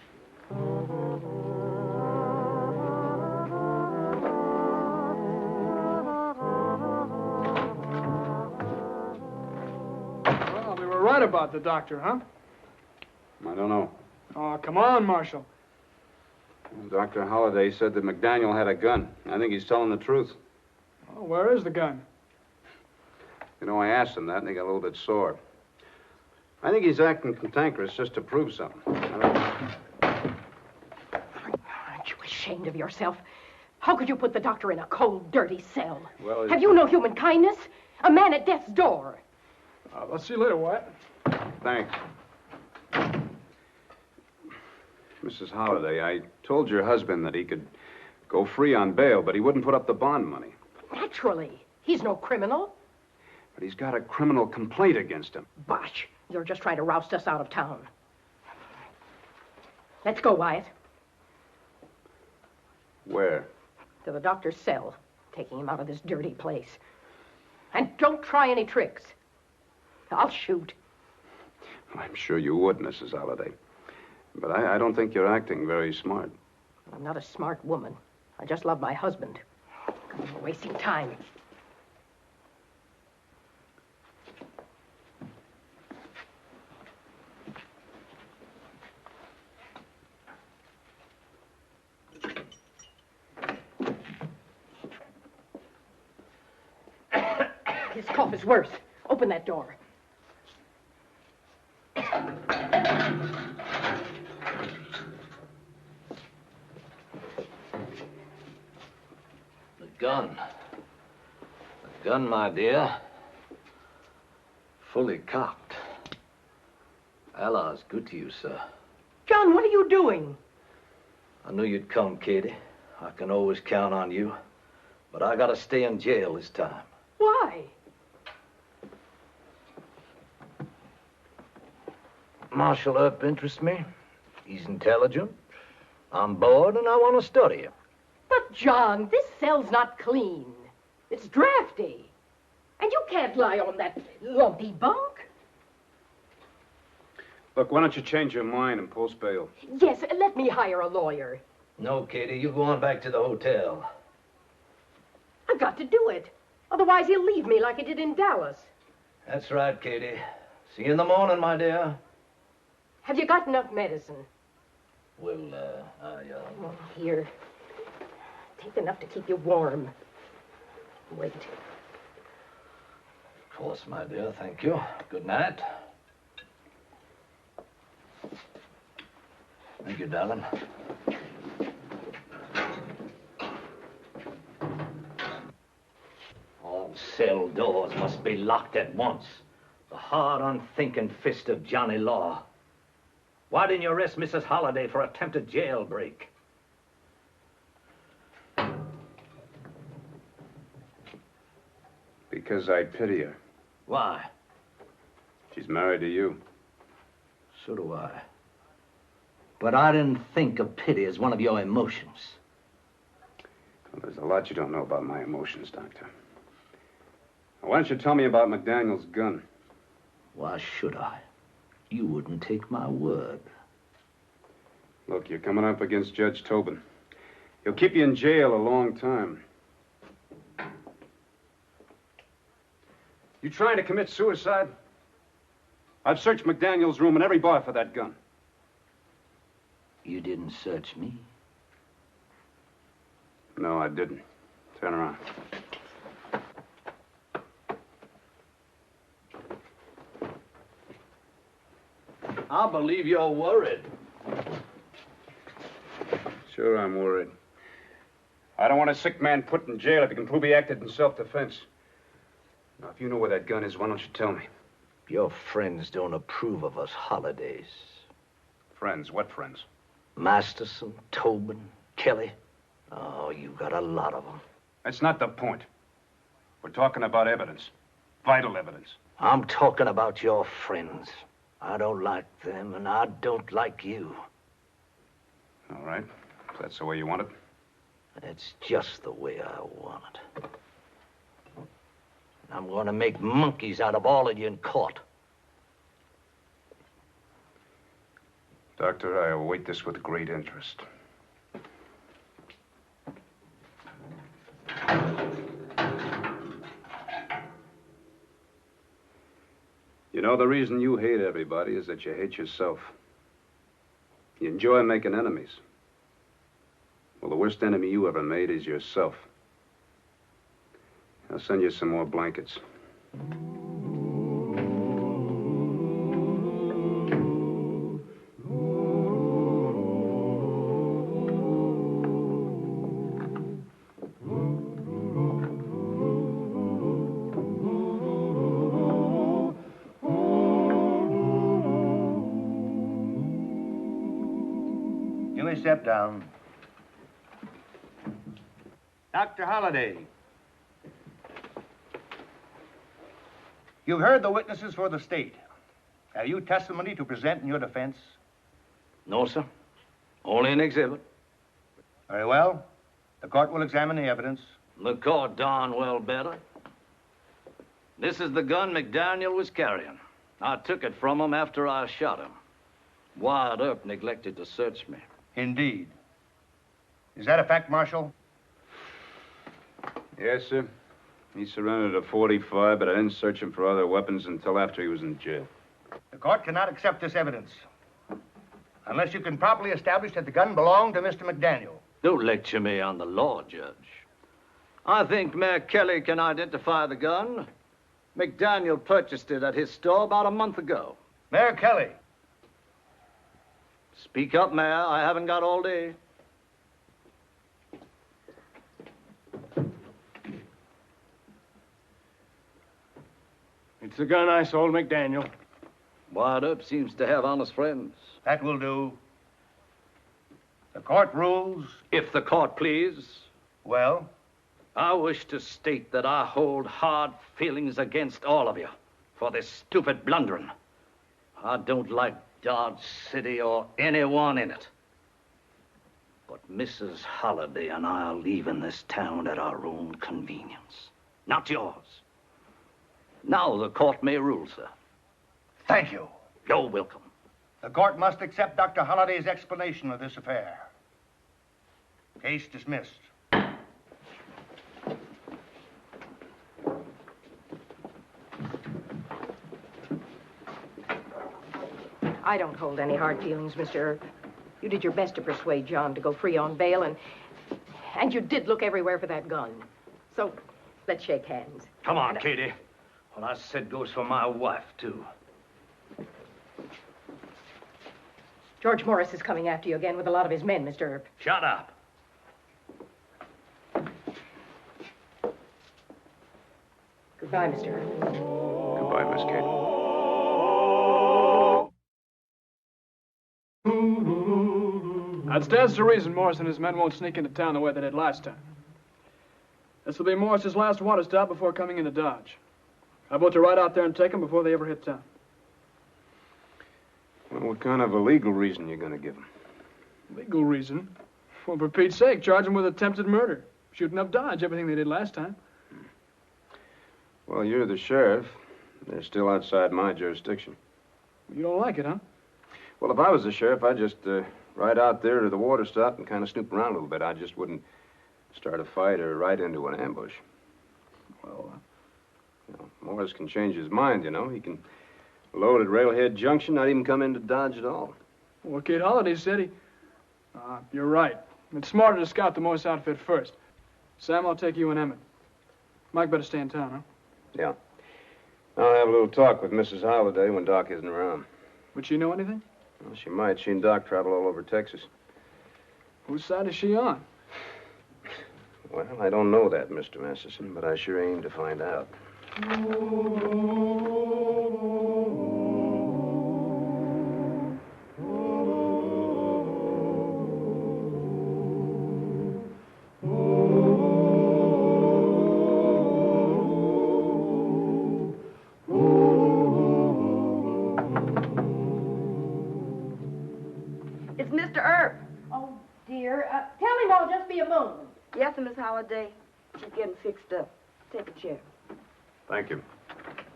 Well, they were right about the doctor, huh? I don't know. Oh, come on, Marshal. Dr. Holliday said that McDaniel had a gun. I think he's telling the truth. Oh, where is the gun? You know, I asked him that, and he got a little bit sore. I think he's acting cantankerous just to prove something. Aren't you ashamed of yourself? How could you put the doctor in a cold, dirty cell? Well, have you no human kindness? A man at death's door. Let's see you later, Wyatt. Thanks. Mrs. Holliday, I told your husband that he could Go free on bail, but he wouldn't put up the bond money. Naturally. He's no criminal. But he's got a criminal complaint against him. Bosh. You're just trying to roust us out of town. Let's go, Wyatt. Where? To the doctor's cell, taking him out of this dirty place. And don't try any tricks. I'll shoot. I'm sure you would, Mrs. Holliday. But I don't think you're acting very smart. I'm not a smart woman. I just love my husband. I'm wasting time. His cough is worse. Open that door. The gun. The gun, my dear. Fully cocked. Allah's good to you, sir. John, what are you doing? I knew you'd come, Katie. I can always count on you. But I gotta stay in jail this time. Why? Marshal Earp interests me. He's intelligent. I'm bored and I want to study him. But, John, this cell's not clean. It's drafty. And you can't lie on that lumpy bunk. Look, why don't you change your mind and post bail? Yes, let me hire a lawyer. No, Katie, you go on back to the hotel. I've got to do it. Otherwise, he'll leave me like he did in Dallas. That's right, Katie. See you in the morning, my dear. Have you got enough medicine? Well, Oh, here. Take enough to keep you warm. Wait. Of course, my dear. Thank you. Good night. Thank you, darling. All cell doors must be locked at once. The hard, unthinking fist of Johnny Law. Why didn't you arrest Mrs. Holliday for attempted jailbreak? Because I pity her. Why? She's married to you. So do I. But I didn't think of pity as one of your emotions. Well, there's a lot you don't know about my emotions, Doctor. Why don't you tell me about McDaniel's gun? Why should I? You wouldn't take my word. Look, you're coming up against Judge Tobin. He'll keep you in jail a long time. You trying to commit suicide? I've searched McDaniel's room and every bar for that gun. You didn't search me? No, I didn't. Turn around. I believe you're worried. Sure, I'm worried. I don't want a sick man put in jail if he can prove he acted in self-defense. Now, if you know where that gun is, why don't you tell me? Your friends don't approve of us Holidays. Friends? What friends? Masterson, Tobin, Kelly. Oh, you got a lot of them. That's not the point. We're talking about evidence. Vital evidence. I'm talking about your friends. I don't like them, and I don't like you. All right. If that's the way you want it. It's just the way I want it. I'm going to make monkeys out of all of you in court. Doctor, I await this with great interest. You know, the reason you hate everybody is that you hate yourself. You enjoy making enemies. Well, the worst enemy you ever made is yourself. I'll send you some more blankets. You may step down. Dr. Holliday. You've heard the witnesses for the state. Have you testimony to present in your defense? No, sir. Only an exhibit. Very well. The court will examine the evidence. The court darn well better. This is the gun McDaniel was carrying. I took it from him after I shot him. Wyatt Earp neglected to search me. Indeed. Is that a fact, Marshal? Yes, sir. He surrendered a .45, but I didn't search him for other weapons until after he was in jail. The court cannot accept this evidence unless you can properly establish that the gun belonged to Mr. McDaniel. Don't lecture me on the law, Judge. I think Mayor Kelly can identify the gun. McDaniel purchased it at his store about a month ago. Mayor Kelly. Speak up, Mayor. I haven't got all day. It's the gun I sold McDaniel. Wyatt Earp seems to have honest friends. That will do. The court rules. If the court please. Well? I wish to state that I hold hard feelings against all of you for this stupid blundering. I don't like Dodge City or anyone in it. But Mrs. Holliday and I are leaving this town at our own convenience, not yours. Now the court may rule, sir. Thank you. You're welcome. The court must accept Dr. Holliday's explanation of this affair. Case dismissed. I don't hold any hard feelings, Mr. Earp. You did your best to persuade John to go free on bail, and you did look everywhere for that gun. So, let's shake hands. Come on, Katie. What I said goes for my wife, too. George Morris is coming after you again with a lot of his men, Mr. Earp. Shut up. Goodbye, Mr. Earp. Goodbye, Miss Kate. That stands to reason Morris and his men won't sneak into town the way they did last time. This will be Morris's last water stop before coming into Dodge. I vote to ride out there and take them before they ever hit town. Well, what kind of a legal reason you gonna give him? Legal reason? Well, for Pete's sake, charge them with attempted murder. Shooting up Dodge, everything they did last time. Well, you're the sheriff. They're still outside my jurisdiction. You don't like it, huh? Well, if I was the sheriff, I'd just ride out there to the water stop and kind of snoop around a little bit. I just wouldn't start a fight or ride into an ambush. Well, Morris can change his mind, you know. He can load at Railhead Junction, not even come into Dodge at all. Well, Kate Holliday said he... you're right. It's smarter to scout the Morse outfit first. Sam, I'll take you and Emmett. Mike better stay in town, huh? Yeah. I'll have a little talk with Mrs. Holliday when Doc isn't around. Would she know anything? Well, she might. She and Doc travel all over Texas. Whose side is she on? Well, I don't know that, Mr. Masterson, but I sure aim to find out. It's Mr. Earp. Oh, dear. Tell him I'll just be a moment. Yes, sir, Miss Holliday. She's getting fixed up. Take a chair. Thank you.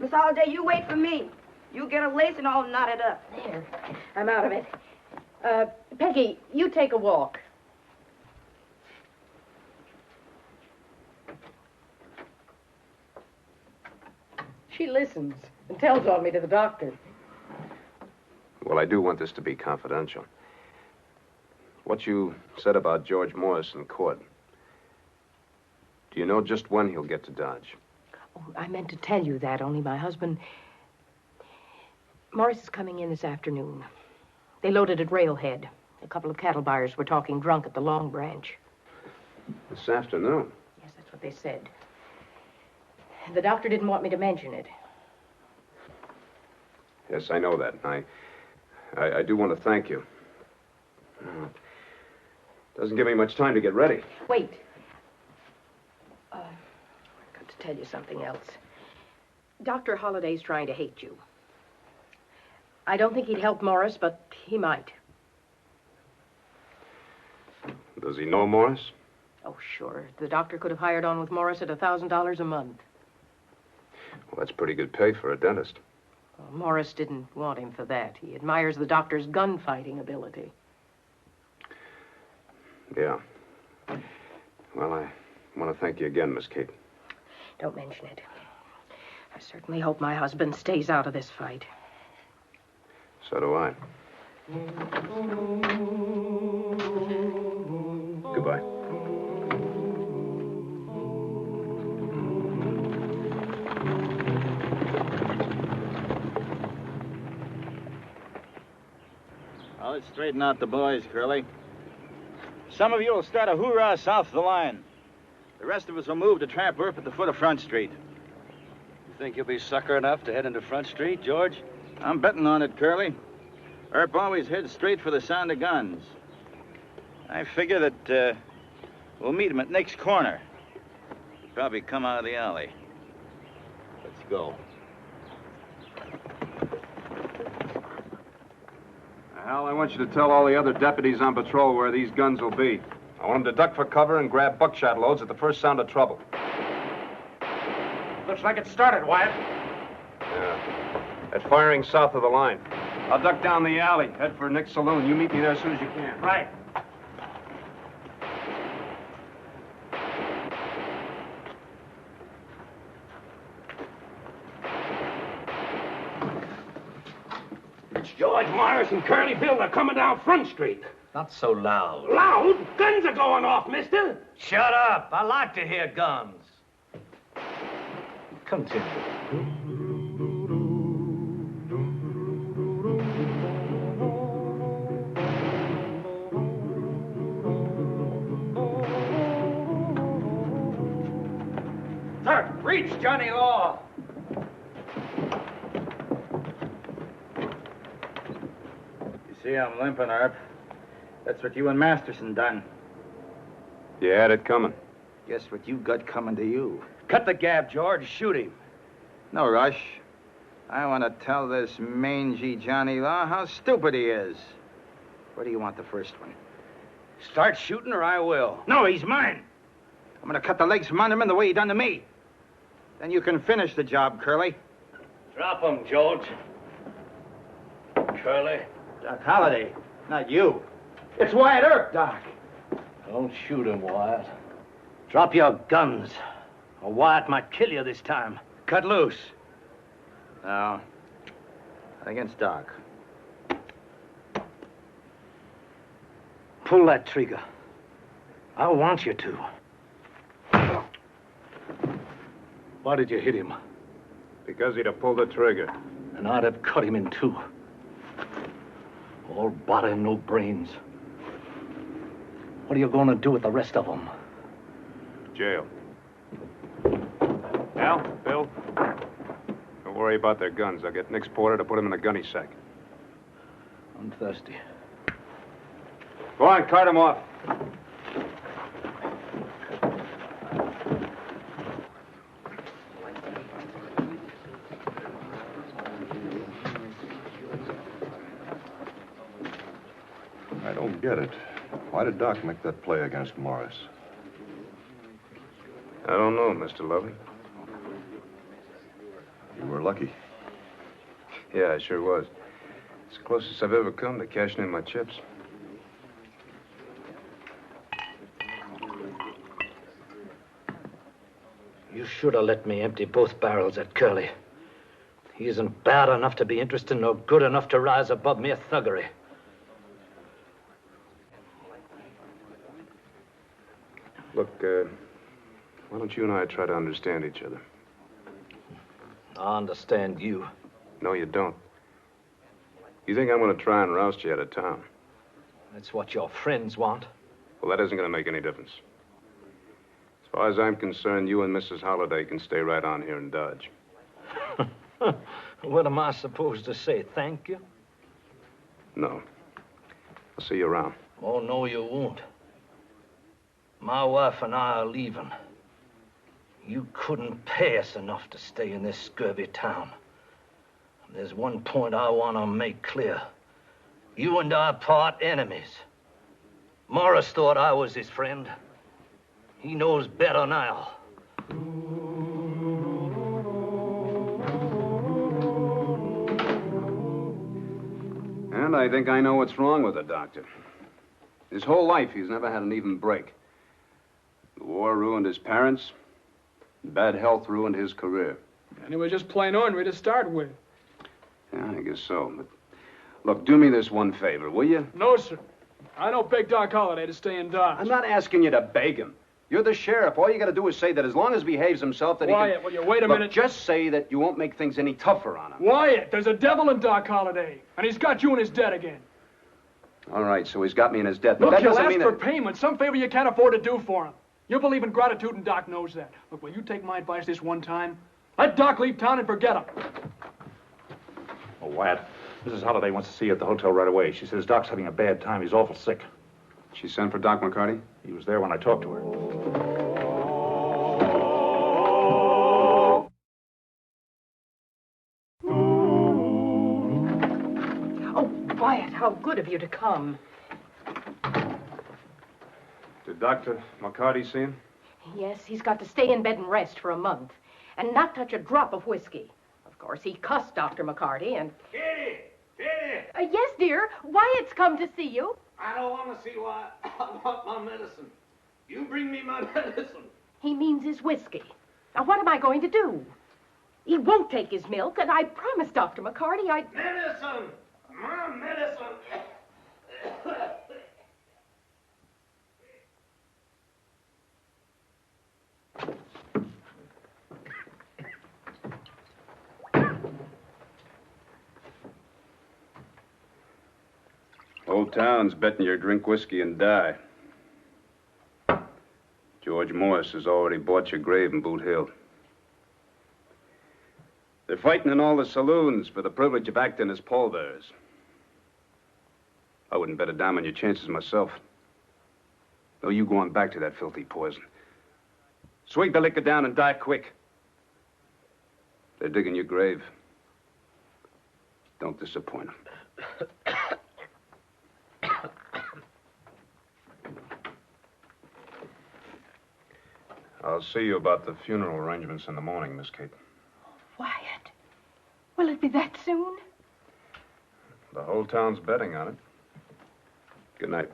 Miss Holliday, you wait for me. You get a lace and all knotted up. There. I'm out of it. Peggy, you take a walk. She listens and tells on me to the doctor. Well, I do want this to be confidential. What you said about George Morris in court. Do you know just when he'll get to Dodge? Oh, I meant to tell you that, only my husband... Morris is coming in this afternoon. They loaded at Railhead. A couple of cattle buyers were talking drunk at the Long Branch. This afternoon? Yes, that's what they said. The doctor didn't want me to mention it. Yes, I know that. I do want to thank you. Doesn't give me much time to get ready. Wait. tell you something else. Dr. Holliday's trying to hate you. I don't think he'd help Morris, but he might. Does he know Morris? Oh, sure. The doctor could have hired on with Morris at $1,000 a month. Well, that's pretty good pay for a dentist. Well, Morris didn't want him for that. He admires the doctor's gunfighting ability. Yeah. Well, I want to thank you again, Miss Kate. Don't mention it. I certainly hope my husband stays out of this fight. So do I. Goodbye. Well, let's straighten out the boys, Curly. Some of you will start a hoorah south of the line. The rest of us will move to Tramp Earp at the foot of Front Street. You think you'll be sucker enough to head into Front Street, George? I'm betting on it, Curly. Earp always heads straight for the sound of guns. I figure that we'll meet him at Nick's corner. He'll probably come out of the alley. Let's go. Hal, I want you to tell all the other deputies on patrol where these guns will be. I want them to duck for cover and grab buckshot loads at the first sound of trouble. Looks like it started, Wyatt. Yeah. At firing south of the line. I'll duck down the alley, head for Nick's saloon. You meet me there as soon as you can. Right. It's George Morris and Curly Bill. They're coming down Front Street. Not so loud. Loud? Guns are going off, mister. Shut up. I like to hear guns. Continue. Sir, reach Johnny Law. You see I'm limping, Earp. That's what you and Masterson done. You had it coming. Guess what you got coming to you. Cut the gab, George. Shoot him. No rush. I want to tell this mangy Johnny Law how stupid he is. Where do you want the first one? Start shooting or I will. No, he's mine. I'm going to cut the legs from under him the way he done to me. Then you can finish the job, Curly. Drop him, George. Curly. Doc Holliday, not you. It's Wyatt Earp, Doc. Don't shoot him, Wyatt. Drop your guns, or Wyatt might kill you this time. Cut loose. No. Against Doc. Pull that trigger. I want you to. Why did you hit him? Because he'd have pulled the trigger. And I'd have cut him in two. All body and no brains. What are you going to do with the rest of them? Jail. Al, Bill, don't worry about their guns. I'll get Nick's porter to put them in the gunny sack. I'm thirsty. Go on, cart him off. I don't get it. Why did Doc make that play against Morris? I don't know, Mr. Lovey. You were lucky. Yeah, I sure was. It's the closest I've ever come to cashing in my chips. You should have let me empty both barrels at Curly. He isn't bad enough to be interested nor good enough to rise above mere thuggery. Look, why don't you and I try to understand each other? I understand you. No, you don't. You think I'm going to try and roust you out of town? That's what your friends want. Well, that isn't going to make any difference. As far as I'm concerned, you and Mrs. Holliday can stay right on here in Dodge. What am I supposed to say? Thank you? No. I'll see you around. Oh, no, you won't. My wife and I are leaving. You couldn't pay us enough to stay in this scurvy town. There's one point I want to make clear. You and I part enemies. Morris thought I was his friend. He knows better now. And I think I know what's wrong with the doctor. His whole life, he's never had an even break. The war ruined his parents. Bad health ruined his career. And he was just plain ornery to start with. Yeah, I guess so. But look, do me this one favor, will you? No, sir. I don't beg Doc Holliday to stay in Dodge. I'm not asking you to beg him. You're the sheriff. All you got to do is say that as long as he behaves himself, that Wyatt, he can... will you wait a Look, minute? Just say that you won't make things any tougher on him. Wyatt, there's a devil in Doc Holliday, and he's got you in his debt again. All right, so he's got me in his debt. But Look, that he'll doesn't ask mean for that... payment, some favor you can't afford to do for him. You believe in gratitude, and Doc knows that. Look, will you take my advice this one time? Let Doc leave town and forget him. Oh, Wyatt, Mrs. Holliday wants to see you at the hotel right away. She says Doc's having a bad time. He's awful sick. She sent for Doc McCarty? He was there when I talked to her. Oh, Wyatt, how good of you to come. Did Dr. McCarty see him? Yes, he's got to stay in bed and rest for a month, and not touch a drop of whiskey. Of course, he cussed Dr. McCarty, and... Kitty! Kitty! Yes, dear. Wyatt's come to see you. I don't want to see why. I want my medicine. You bring me my medicine. He means his whiskey. Now, what am I going to do? He won't take his milk, and I promised Dr. McCarty I'd... Medicine! My medicine! Old town's betting you drink whiskey and die. George Morris has already bought your grave in Boot Hill. They're fighting in all the saloons for the privilege of acting as pallbearers. I wouldn't bet a dime on your chances myself. No, you go on back to that filthy poison. Swig the liquor down and die quick. They're digging your grave. Don't disappoint them. I'll see you about the funeral arrangements in the morning, Miss Kate. Wyatt, will it be that soon? The whole town's betting on it. Good night.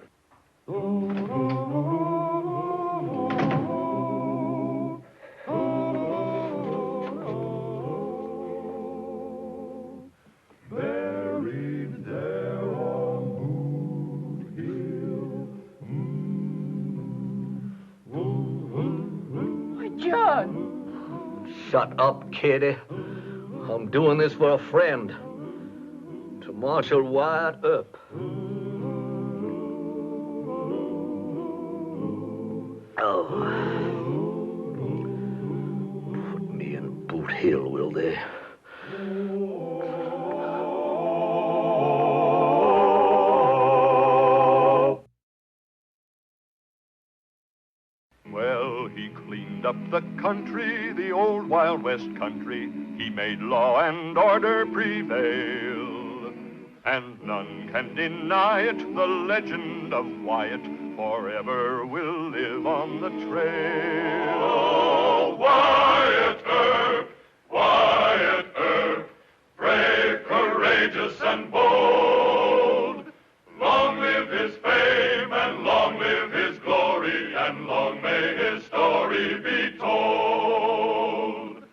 Buried there on Boot Hill. John! Shut up, Kitty. I'm doing this for a friend. To Marshal Wyatt Earp. Oh. Put me in Boot Hill, will they? Well, he cleaned up the country, the old Wild West country. He made law and order prevail. And none can deny it, the legend of Wyatt forever will live on the trail. Oh, Wyatt Earp, Wyatt Earp, brave, courageous, and bold. Long live his fame, and long live his glory, and long may his story be told.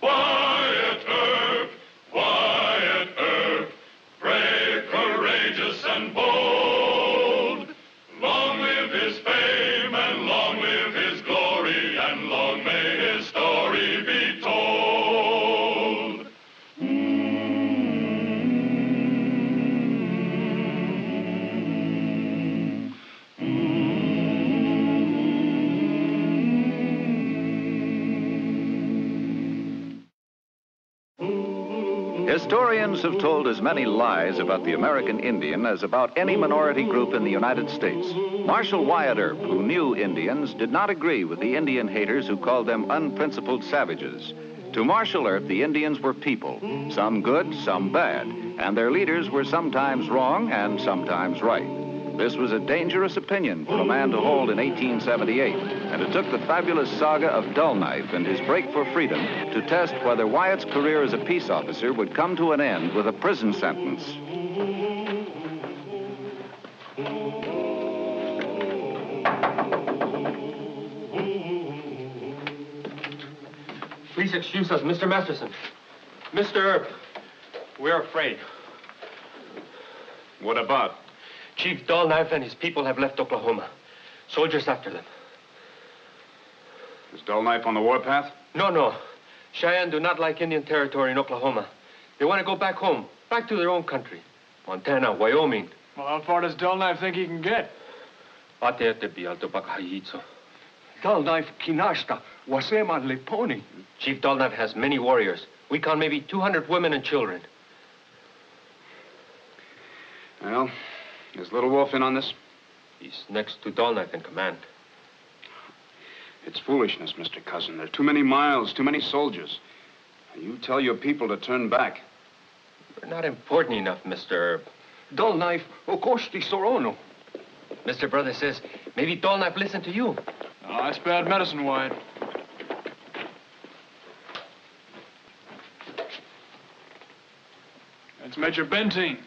Wyatt Earp, Wyatt Earp, brave, courageous, and bold. Long live his fame, and long live his glory, and long may his story be told. Historians have told as many lies about the American Indian as about any minority group in the United States. Marshal Wyatt Earp, who knew Indians, did not agree with the Indian haters who called them unprincipled savages. To Marshal Earp, the Indians were people, some good, some bad, and their leaders were sometimes wrong and sometimes right. This was a dangerous opinion for a man to hold in 1878, and it took the fabulous saga of Dull Knife and his break for freedom to test whether Wyatt's career as a peace officer would come to an end with a prison sentence. Please excuse us, Mr. Masterson. Mr. Earp, we're afraid. What about? Chief Dull Knife and his people have left Oklahoma. Soldiers after them. Is Dull Knife on the warpath? No. Cheyenne do not like Indian territory in Oklahoma. They want to go back home, back to their own country. Montana, Wyoming. Well, how far does Dull Knife think he can get? Dull Knife kinasta, wasema leponi. Chief Dull Knife has many warriors. We count maybe 200 women and children. Well, is Little Wolf in on this? He's next to Dull Knife in command. It's foolishness, Mr. Cousin. There are too many miles, too many soldiers. You tell your people to turn back. We're not important enough, Mr. Earp. Dull Knife, okosti sorono. Mr. Brother says maybe Dull Knife listen to you. Oh, that's bad medicine, Wyatt. That's Major Benteen.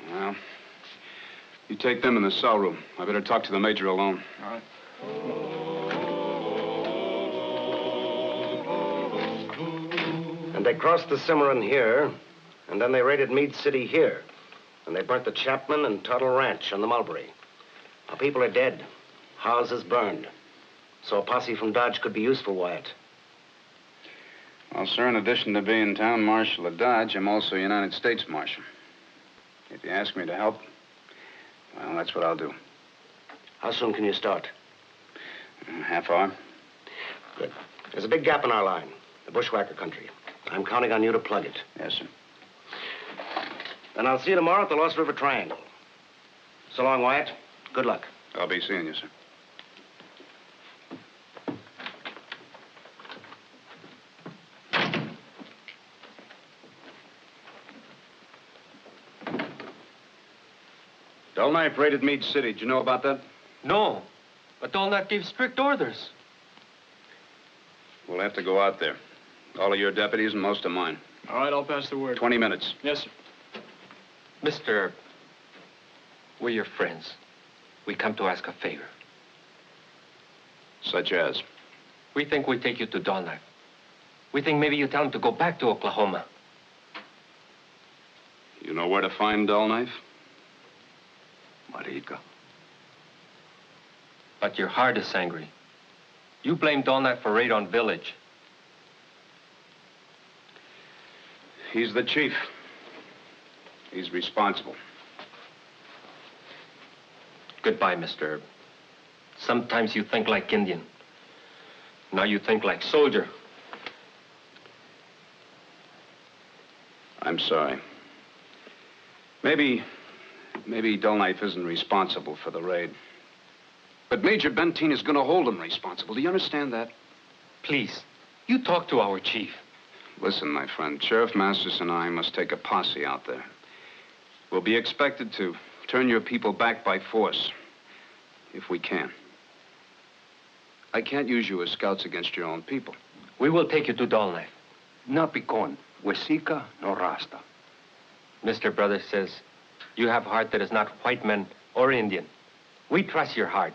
Well, you take them in the cell room. I better talk to the Major alone. All right. And they crossed the Cimarron here, and then they raided Meade City here. And they burnt the Chapman and Tuttle Ranch on the Mulberry. Our people are dead. Houses burned. So a posse from Dodge could be useful, Wyatt. Well, sir, in addition to being town marshal of Dodge, I'm also United States Marshal. If you ask me to help, well, that's what I'll do. How soon can you start? Half hour. Good. There's a big gap in our line, the bushwhacker country. I'm counting on you to plug it. Yes, sir. Then I'll see you tomorrow at the Lost River Triangle. So long, Wyatt. Good luck. I'll be seeing you, sir. Dull Knife raided Meade City. Did you know about that? No, but Dull Knife gave strict orders. We'll have to go out there. All of your deputies and most of mine. All right, I'll pass the word. 20 minutes. Yes, sir. Mr. Earp, we're your friends. We come to ask a favor. Such as? We think we take you to Dull Knife. We think maybe you tell him to go back to Oklahoma. You know where to find Dull Knife? Marica. But your heart is angry. You blame Dull Knife for raid on village. He's the chief. He's responsible. Goodbye, Mr. Earp. Sometimes you think like Indian. Now you think like soldier. I'm sorry. Maybe Dull Knife isn't responsible for the raid. But Major Benteen is going to hold him responsible. Do you understand that? Please, you talk to our chief. Listen, my friend, Sheriff Masters and I must take a posse out there. We'll be expected to turn your people back by force, if we can. I can't use you as scouts against your own people. We will take you to Dull Knife. Napicon, Wesika, no Rasta. Mr. Brother says you have heart that is not white man or Indian. We trust your heart.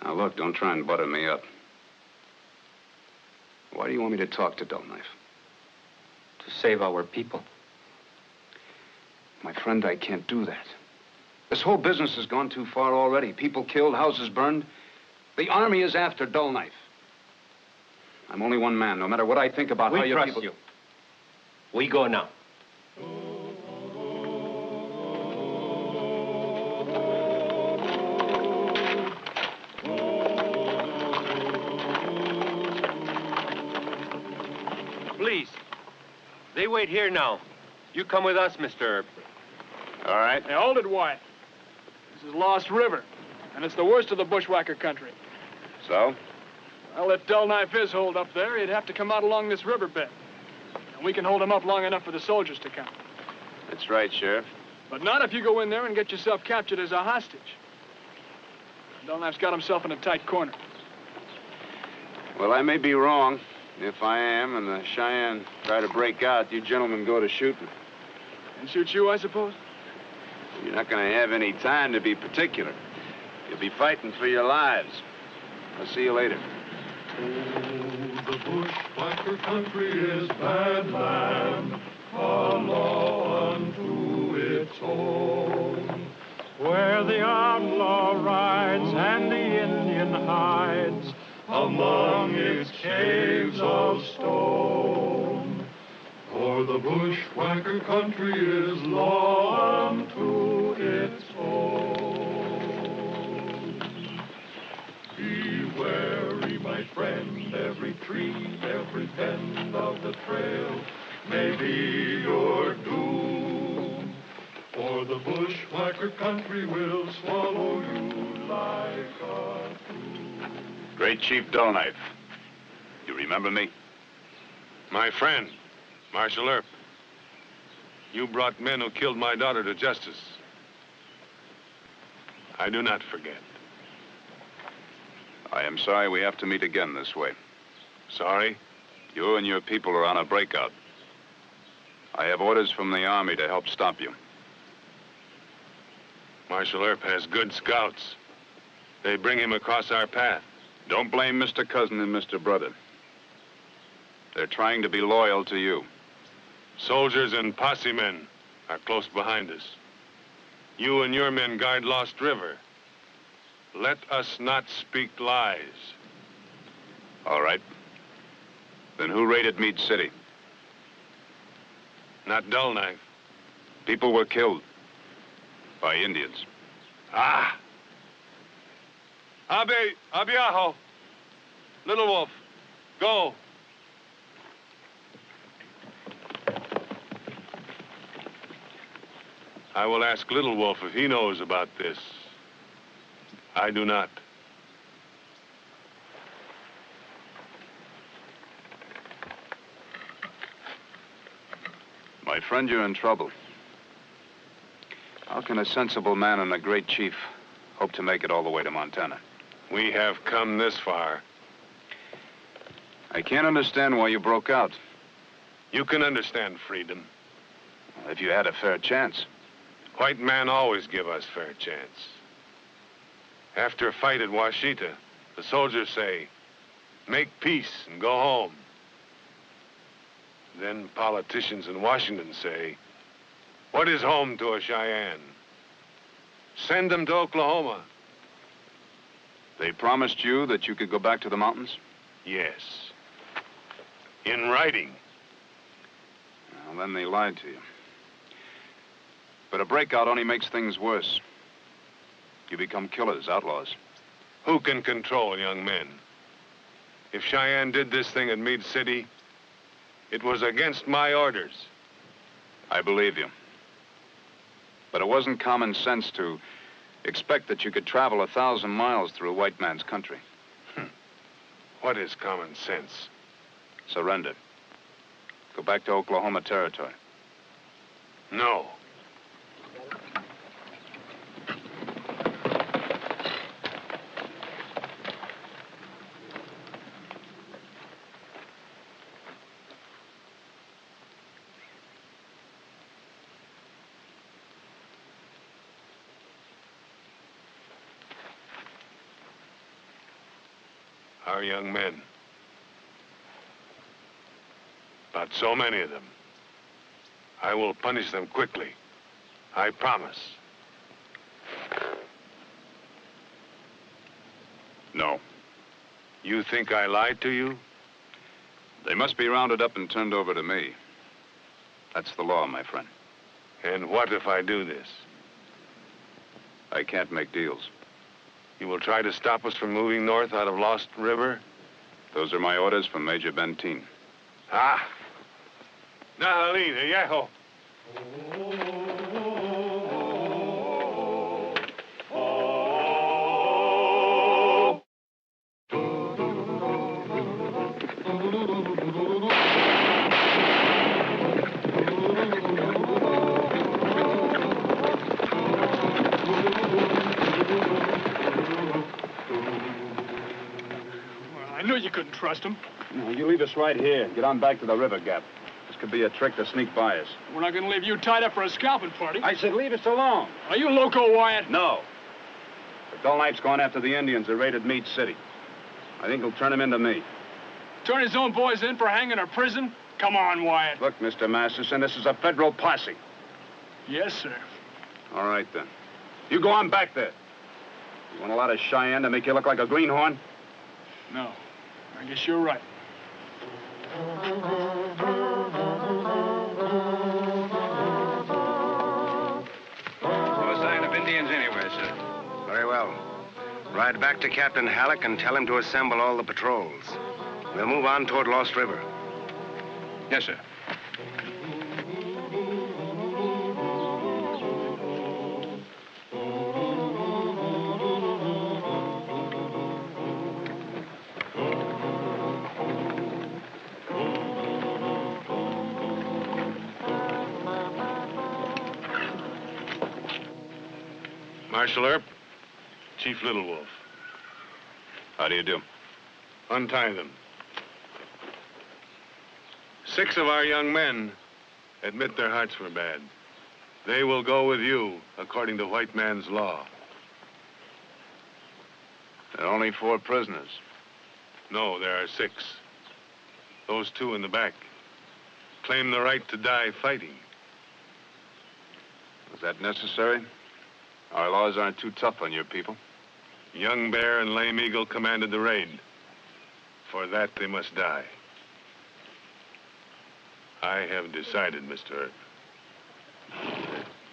Now, look, don't try and butter me up. Why do you want me to talk to Dull Knife? To save our people. My friend, I can't do that. This whole business has gone too far already. People killed, houses burned. The army is after Dull Knife. I'm only one man, no matter what I think about how your people... We trust you. We go now. Please. They They wait here now. You come with us, Mr. Earp. All right. Hey, hold it, Wyatt. This is Lost River, and it's the worst of the bushwhacker country. So? Well, if Dull Knife is holed up there, he'd have to come out along this riverbed. And we can hold him up long enough for the soldiers to come. That's right, Sheriff. But not if you go in there and get yourself captured as a hostage. Dull Knife's got himself in a tight corner. Well, I may be wrong. If I am and the Cheyenne try to break out, you gentlemen go to shooting. And shoot you, I suppose? You're not going to have any time to be particular. You'll be fighting for your lives. I'll see you later. The bushwhacker country is bad land, a law unto its own, where the outlaw rides and the Indian hides among its caves of stone. For the bushwhacker country is law unto its own. Be wary, my friend, every tree, every bend of the trail may be your doom. For the bushwhacker country will swallow you like a tomb. Great Chief Dull Knife. You remember me? My friend, Marshal Earp. You brought men who killed my daughter to justice. I do not forget. I am sorry we have to meet again this way. Sorry? You and your people are on a breakout. I have orders from the Army to help stop you. Marshal Earp has good scouts. They bring him across our path. Don't blame Mr. Cousin and Mr. Brother. They're trying to be loyal to you. Soldiers and posse men are close behind us. You and your men guard Lost River. Let us not speak lies. All right. Then who raided Meade City? Not Dull Knife. People were killed by Indians. Ah! Abiajo. Little Wolf, go. I will ask Little Wolf if he knows about this. I do not. My friend, you're in trouble. How can a sensible man and a great chief hope to make it all the way to Montana? We have come this far. I can't understand why you broke out. You can understand freedom. Well, if you had a fair chance. White men always give us fair chance. After a fight at Washita, the soldiers say, make peace and go home. Then politicians in Washington say, what is home to a Cheyenne? Send them to Oklahoma. They promised you that you could go back to the mountains? Yes. In writing. Well, then they lied to you. But a breakout only makes things worse. You become killers, outlaws. Who can control young men? If Cheyenne did this thing at Meade City, it was against my orders. I believe you. But it wasn't common sense to expect that you could travel 1,000 miles through a white man's country. What is common sense? Surrender. Go back to Oklahoma Territory. No. Our young men. About so many of them. I will punish them quickly. I promise. No. You think I lied to you? They must be rounded up and turned over to me. That's the law, my friend. And what if I do this? I can't make deals. You will try to stop us from moving north out of Lost River? Those are my orders from Major Benteen. Ah! Nahalina, Yaho. I knew you couldn't trust him. No, you leave us right here. Get on back to the river gap. This could be a trick to sneak by us. We're not going to leave you tied up for a scalping party. I said leave us alone. Are you loco, Wyatt? No. The Dull Knife's going after the Indians that raided Meade City. I think he'll turn him into me. Turn his own boys in for hanging or prison? Come on, Wyatt. Look, Mr. Masterson, this is a federal posse. Yes, sir. All right, then. You go on back there. You want a lot of Cheyenne to make you look like a greenhorn? No. I guess you're right. No sign of Indians anywhere, sir. Very well. Ride back to Captain Halleck and tell him to assemble all the patrols. We'll move on toward Lost River. Yes, sir. Marshal Earp, Chief Little Wolf. How do you do? Untie them. 6 of our young men admit their hearts were bad. They will go with you according to white man's law. There are only 4 prisoners. No, there are 6. Those 2 in the back claim the right to die fighting. Was that necessary? Our laws aren't too tough on your people. Young Bear and Lame Eagle commanded the raid. For that, they must die. I have decided, Mr. Earp.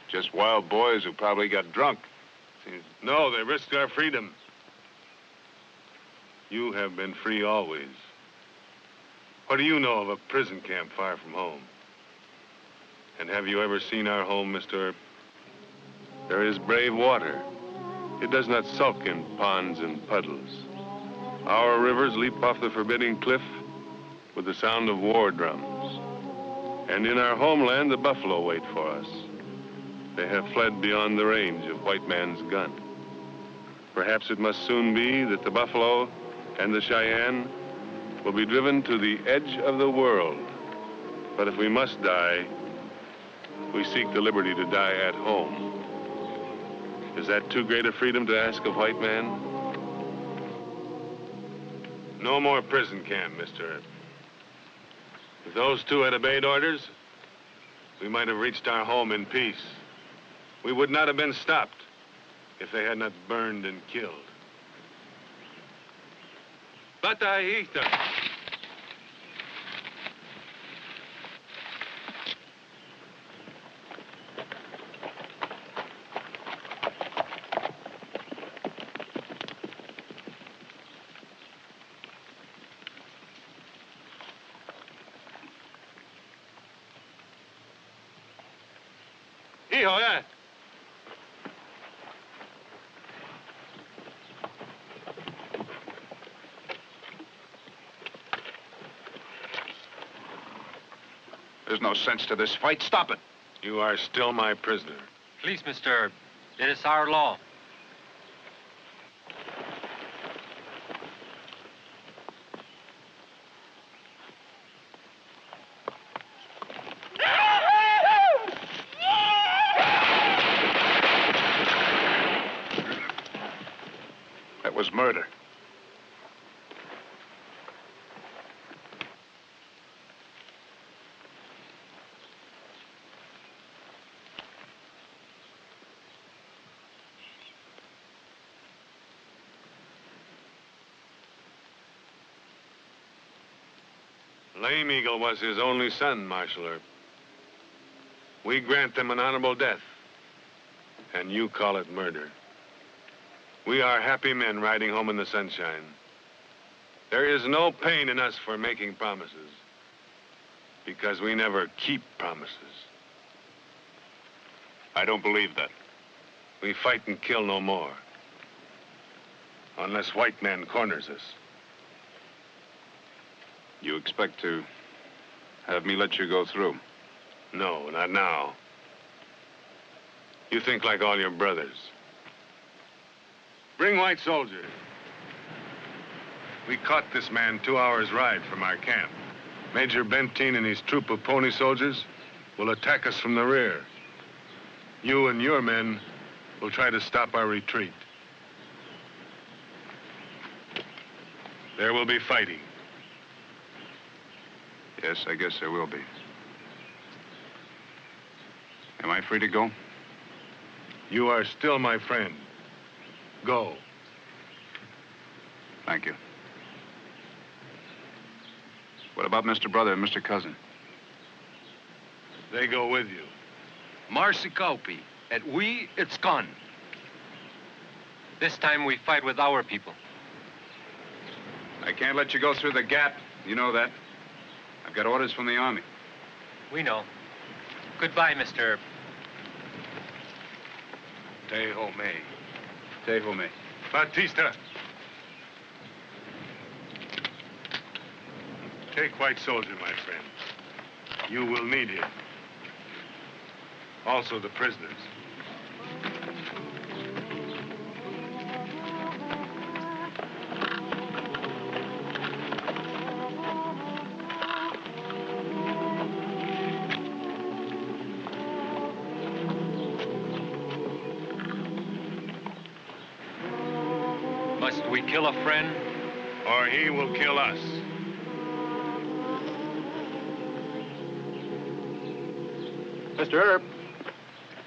Just wild boys who probably got drunk. No, they risked our freedom. You have been free always. What do you know of a prison camp far from home? And have you ever seen our home, Mr. Earp? There is brave water. It does not sulk in ponds and puddles. Our rivers leap off the forbidding cliff with the sound of war drums. And in our homeland, the buffalo wait for us. They have fled beyond the range of white man's gun. Perhaps it must soon be that the buffalo and the Cheyenne will be driven to the edge of the world. But if we must die, we seek the liberty to die at home. Is that too great a freedom to ask of white man? No more prison camp, Mr. Earp. If those 2 had obeyed orders, we might have reached our home in peace. We would not have been stopped if they had not burned and killed. Batahita. Hijo, yeah. There's no sense to this fight. Stop it. You are still my prisoner. Please, Mr. Earp, it is our law. That was murder. Lame Eagle was his only son, Marshal Earp. We grant them an honorable death, and you call it murder. We are happy men riding home in the sunshine. There is no pain in us for making promises. Because we never keep promises. I don't believe that. We fight and kill no more. Unless white man corners us. You expect to have me let you go through? No, not now. You think like all your brothers. Bring white soldiers. We caught this man 2 hours' ride from our camp. Major Benteen and his troop of pony soldiers will attack us from the rear. You and your men will try to stop our retreat. There will be fighting. Yes, I guess there will be. Am I free to go? You are still my friend. Go. Thank you. What about Mr. Brother and Mr. Cousin? They go with you. Marcy Kaupi. At we, it's gone. This time we fight with our people. I can't let you go through the gap. You know that. I've got orders from the Army. We know. Goodbye, Mr. Tehome. Tehome. Batista. Take white soldier, my friend. You will need him. Also the prisoners. Must we kill a friend? Or he will kill us. Mr. Earp,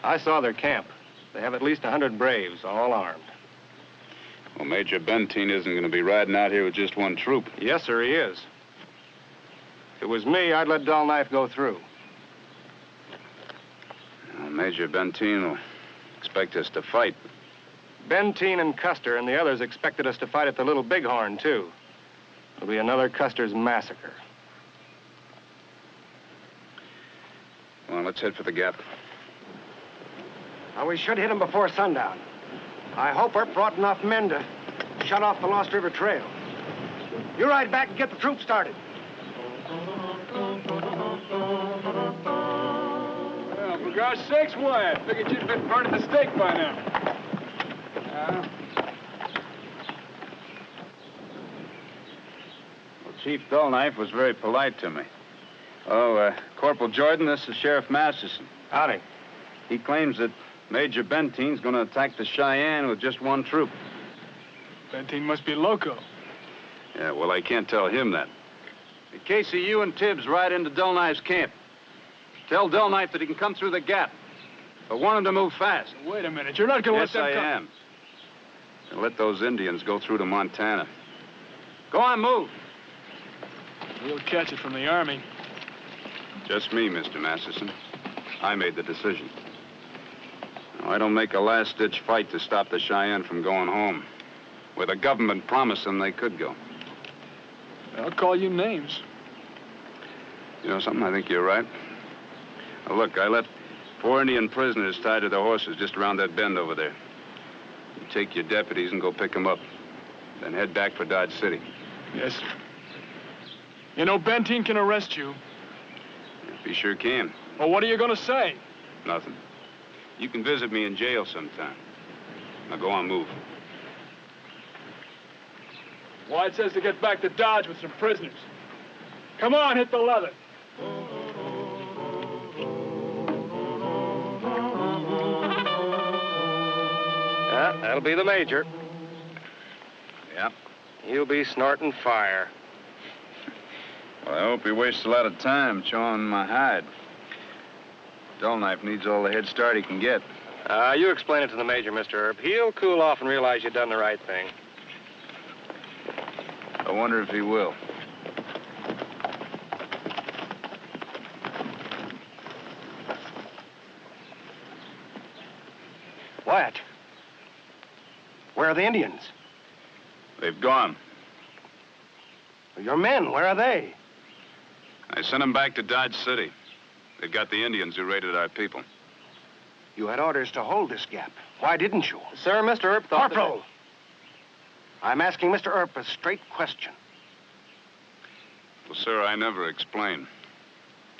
I saw their camp. They have at least 100 braves, all armed. Well, Major Benteen isn't going to be riding out here with just one troop. Yes, sir, he is. If it was me, I'd let Dull Knife go through. Well, Major Benteen will expect us to fight. Benteen and Custer and the others expected us to fight at the Little Bighorn, too. It'll be another Custer's massacre. Well, let's head for the gap. Now, we should hit him before sundown. I hope Earp brought enough men to shut off the Lost River Trail. You ride back and get the troops started. Well, for God's sakes, Wyatt. Figured you'd been burning the stake by now. Well, Chief Dullknife was very polite to me. Oh, Corporal Jordan, this is Sheriff Masterson. Howdy. He claims that Major Benteen's going to attack the Cheyenne with just one troop. Benteen must be loco. Yeah, well, I can't tell him that. In case of you and Tibbs ride into Dullknife's camp, tell Dullknife that he can come through the gap. But warn him to move fast. Wait a minute. You're not going to let them come... Yes, I am. And let those Indians go through to Montana. Go on, move. We'll catch it from the Army. Just me, Mr. Masterson. I made the decision. Now, I don't make a last-ditch fight to stop the Cheyenne from going home, where the government promised them they could go. I'll call you names. You know something? I think you're right. Now, look, I left 4 Indian prisoners tied to their horses just around that bend over there. You take your deputies and go pick them up. Then head back for Dodge City. Yes, sir. You know, Benteen can arrest you. He sure can. Well, what are you going to say? Nothing. You can visit me in jail sometime. Now go on, move. Wyatt says to get back to Dodge with some prisoners. Come on, hit the leather. Yeah, that'll be the Major. Yeah. He'll be snorting fire. Well, I hope he wastes a lot of time chawing my hide. Dullknife needs all the head start he can get. You explain it to the Major, Mr. Earp. He'll cool off and realize you've done the right thing. I wonder if he will. Wyatt, where are the Indians? They've gone. Your men, where are they? I sent them back to Dodge City. They've got the Indians who raided our people. You had orders to hold this gap. Why didn't you? Sir, Mr. Earp thought... Corporal! I'm asking Mr. Earp a straight question. Well, sir, I never explained.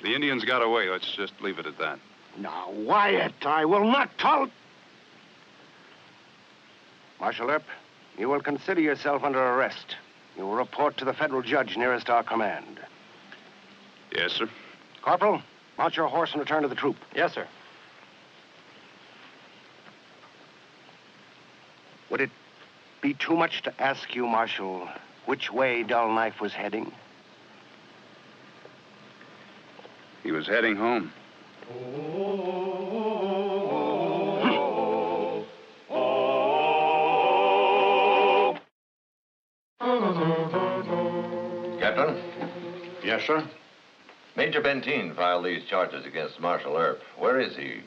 The Indians got away. Let's just leave it at that. Now, Wyatt, I will not tolerate... Marshal Earp, you will consider yourself under arrest. You will report to the federal judge nearest our command. Yes, sir. Corporal, mount your horse and return to the troop. Yes, sir. Would it be too much to ask you, Marshal, which way Dull Knife was heading? He was heading home. Captain? Yes, sir? Major Benteen filed these charges against Marshal Earp. Where is he?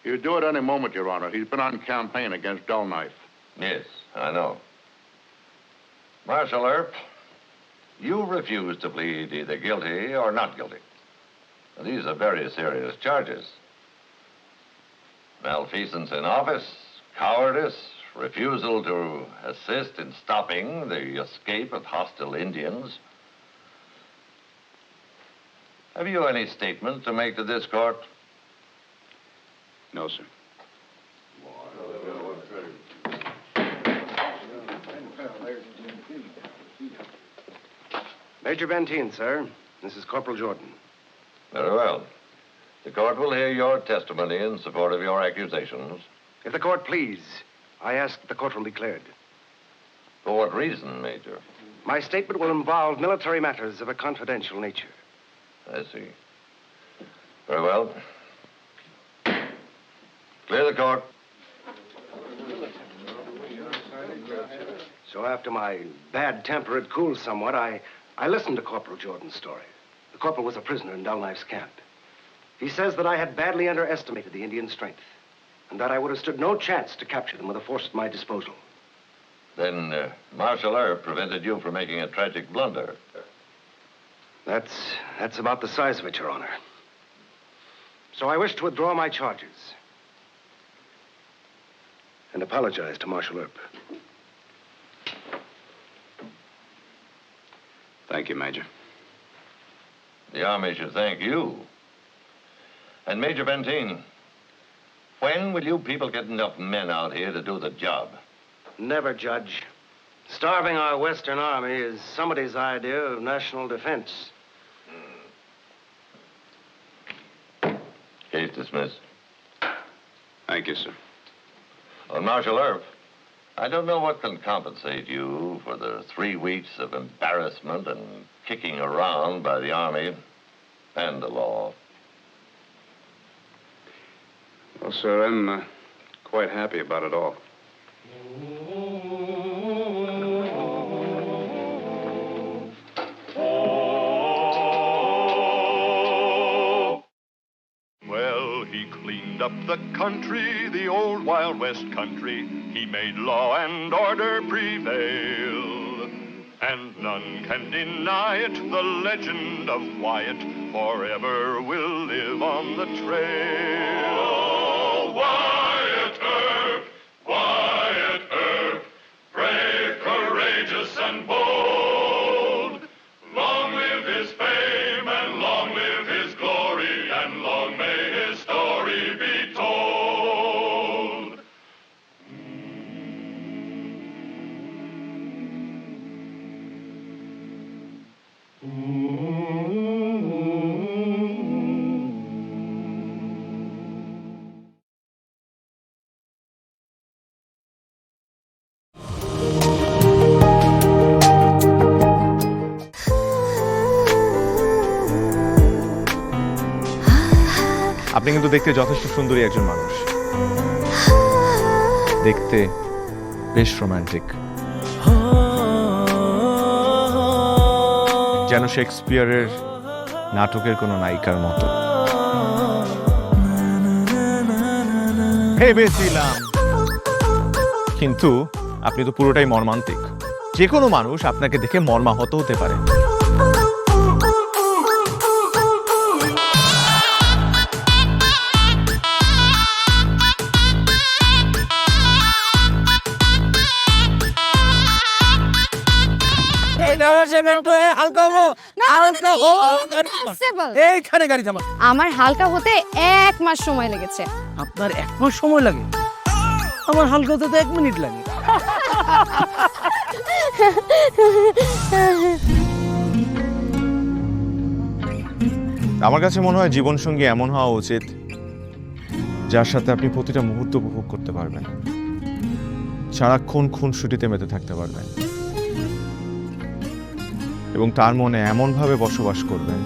He'll do it any moment, Your Honor. He's been on campaign against Dull Knife. Yes, I know. Marshal Earp, you refuse to plead either guilty or not guilty. These are very serious charges. Malfeasance in office, cowardice, refusal to assist in stopping the escape of hostile Indians. Have you any statement to make to this court? No, sir. Major Benteen, sir. This is Corporal Jordan. Very well. The court will hear your testimony in support of your accusations. If the court please, I ask that the courtroom be cleared. For what reason, Major? My statement will involve military matters of a confidential nature. I see. Very well. Clear the court. So after my bad temper had cooled somewhat, I listened to Corporal Jordan's story. The corporal was a prisoner in Dull Knife's camp. He says that I had badly underestimated the Indian strength, and that I would have stood no chance to capture them with a force at my disposal. Then Marshal Earp prevented you from making a tragic blunder. That's about the size of it, Your Honor. So I wish to withdraw my charges and apologize to Marshal Earp. Thank you, Major. The Army should thank you. And Major Benteen, when will you people get enough men out here to do the job? Never, Judge. Starving our Western Army is somebody's idea of national defense. Case dismissed. Thank you, sir. Well, Marshal Earp, I don't know what can compensate you for the 3 weeks of embarrassment and kicking around by the Army and the law. Well, sir, I'm quite happy about it all. Well, he cleaned up the country, the old Wild West country. He made law and order prevail. And none can deny it, the legend of Wyatt forever will live on the trail. Oh, Wyatt Earp, Wyatt Earp, brave, courageous, and bold. Long live his fame, and long live his glory, and long may his story be told. আপনি কিন্তু দেখতে যথেষ্ট সুন্দরী একজন মানুষ, দেখতে বেশ romantic, যেন শেক্সপিয়ারের নাটকের কোনো নায়িকার মতো। ভেবেছিলাম, কিন্তু আপনি তো পুরোটাই মর্মান্তিক। যে কোনো মানুষ আপনাকে দেখে মর্মাহত হতে পারে। এইখানে গাড়ি থামা। আমার হালকা হতে 1 মাস সময় লেগেছে। আপনার 1 মাস সময় লাগে? আমার হালকা হতে তো 1 মিনিট লাগে। আমার কাছে মনে হয় জীবনসঙ্গী এমন হওয়া উচিত যার সাথে আপনি প্রতিটা মুহূর্ত উপভোগ করতে পারবেন, সারাক্ষণ খুনসুটিতে মেতে থাকতে পারবেন এবং তার মনে এমনভাবে বসবাস করবেন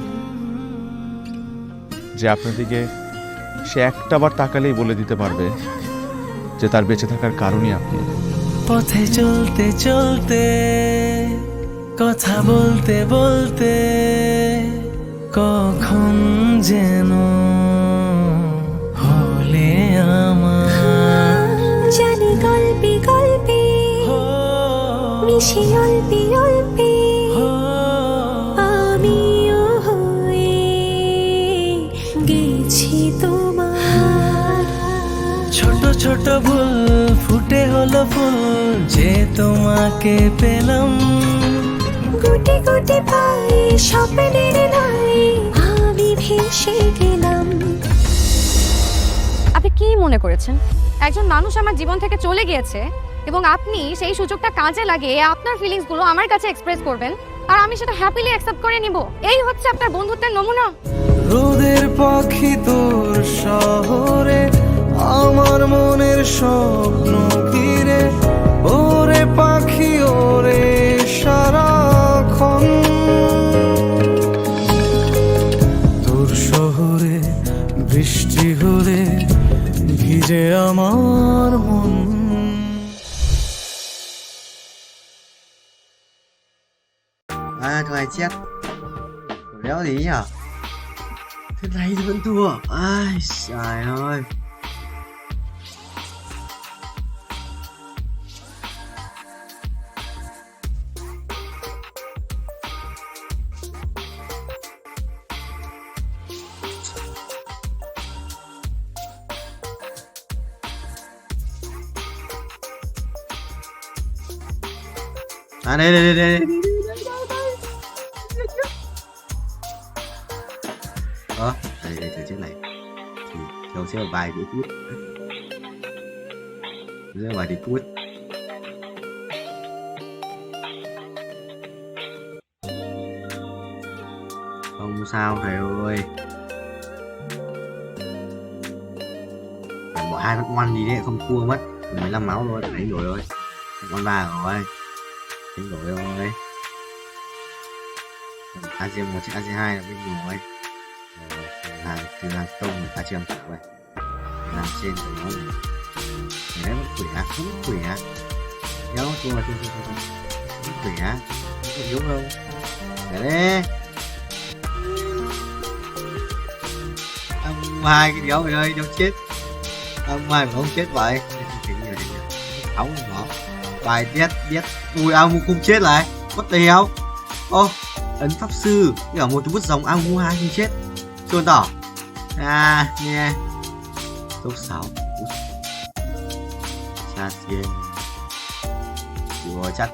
যে আপনার দিকে সে একটাবার তাকালেই বলে দিতে পারবে যে তার বেঁচে থাকার কারণই আপনি। পথে চলতে চলতে কথা বলতে বলতে কখন যেন হলে আমার জানি গল্পে গল্পে মিশে অল্পে অল্পে আমিও হয়ে গেছি তোমার। ছোট ছোট ভুল ফুটে হলো ফুল যে তোমাকে পেলাম, গুটি গুটি পায়ে স্বপ্নের নাই আমি ভেসে গেলাম। আপনি কি মনে করেছেন একজন মানুষ আমার জীবন থেকে চলে গিয়েছে এবং আপনি সেই সুযোগটা কাজে লাগিয়ে আপনার ফিলিংসগুলো আমার কাছে এক্সপ্রেস করবেন আর আমি সেটা হ্যাপিলি অ্যাকসেপ্ট করে নিব? এই হচ্ছে আপনার বন্ধুত্বের নমুনা? রোদের পাখি তোর শহরে আমার মনের স্বপ্ন ঘিরে, ওরে পাখি ওরে সারাক্ষণ তোর শহরে বৃষ্টি হলে ভিজে আমার মন। Thằng này chết. Đéo gì nhỉ? Thế này thì vẫn thua. Ai trời ơi. À đây. Đây thử chiếc này thì theo sẽ là vài cái cút, sẽ là vài cái cút. Không sao thầy ơi, bỏ 2 phát ngoan gì đấy không thua mất, 15 máu thôi, đánh đổi rồi, con 3 rồi, đánh đổi rồi. AC1 chiếc AC2 là bên rồi. Hàng từ hàng tông người ta chưa làm vậy, làm trên của nó này đấy vẫn khỏe nhau thôi vẫn khỏe không yếu đâu để đấy ông hai cái đéo rồi ơi đâu chết ông hai mà không chết vậy ống nó bài biết ui ông không chết lại mất tiền ô ấn pháp sư cả một cái bút dòng ông hai không chết chuồn đỏ à nghe số 6 chat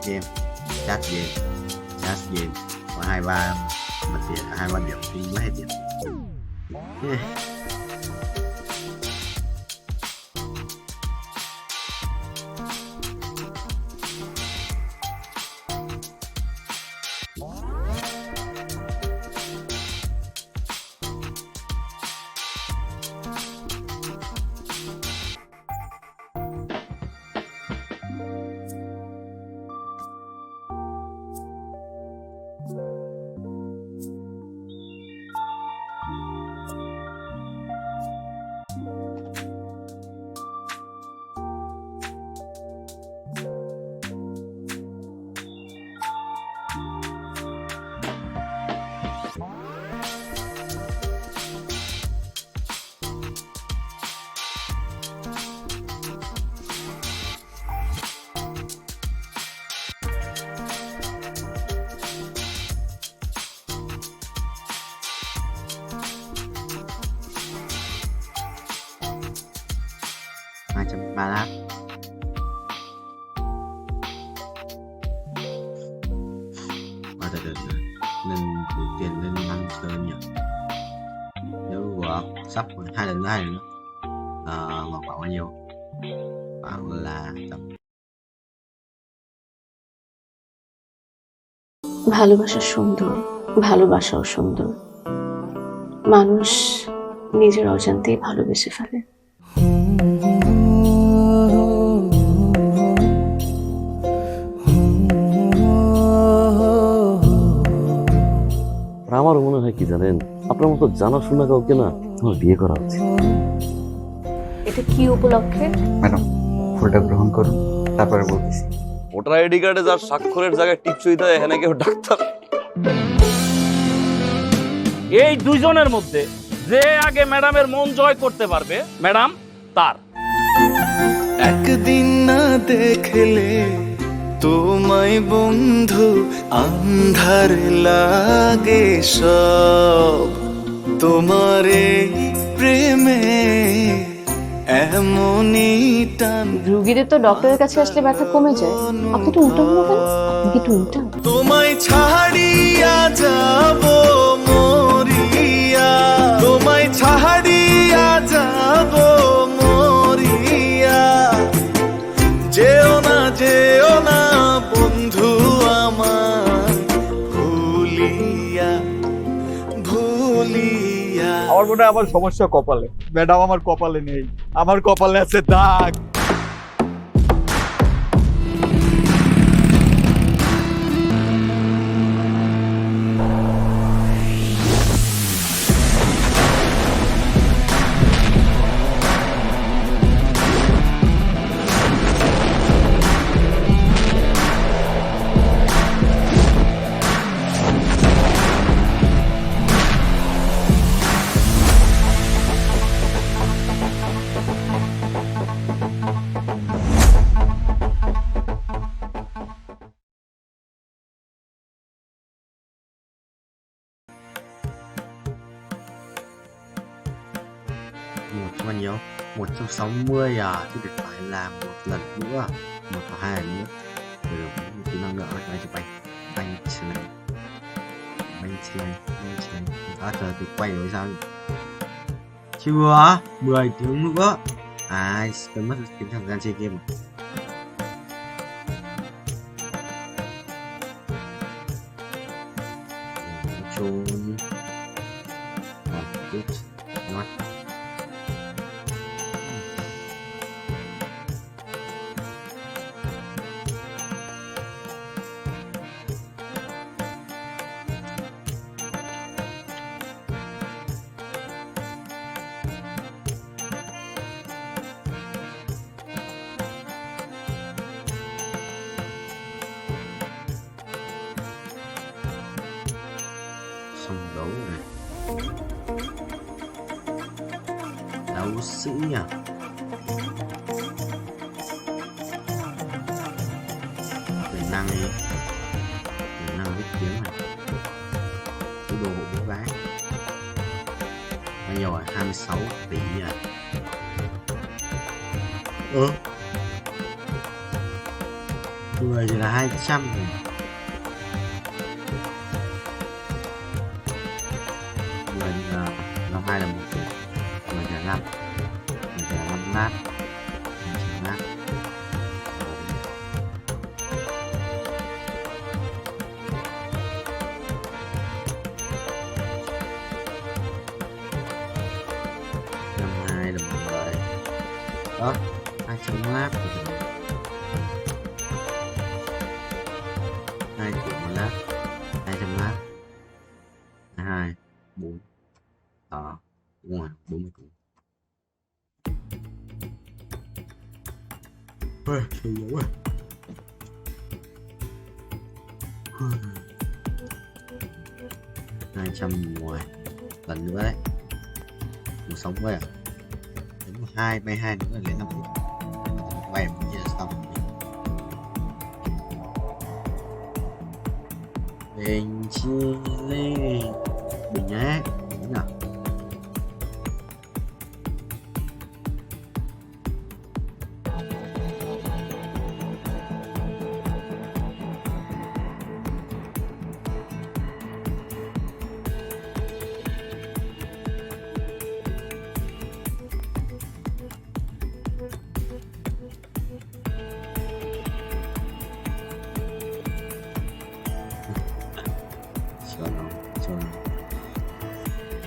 game chat game có 23 mặt tiền 23 điểm không mất hết điểm. Ba lát gia đình nên tụi tiền nên ăn sơn nhỉ. Nếu sắp 2 lần nữa khoảng bao nhiêu, khoảng là tầm ভালোবাসা সুন্দর, ভালোবাসাও সুন্দর। মানুষ নিজের অজান্তেই ভালোবেসে ফেলে। আমারও মনে হয় কি জানেন, আপনার মতো জানাশোনা কাউকে না আমার বিয়ে করা উচিত। এটা কি উপলক্ষে? ম্যাডাম ফুলটা গ্রহণ করুন, তারপরে বলতেছি। ভোটার আইডি কার্ডে যার স্বাক্ষরের জায়গায় টিপসই দেয় এখানে কেউ ডাক্তার। এই দুইজনের মধ্যে যে আগে ম্যাডামের মন জয় করতে পারবে ম্যাডাম তার। একদিন না দেখলে তোমায় বন্ধু আন্ধার লাগে সব, তোমার এই প্রেমে এমনই টান। রোগীদের তো ডক্টরের কাছে আসলে ব্যথা কমে যায়, আপনি তো উল্টো হলো কেন? আপনি কি একটু উল্টা? তোমায় ছাড়িয়া যাব মরিয়া, তোমায় ছাড়িয়া যাব মরিয়া, যেও না বন্ধু আমার ভুলিয়া ভুলিয়া। আমার মনে হয় আমার সমস্যা কপালে, ম্যাডাম আমার কপালে নেই, আমার কপালে আছে দাগ। bao nhiêu? 160 chứ được phải làm một lần nữa, một hoặc 2 lần nữa. Rồi kỹ năng nữa bay cho bay xe này, chờ từ quay rồi sao? Chưa, 10 tiếng nữa. Cần mất cái thời gian chơi game. Trốn. Good. Not. Xong đấu này, đấu sĩ à, quyền năng viết tiếng này, cái đồ hộ bố gái bao nhiêu 26 tỷ à. Người thì là 200 rồi. Năm 2 là 1 tỷ, 10 là 5, 10 là 5 nát, 10 nát. Năm 2 là 10. Đó, 200 nát. 2 tỷ 1 nát, 200 nát. 2, 4. Đúng rồi, 40 củ. Trời ơi. 210 lần nữa đấy. 160 à? Đúng 2 bay 2 nữa là lên 5 tỷ. Bay cũng như là xong. Bình chi lên. Bình nhé. Đúng nào?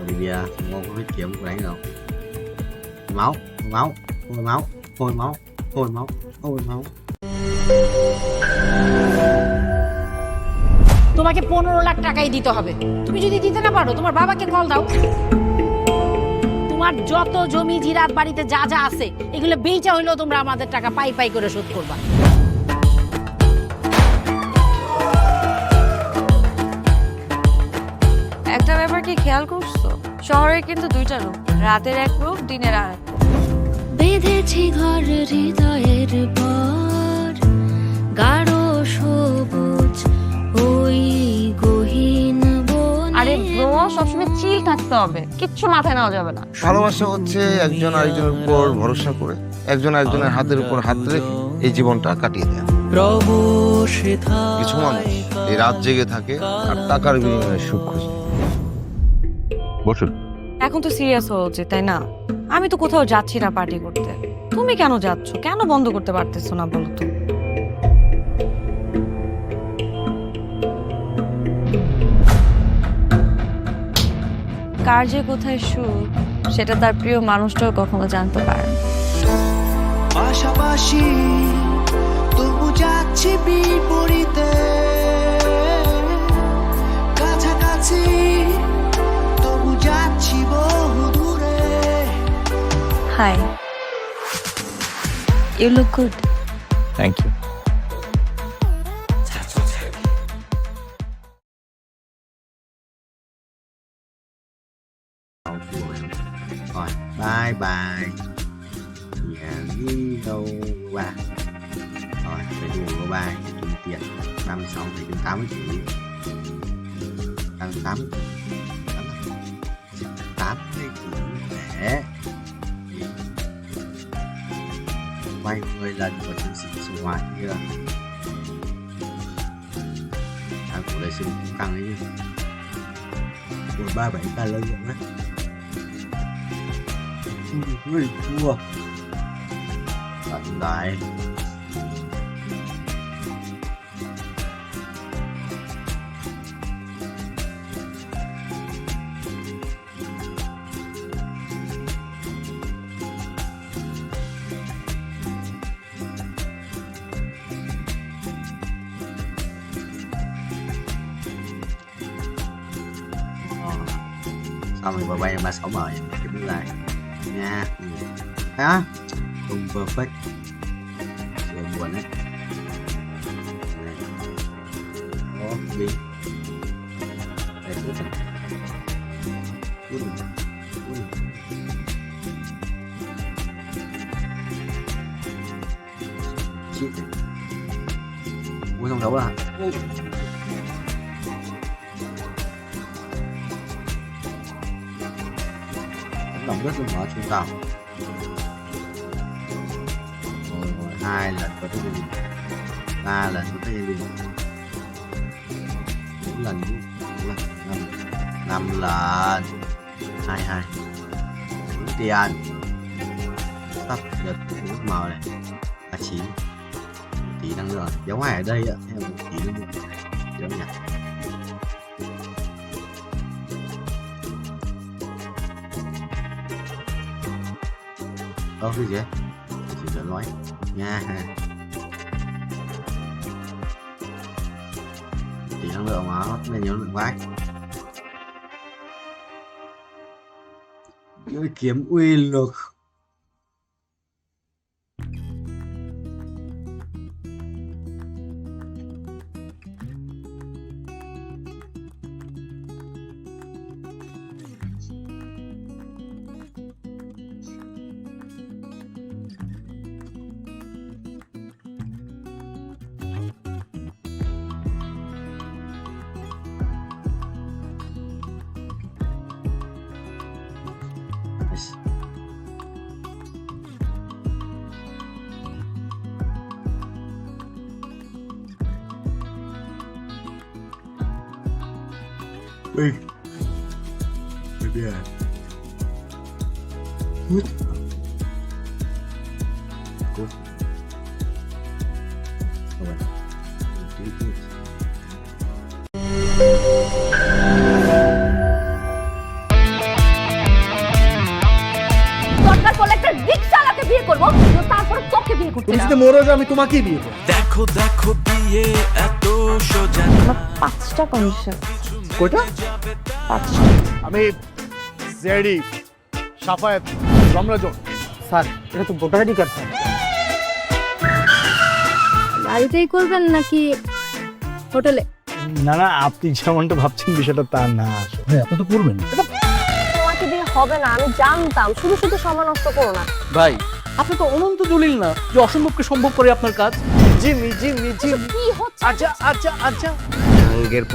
Olivia ngon có huyết kiểm của đấy đâu. Máu, máu, hôi máu, hôi máu, hôi máu, hôi máu. তোমাকে 15 লাখ টাকাই দিতে হবে। তুমি যদি দিতে না পারো তোমার বাবাকে কল দাও। তোমার যত জমি জিরাত বাড়িতে যা যা আছে এগুলো বেচা হইলেও তোমরা আমাদের টাকা পাই পাই করে শোধ করবা। একটা ব্যাপার কি খেয়াল করছো? শহরে কিন্তু দুইটা রূপ, রাতের এক রূপ, দিনের আর এক রূপ। বেঁধেছি ঘর হৃদয়ের পর গাঢ় সবুজ ওই গহীন বনে। আরে ব্রো, সবসময় চিল থাকতে হবে, কিচ্ছু মাথায় নেওয়া যাবে না। ভালোবাসা হচ্ছে একজন আরেকজনের উপর ভরসা করে, একজন আরেকজনের হাতের উপর হাত রেখে এই জীবনটা কাটিয়ে দেয়। কিছু মানুষ এই রাত জেগে থাকে আর টাকার বিনিময়ে সুখ খোঁজে। বসুন। এখন তো সিরিয়াস হওয়া উচিত, তাই না? আমি তো কোথাও যাচ্ছি না পার্টি করতে। তুমি কেন যাচ্ছ? কেন বন্ধ করতে পারতেছো না বলো তো? কার যে কোথায় সুখ সেটা তার প্রিয় মানুষটাও কখনো জানতে পারে না। পাশাপাশি তবু যাচ্ছি বিপরীতে, কাছাকাছি তবু যাচ্ছি বহু দূরে। Hi, you look good. Thank you. Rồi, bye bye. Nhà đi đâu qua. Rồi, phải đủ có bài kiếm tiền 36 phải đến 80 triệu. Tăng 8 80 để quay 10 lần của chiến sĩ sinh hoạt kia. Của đây sinh cũng tăng đấy chứ. Của 37 ca lợi dụng đấy. Ui, thua. Tận đại. Xong rồi vào bay là 36 mời cái bữa này nha. Hả? Không perfect. Chưa buồn đấy. Đó, đi. Đây, cút rồi. Cút rồi. Cút rồi. Chết rồi. Ui, trong đấu à? Lòng rất là mở trung tàu. Rồi 2 lần có tới gia đình, 3 lần có tới gia đình, 4 lần, 5 lần, 22 tiền sắp được nước màu này 39 tỷ năng lượng dấu hải ở đây ạ, theo 1 tỷ năng lượng dấu nhỉ. Có cái gì chỉ dẫn nói nha. Tỷ năng lượng mà nó nên nhớ lượng vãi. Cái kiếm uy lực. Ui. Bây giờ hút. Hút. Rồi. Tí. পড়লে একটা রিকশাওয়ালাকে বিয়ে করব, তারপর তোকে বিয়ে করতে তুমি যদি মরো যাও আমি তোমাকেই বিয়ে করব। দেখো দেখো বিয়ে এত সোজা। আমার 5টা কন্ডিশন। কয়টা? 5টা। আমি জেডি সাফায়েত রমরাজন। স্যার এটা তো ভোটার আইডি কার্ড স্যার। বাড়িতেই করবেন নাকি হোটেলে? না না, আপনি যেমনটা ভাবছেন বিষয়টা তা না। হ্যাঁ আপনি তো করবেন। তোমাকে দিয়ে হবে না, আমি জানতাম। শুধু শুধু সময় নষ্ট করো না। ভাই আপনি তো অনন্ত দলিল না যে অসম্ভবকে সম্ভব করে আপনার কাজ। জিমি জিমি জিমি কি হচ্ছে? আচ্ছা আচ্ছা আচ্ছা আঙ্গের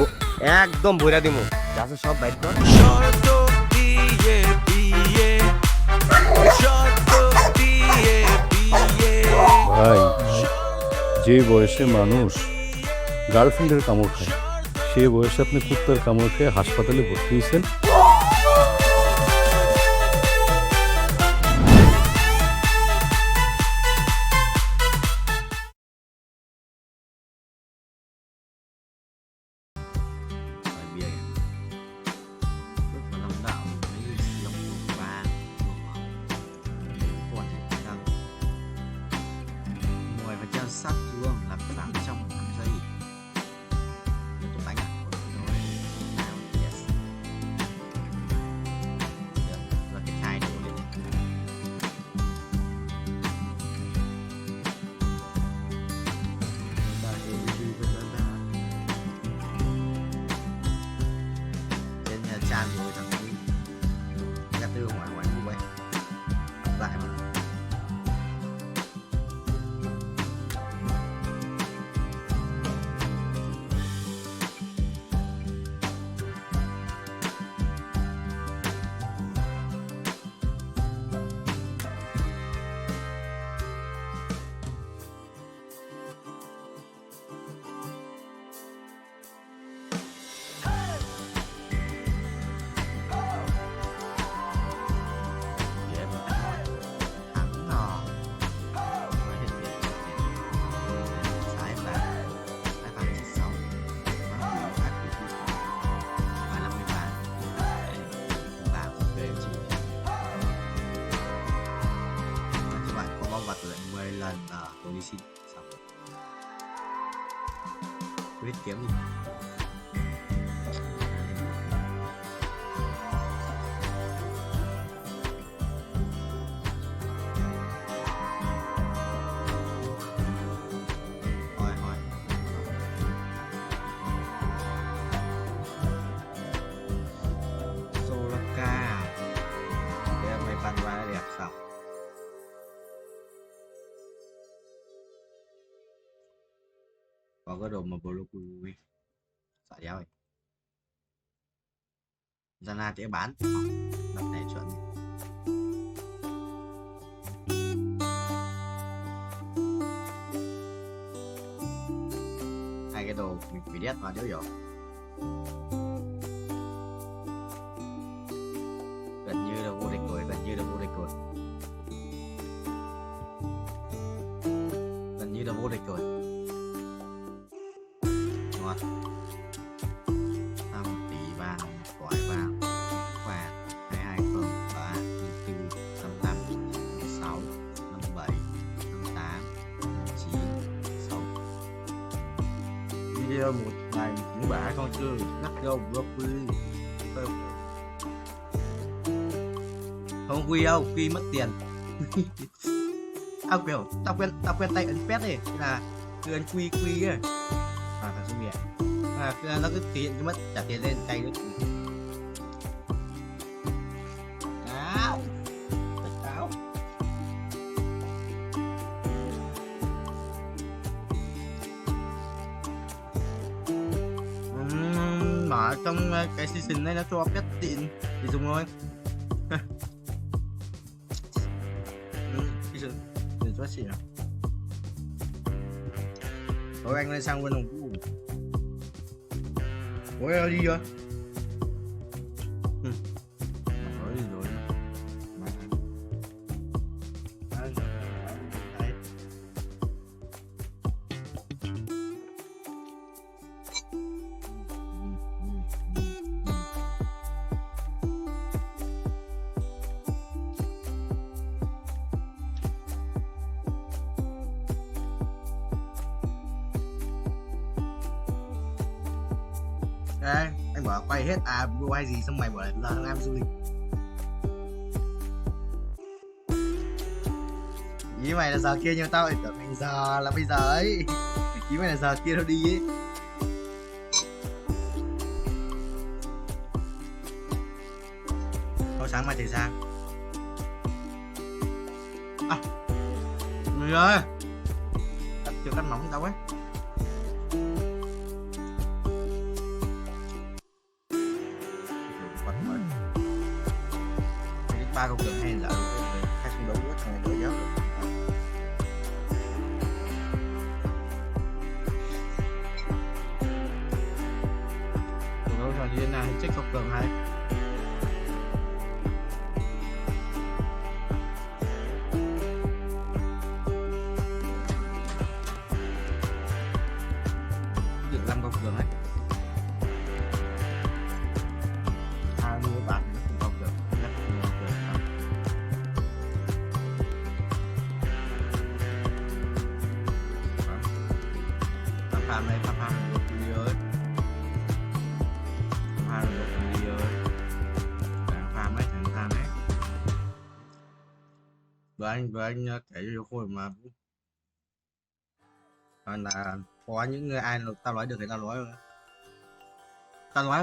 একদম বইরা দিমু যাচ্ছে সব বাইট কর। শর্ত দিয়ে বিয়ে, শর্ত দিয়ে বিয়ে। ভাই যে বয়সে মানুষ গার্লফ্রেন্ডের কামড় খায়, সে বয়সে আপনি কুত্তার কামড় খেয়ে হাসপাতালে ভর্তি হয়েছেন। Ngoài và treo sát chuông làm giảm trong 5 giây. Tiếp tục đánh ạ. Rồi. Nào, yes. Được, và cái chai đổ lên. Trên nhà tràn rồi thằng ấy. Các tư ngoài ngoài như vậy. Lại mà. Tôi đi xin xong quyết kiếm đi. Hỏi Solaka để mày bắn ra đẹp sao. Có cái đồ mà blue xả đéo ấy. Zana sẽ bán đập này chuẩn. Hai cái đồ mình bị đét vào đéo hiểu. Gần như là vô địch rồi, gần như là vô địch rồi. Gần như là vô địch rồi. Ngon. 5 tỷ vàng, quả vàng và 22 không 3 4 55 56 57 58 9 6. Video một ngày cũng bả con chưa ngắt đâu broccoli. Không quy đâu, quy mất tiền. Tao quen tay ấn pet này là cứ ấn quy ấy. Thằng xung miệng nó cứ thể hiện cái mất trả tiền lên tay nữa. Áo áo mà trong cái season này nó cho pet tiện thì dùng thôi. Để cho xỉn. Thôi anh lên sang bên đồng cũ. Ôi đi rồi. Nói gì rồi. Đấy, anh bảo quay hết video hay gì xong mày bảo là đang làm du lịch. Ý mày là giờ kia nhưng tao lại tưởng mình giờ là bây giờ ấy. Ý mày là giờ kia nó đi ấy. Thôi sáng mai thì sao? Người ơi, chưa cắt mỏng đâu ấy. Ba công tượng hay là hai không đấu nữa thằng này đỡ giáo được. Tụi nó cho như thế nào thì check công tượng hay. Được 5 công tượng ấy. 20 bạn không công tượng. Phạm này phạm một video ấy, phạm một video ấy, phạm ấy thằng phạm ấy, và anh kể cho khôi mà là có những người ai tao nói được thì tao nói rồi, tao nói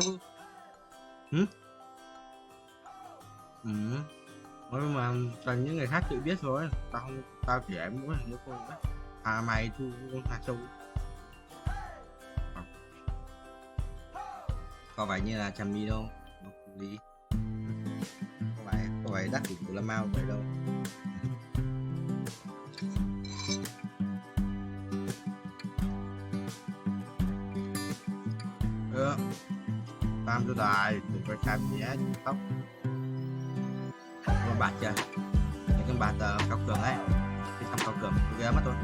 nói mà toàn những người khác tự biết thôi, tao không, tao chỉ em muốn thằng khôi đấy, mày thu hạt sâu. Có phải như là chăm mi đâu đi, có phải đắt của là mau vậy đâu. Tam cho đài đừng phải cam nhé tóc con bạc chưa những con bạc cao cường ấy thì không cao cường ghé mất thôi.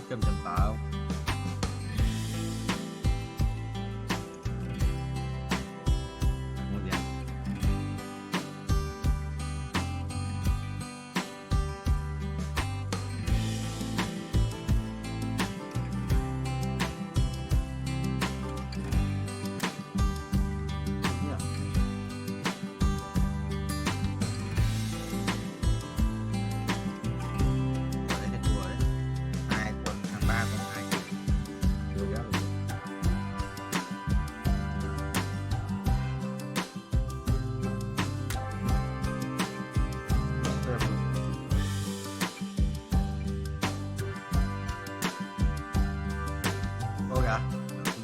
Cơm chầm tạo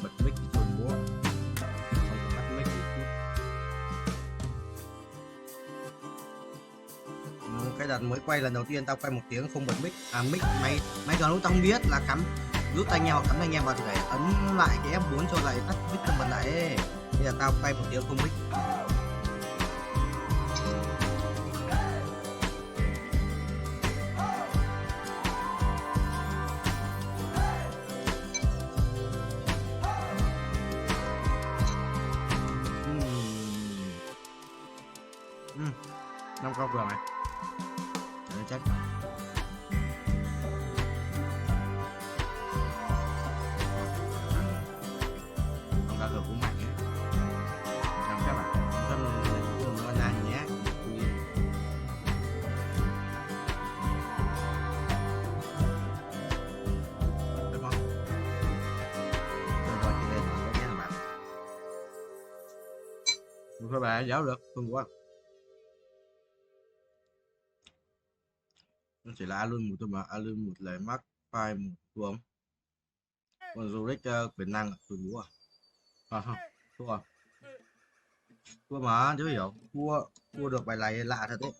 bật mic chồn búa không tắt mic cái đợt mới quay lần đầu tiên tao quay 1 tiếng không bật mic mic máy còn lúc tao không biết là cắm rút tai nghe hoặc cắm tai nghe vào thì phải ấn lại cái F4 cho lại tắt mic cho bật lại ấy. Bây giờ tao quay 1 tiếng không mic. Năm câu vừa này để chắc không ra được cũng mạnh ấy. Làm các bạn không có nàn nhé. Đúng không? Tôi gọi chị lên nó nhé các bạn. Các bạn giáo được không quá. Nó chỉ là alun một thôi mà alun một lời mắc file một tuồng còn du lịch quyền năng tôi búa không thua mà chứ hiểu thua được bài này lạ thật đấy.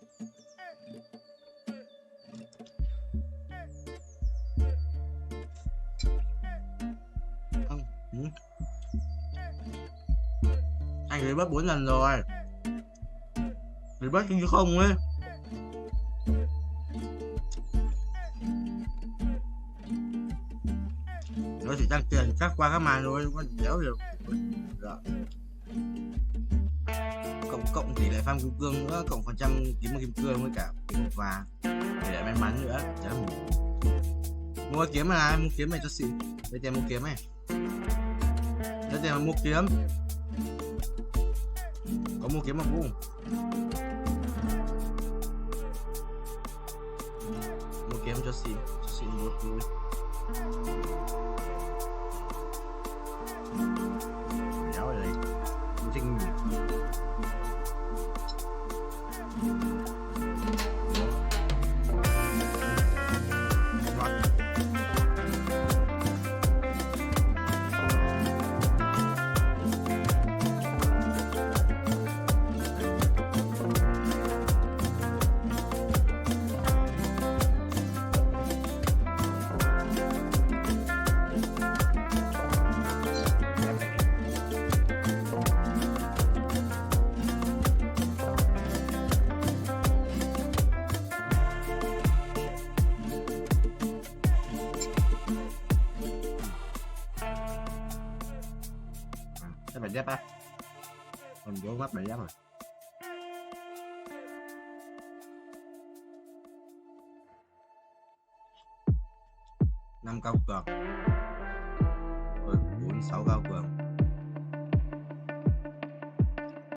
Không anh ấy bớt 4 lần rồi Bị bắt chứ không ấy. Nó chỉ tăng tiền cắt qua các màn thôi, có đéo được. Rồi. Cộng tỷ lệ farm kim cương nữa, cộng phần trăm kiếm một kim cương với cả và tỷ lệ may mắn nữa. Chả mua kiếm này, mua kiếm này cho xịn. Đây tiền mua kiếm này. Đây tiền mua kiếm. Có mua kiếm mà bu. Mua kiếm cho xịn một vui. Đéo ở đây. Trinh cái bài dép á, mình vô mắt bài dép rồi. Năm cao cường, 4 6 cao cường.